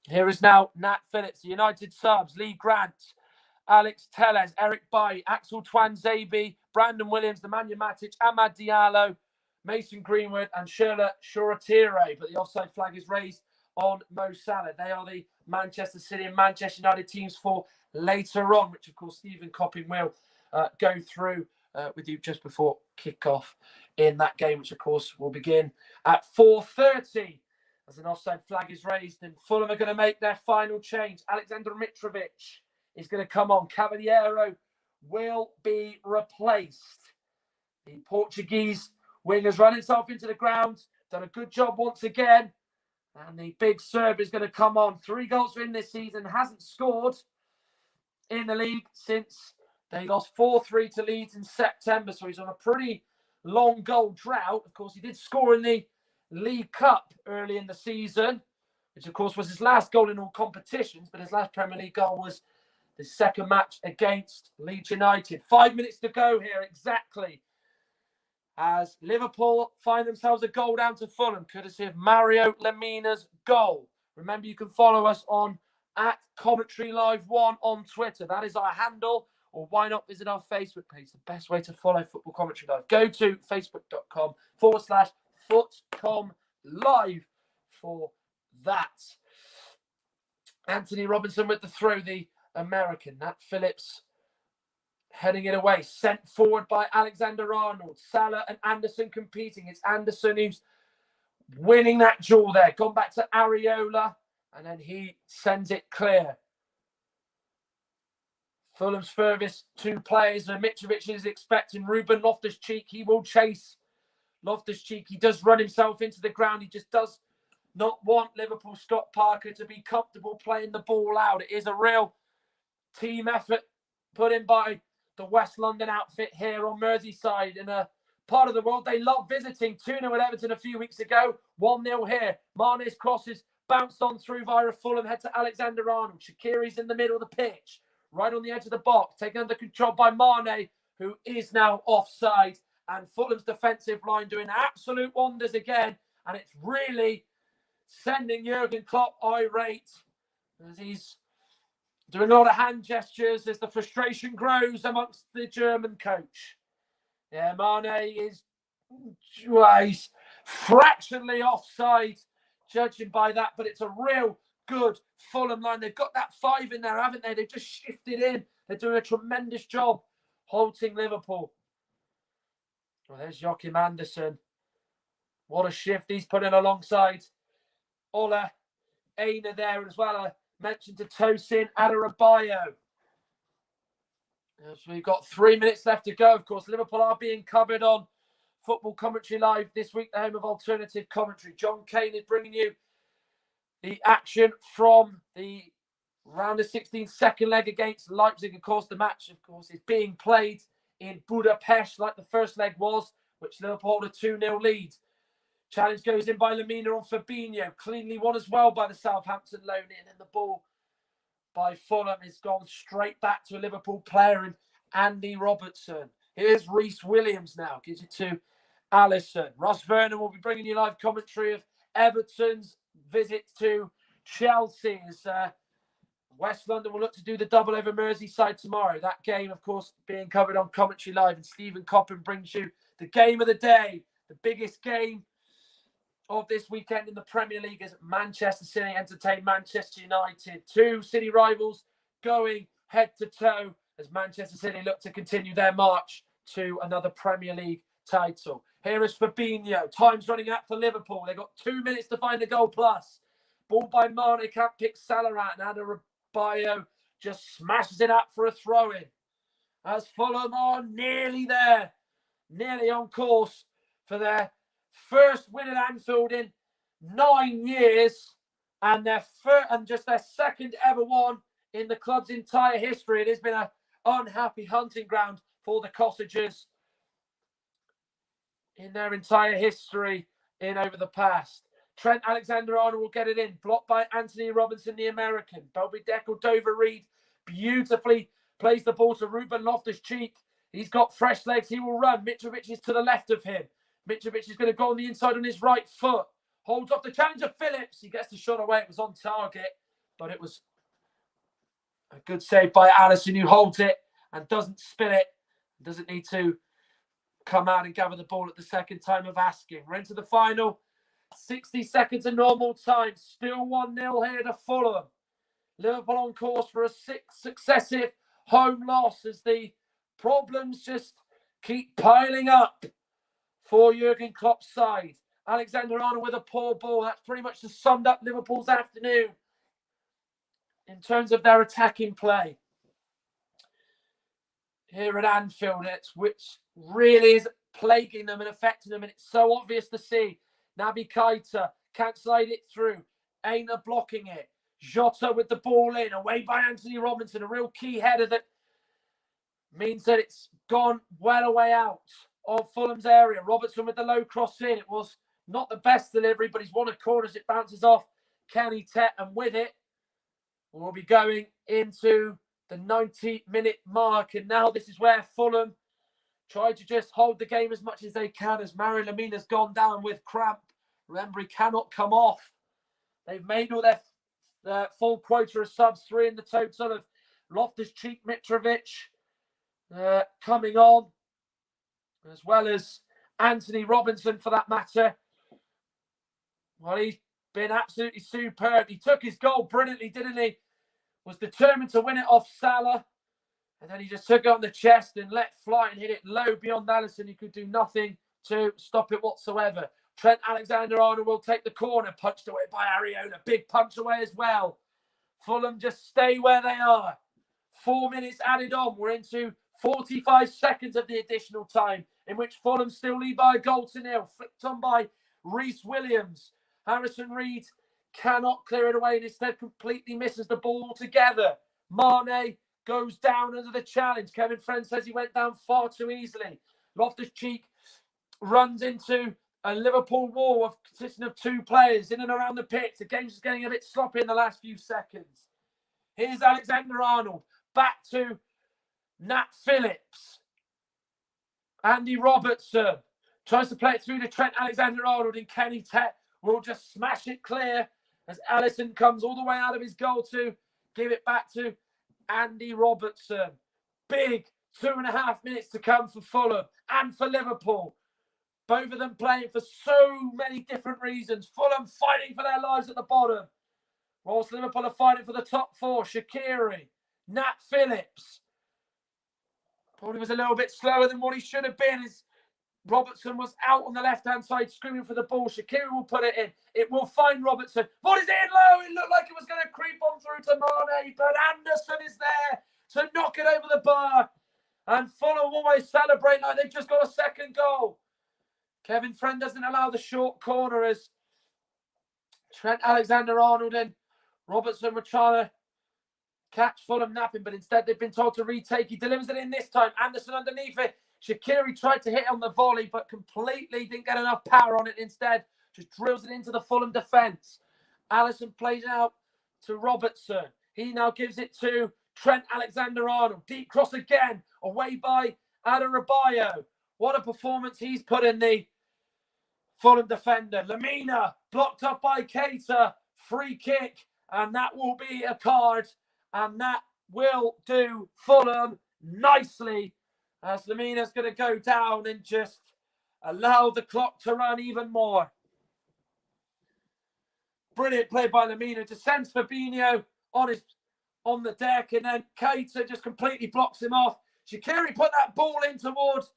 Here is now Nat Phillips. The United subs. Lee Grant, Alex Telles, Eric Bailly, Axel Twanzebe, Brandon Williams, Nemanja Matic, Amad Diallo, Mason Greenwood, and Sherla Shoretire. But the offside flag is raised on Mo Salah. They are the Manchester City and Manchester United teams for later on, which of course Stephen Copping will go through with you just before kick-off in that game, which of course will begin at 4:30 as an offside flag is raised. And Fulham are going to make their final change. Alexander Mitrovic is going to come on. Caballero will be replaced. The Portuguese winger's run himself into the ground. Done a good job once again. And the big Serb is going to come on. 3 goals for him this season. Hasn't scored in the league since they lost 4-3 to Leeds in September. So he's on a pretty long goal drought. Of course, he did score in the League Cup early in the season, which of course was his last goal in all competitions. But his last Premier League goal was the second match against Leeds United. 5 minutes to go here exactly as Liverpool find themselves a goal down to Fulham, courtesy of Mario Lemina's goal. Remember, you can follow us on @CommentaryLive1 on Twitter. That is our handle. Or why not visit our Facebook page? The best way to follow Football Commentary Live. Go to facebook.com/FootComLive for that. Anthony Robinson with the throw, the American. Nat Phillips heading it away. Sent forward by Alexander-Arnold. Salah and Anderson competing. It's Anderson who's winning that duel there. Gone back to Areola. And then he sends it clear. Fulham's furthest 2 players. And Mitrovic is expecting Ruben Loftus-Cheek. He will chase Loftus-Cheek. He does run himself into the ground. He just does not want Liverpool Scott Parker to be comfortable playing the ball out. It is a real team effort put in by the West London outfit here on Merseyside, in a part of the world they love visiting. 2-0 at Everton a few weeks ago, 1-0 here. Mane's crosses bounced on through via Fulham, head to Alexander-Arnold. Shaqiri's in the middle of the pitch, right on the edge of the box, taken under control by Mane, who is now offside. And Fulham's defensive line doing absolute wonders again, and it's really sending Jurgen Klopp irate as he's doing a lot of hand gestures as the frustration grows amongst the German coach. Yeah, Mane is he's fractionally offside, judging by that, but it's a real good Fulham line. They've got that 5 in there, haven't they? They've just shifted in. They're doing a tremendous job halting Liverpool. Well, there's Joachim Andersen. What a shift he's put in alongside Ola Aina there as well. I mentioned to Tosin Adarabioyo. So we've got 3 minutes left to go. Of course, Liverpool are being covered on Football Commentary Live this week, the home of alternative commentary. John Kane is bringing you the action from the round of 16 second leg against Leipzig. Of course, the match, of course, is being played in Budapest like the first leg was, which Liverpool hold a 2-0 lead. Challenge goes in by Lamina on Fabinho. Cleanly won as well by the Southampton loan in. And the ball by Fulham has gone straight back to a Liverpool player in Andy Robertson. Here's Reece Williams now. Gives it to Alisson. Ross Vernon will be bringing you live commentary of Everton's visit to Chelsea. As West London will look to do the double over Merseyside tomorrow. That game, of course, being covered on Commentary Live. And Stephen Coppin brings you the game of the day. The biggest game of this weekend in the Premier League as Manchester City entertain Manchester United. Two City rivals going head to toe as Manchester City look to continue their march to another Premier League title. Here is Fabinho. Time's running out for Liverpool. They've got 2 minutes to find a goal plus. Ball by Mane, can't pick Salah out, and Adebayo just smashes it up for a throw-in. As Fulham are nearly there, nearly on course for their first win at Anfield in 9 years, and just their second ever one in the club's entire history. It has been an unhappy hunting ground for the Cottagers in their entire history in over the past. Trent Alexander-Arnold will get it in, blocked by Anthony Robinson, the American. Bobby Dover-Reid beautifully plays the ball to Ruben Loftus-Cheek. He's got fresh legs. He will run. Mitrovic is to the left of him. Mitrovic is going to go on the inside on his right foot. Holds off the challenge of Phillips. He gets the shot away. It was on target, but it was a good save by Alisson, who holds it and doesn't spill it. Doesn't need to come out and gather the ball at the second time of asking. We're into the final 60 seconds of normal time. Still 1-0 here to Fulham. Liverpool on course for a 6th successive home loss as the problems just keep piling up for Jurgen Klopp's side. Alexander-Arnold with a poor ball. That's pretty much just summed up Liverpool's afternoon in terms of their attacking play here at Anfield, which really is plaguing them and affecting them, and it's so obvious to see. Naby Keita can't slide it through. Aina blocking it. Jota with the ball in, away by Anthony Robinson. A real key header that means that it's gone well away out of Fulham's area. Robertson with the low cross in. It was not the best delivery, but he's won a corner as it bounces off Kenny Tet, and with it, we'll be going into the 90-minute mark. And now this is where Fulham try to just hold the game as much as they can as Mario Lemina's gone down with cramp. Remember, he cannot come off. They've made all their full quota of subs, 3 in the total of Loftus-Cheek, Mitrovic coming on, as well as Anthony Robinson for that matter. Well, he's been absolutely superb. He took his goal brilliantly, didn't he? Was determined to win it off Salah. And then he just took it on the chest and let fly and hit it low beyond Alisson. He could do nothing to stop it whatsoever. Trent Alexander-Arnold will take the corner, punched away by Areola. Big punch away as well. Fulham just stay where they are. 4 minutes added on. We're into 45 seconds of the additional time, in which Fulham still lead by a goal to nil. Flicked on by Reece Williams. Harrison Reed cannot clear it away and instead completely misses the ball altogether. Mane goes down under the challenge. Kevin Friend says he went down far too easily. Loftus-Cheek runs into a Liverpool wall consisting of 2 players in and around the pitch. The game's just getting a bit sloppy in the last few seconds. Here's Alexander-Arnold. Back to Nat Phillips. Andy Robertson tries to play it through to Trent Alexander-Arnold, and Kenny Tet will just smash it clear as Alisson comes all the way out of his goal to give it back to Andy Robertson. Big 2.5 minutes to come for Fulham and for Liverpool. Both of them playing for so many different reasons. Fulham fighting for their lives at the bottom, whilst Liverpool are fighting for the top 4. Shaqiri, Nat Phillips. Probably was a little bit slower than what he should have been as Robertson was out on the left-hand side screaming for the ball. Shaqiri will put it in. It will find Robertson. What is it in low? It looked like it was going to creep on through to Mane, but Anderson is there to knock it over the bar. And Fulham almost celebrate like they've just got a second goal. Kevin Friend doesn't allow the short corner as Trent Alexander-Arnold and Robertson were trying to catch Fulham napping, but instead they've been told to retake. He delivers it in this time. Anderson underneath it. Shaqiri tried to hit on the volley, but completely didn't get enough power on it. Instead, just drills it into the Fulham defence. Alisson plays out to Robertson. He now gives it to Trent Alexander-Arnold. Deep cross again, away by Adebayo. What a performance he's put in, the Fulham defender. Lemina blocked up by Keita. Free kick, and that will be a card, and that will do Fulham nicely, as Lemina's going to go down and just allow the clock to run even more. Brilliant play by Lemina. Just sends Fabinho on the deck, and then Keita just completely blocks him off. Shaqiri put that ball in towards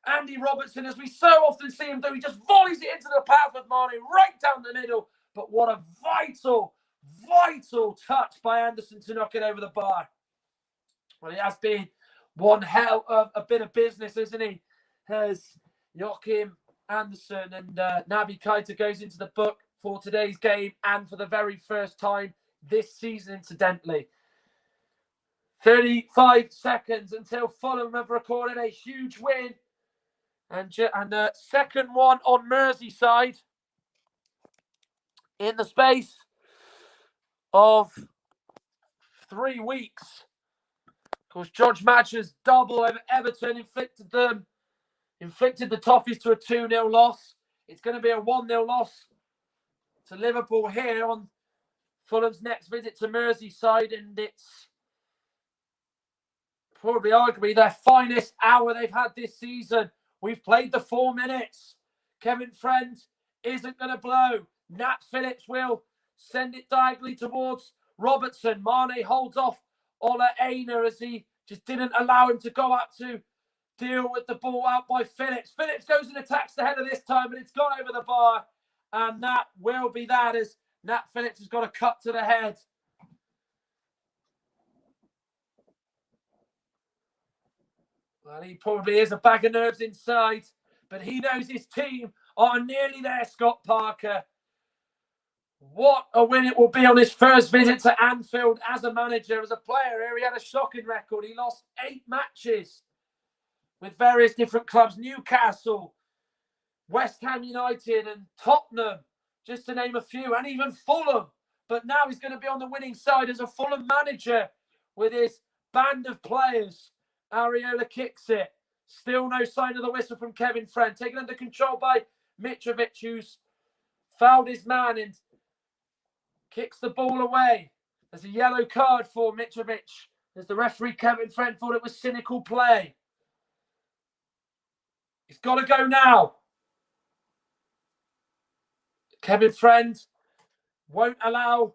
Andy Robertson, as we so often see him do. He just volleys it into the path of Mane, right down the middle. But what a vital touch by Anderson to knock it over the bar. Well, he has been one hell of a bit of business, isn't he? Has Joachim Anderson, and Naby Keita goes into the book for today's game, and for the very first time this season, incidentally. 35 seconds until Fulham have recorded a huge win. And the second one on Merseyside in the space of 3 weeks. Of course, George Match's double over Everton inflicted the Toffees to a 2-0 loss. It's going to be a 1-0 loss to Liverpool here on Fulham's next visit to Merseyside, and it's probably arguably their finest hour they've had this season. We've played the 4 minutes. Kevin Friend isn't going to blow. Nat Phillips will send it diagonally towards Robertson. Mane holds off Ola Aina as he just didn't allow him to go up to deal with the ball out by Phillips. Phillips goes and attacks the header this time, but it's gone over the bar. And that will be that, as Nat Phillips has got a cut to the head. Well, he probably is a bag of nerves inside, but he knows his team are nearly there, Scott Parker. What a win it will be on his first visit to Anfield as a manager. As a player here, he had a shocking record. He lost 8 matches with various different clubs. Newcastle, West Ham United and Tottenham, just to name a few, and even Fulham. But now he's going to be on the winning side as a Fulham manager with his band of players. Areola kicks it. Still no sign of the whistle from Kevin Friend. Taken under control by Mitrovic, who's fouled his man and kicks the ball away. There's a yellow card for Mitrovic, as the referee, Kevin Friend, thought it was cynical play. He's got to go now. Kevin Friend won't allow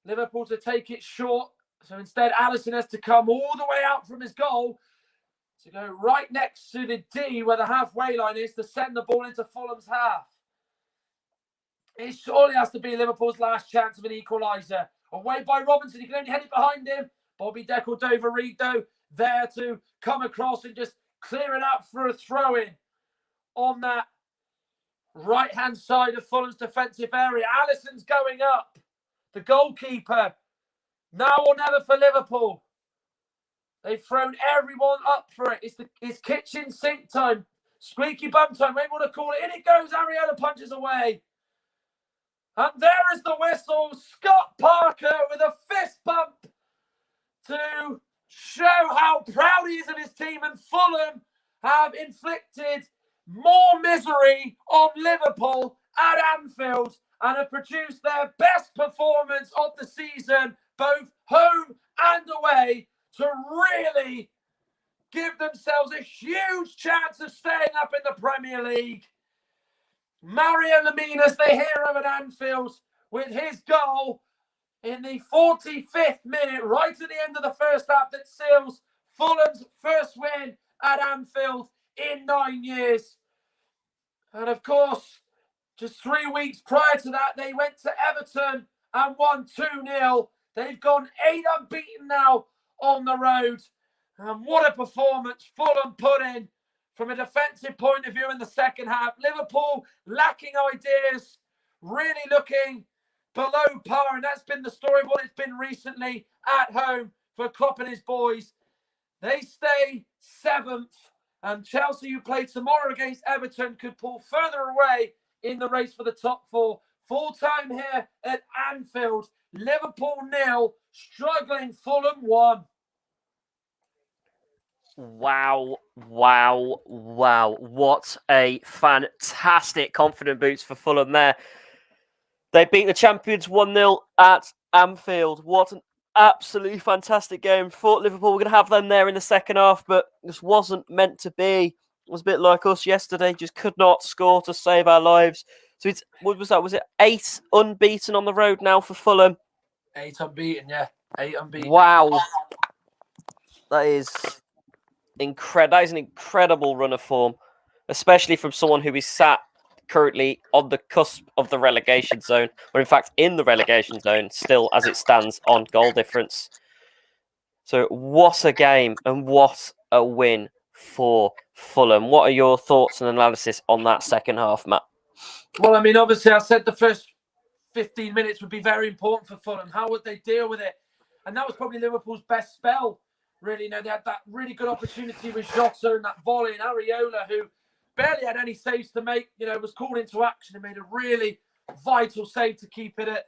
Liverpool to take it short. So instead, Alisson has to come all the way out from his goal to go right next to the D where the halfway line is to send the ball into Fulham's half. It surely has to be Liverpool's last chance of an equaliser. Away by Robinson. He can only head it behind him. Bobby Decordova-Reid, though, there to come across and just clear it up for a throw-in on that right-hand side of Fulham's defensive area. Alisson's going up. The goalkeeper. Now or never for Liverpool. They've thrown everyone up for it. It's kitchen sink time. Squeaky bum time. Whatever you want to call it. In it goes. Areola punches away. And there is the whistle. Scott Parker with a fist bump to show how proud he is of his team. And Fulham have inflicted more misery on Liverpool at Anfield and have produced their best performance of the season, both home and away, to really give themselves a huge chance of staying up in the Premier League. Mario Lemina's the hero at Anfield with his goal in the 45th minute, right at the end of the first half, that seals Fulham's first win at Anfield in 9 years. And of course, just 3 weeks prior to that, they went to Everton and won 2-0. They've gone 8 unbeaten now on the road. And what a performance Fulham put in from a defensive point of view in the second half. Liverpool lacking ideas, really looking below par. And that's been the story of what it's been recently at home for Klopp and his boys. They stay 7th. And Chelsea, who play tomorrow against Everton, could pull further away in the race for the top four. Full time here at Anfield. Liverpool 0, struggling Fulham 1. Wow. What a fantastic confident boots for Fulham there. They beat the champions 1-0 at Anfield. What an absolutely fantastic game. Thought Liverpool were going to have them there in the second half, but this wasn't meant to be. It was a bit like us yesterday, just could not score to save our lives. So it's, what was that? Was it 8 unbeaten on the road now for Fulham? 8 unbeaten, yeah. 8 unbeaten. Wow. That is incredible. That is an incredible run of form, especially from someone who is sat currently on the cusp of the relegation zone, or in fact in the relegation zone still as it stands on goal difference. So what a game and what a win for Fulham. What are your thoughts and analysis on that second half, Matt? Well, I mean, obviously I said the first 15 minutes would be very important for Fulham. How would they deal with it? And that was probably Liverpool's best spell, really. You know, they had that really good opportunity with Jota and that volley, and Areola, who barely had any saves to make, you know, was called into action and made a really vital save to keep it at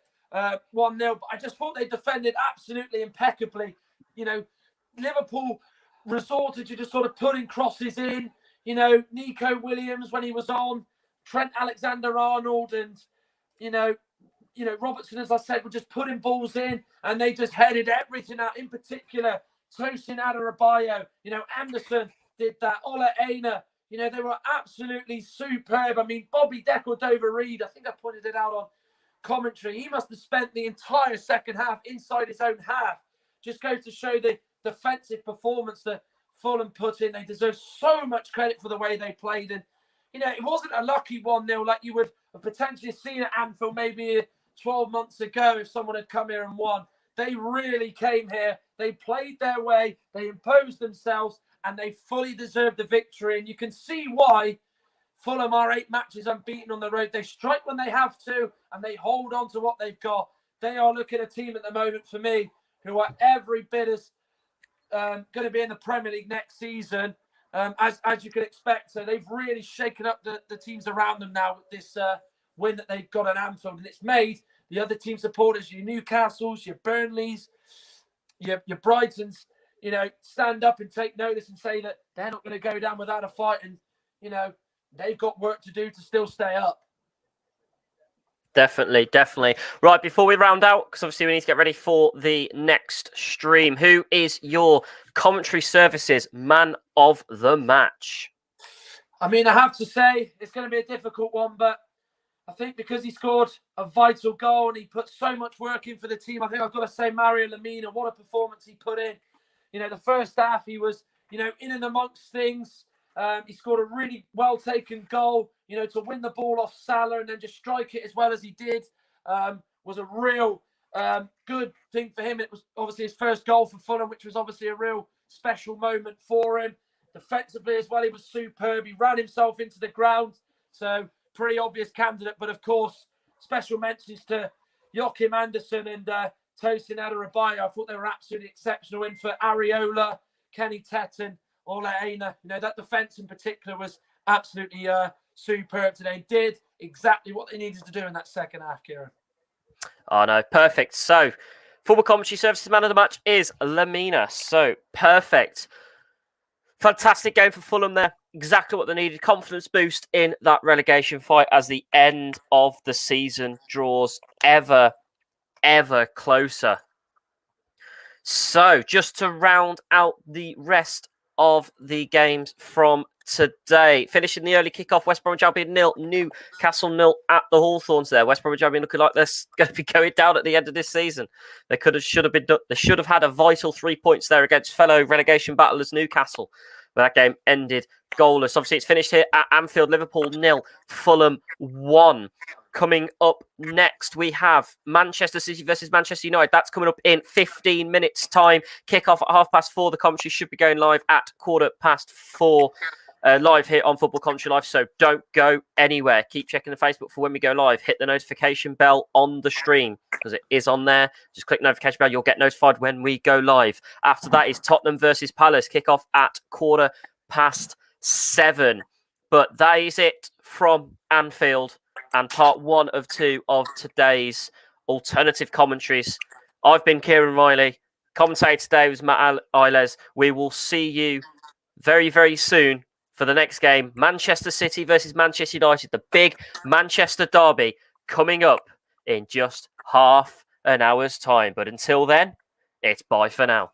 1-0. But I just thought they defended absolutely impeccably. You know, Liverpool resorted to just sort of putting crosses in. You know, Nico Williams when he was on, Trent Alexander-Arnold, and, you know, Robertson, as I said, were just putting balls in, and they just headed everything out. In particular, Tosin Adarabioyo, you know, Anderson did that. Ola Aina, you know, they were absolutely superb. I mean, Bobby Decordova-Reid, I think I pointed it out on commentary. He must have spent the entire second half inside his own half. Just goes to show the defensive performance that Fulham put in. They deserve so much credit for the way they played. And, you know, it wasn't a lucky 1-0 like you would have potentially seen at Anfield maybe 12 months ago if someone had come here and won. They really came here. They played their way. They imposed themselves, and they fully deserved the victory. And you can see why Fulham are 8 matches unbeaten on the road. They strike when they have to, and they hold on to what they've got. They are looking at a team at the moment, for me, who are every bit as going to be in the Premier League next season, as you could expect. So they've really shaken up the teams around them now with this win that they've got at Anfield. And it's made the other team supporters, your Newcastles, your Burnleys, your Brightons, you know, stand up and take notice and say that they're not going to go down without a fight. And, you know, they've got work to do to still stay up. Definitely. Right, before we round out, because obviously we need to get ready for the next stream, who is your commentary services man of the match? I mean, I have to say it's going to be a difficult one, but I think because he scored a vital goal and he put so much work in for the team, I think I've got to say Mario Lemina. What a performance he put in. You know, the first half he was, you know, in and amongst things. He scored a really well-taken goal, you know, to win the ball off Salah and then just strike it as well as he did. Was a real good thing for him. It was obviously his first goal for Fulham, which was obviously a real special moment for him. Defensively as well, he was superb. He ran himself into the ground. So, pretty obvious candidate. But, of course, special mentions to Joachim Anderson and Tosin Adarabioyo. I thought they were absolutely exceptional. In for Areola, Kenny Tetton, Ola Aina. You know, that defence in particular was absolutely superb today. Did exactly what they needed to do in that second half, Kieran. Oh, no. Perfect. So, Football Commentary Services man of the match is Lemina. So, perfect. Fantastic game for Fulham there. Exactly what they needed. Confidence boost in that relegation fight as the end of the season draws ever closer. So, just to round out the rest of the games from today. Finishing the early kickoff, West Bromwich Albion 0, Newcastle 0 at the Hawthorns there. West Bromwich Albion looking like they're going to be going down at the end of this season. They should have had a vital 3 points there against fellow relegation battlers Newcastle. But that game ended goalless. Obviously, it's finished here at Anfield. Liverpool 0, Fulham 1. Coming up next, we have Manchester City versus Manchester United. That's coming up in 15 minutes' time. Kick-off at 4:30. The commentary should be going live at 4:15. Live here on Football Commentary Live, so don't go anywhere. Keep checking the Facebook for when we go live. Hit the notification bell on the stream because it is on there. Just click notification bell. You'll get notified when we go live. After that is Tottenham versus Palace. Kick-off at 7:15. But that is it from Anfield. and part 1 of 2 of today's alternative commentaries. I've been Kieran Riley. Commentator today was Matt Iles. We will see you very, very soon for the next game. Manchester City versus Manchester United. The big Manchester derby coming up in just half an hour's time. But until then, it's bye for now.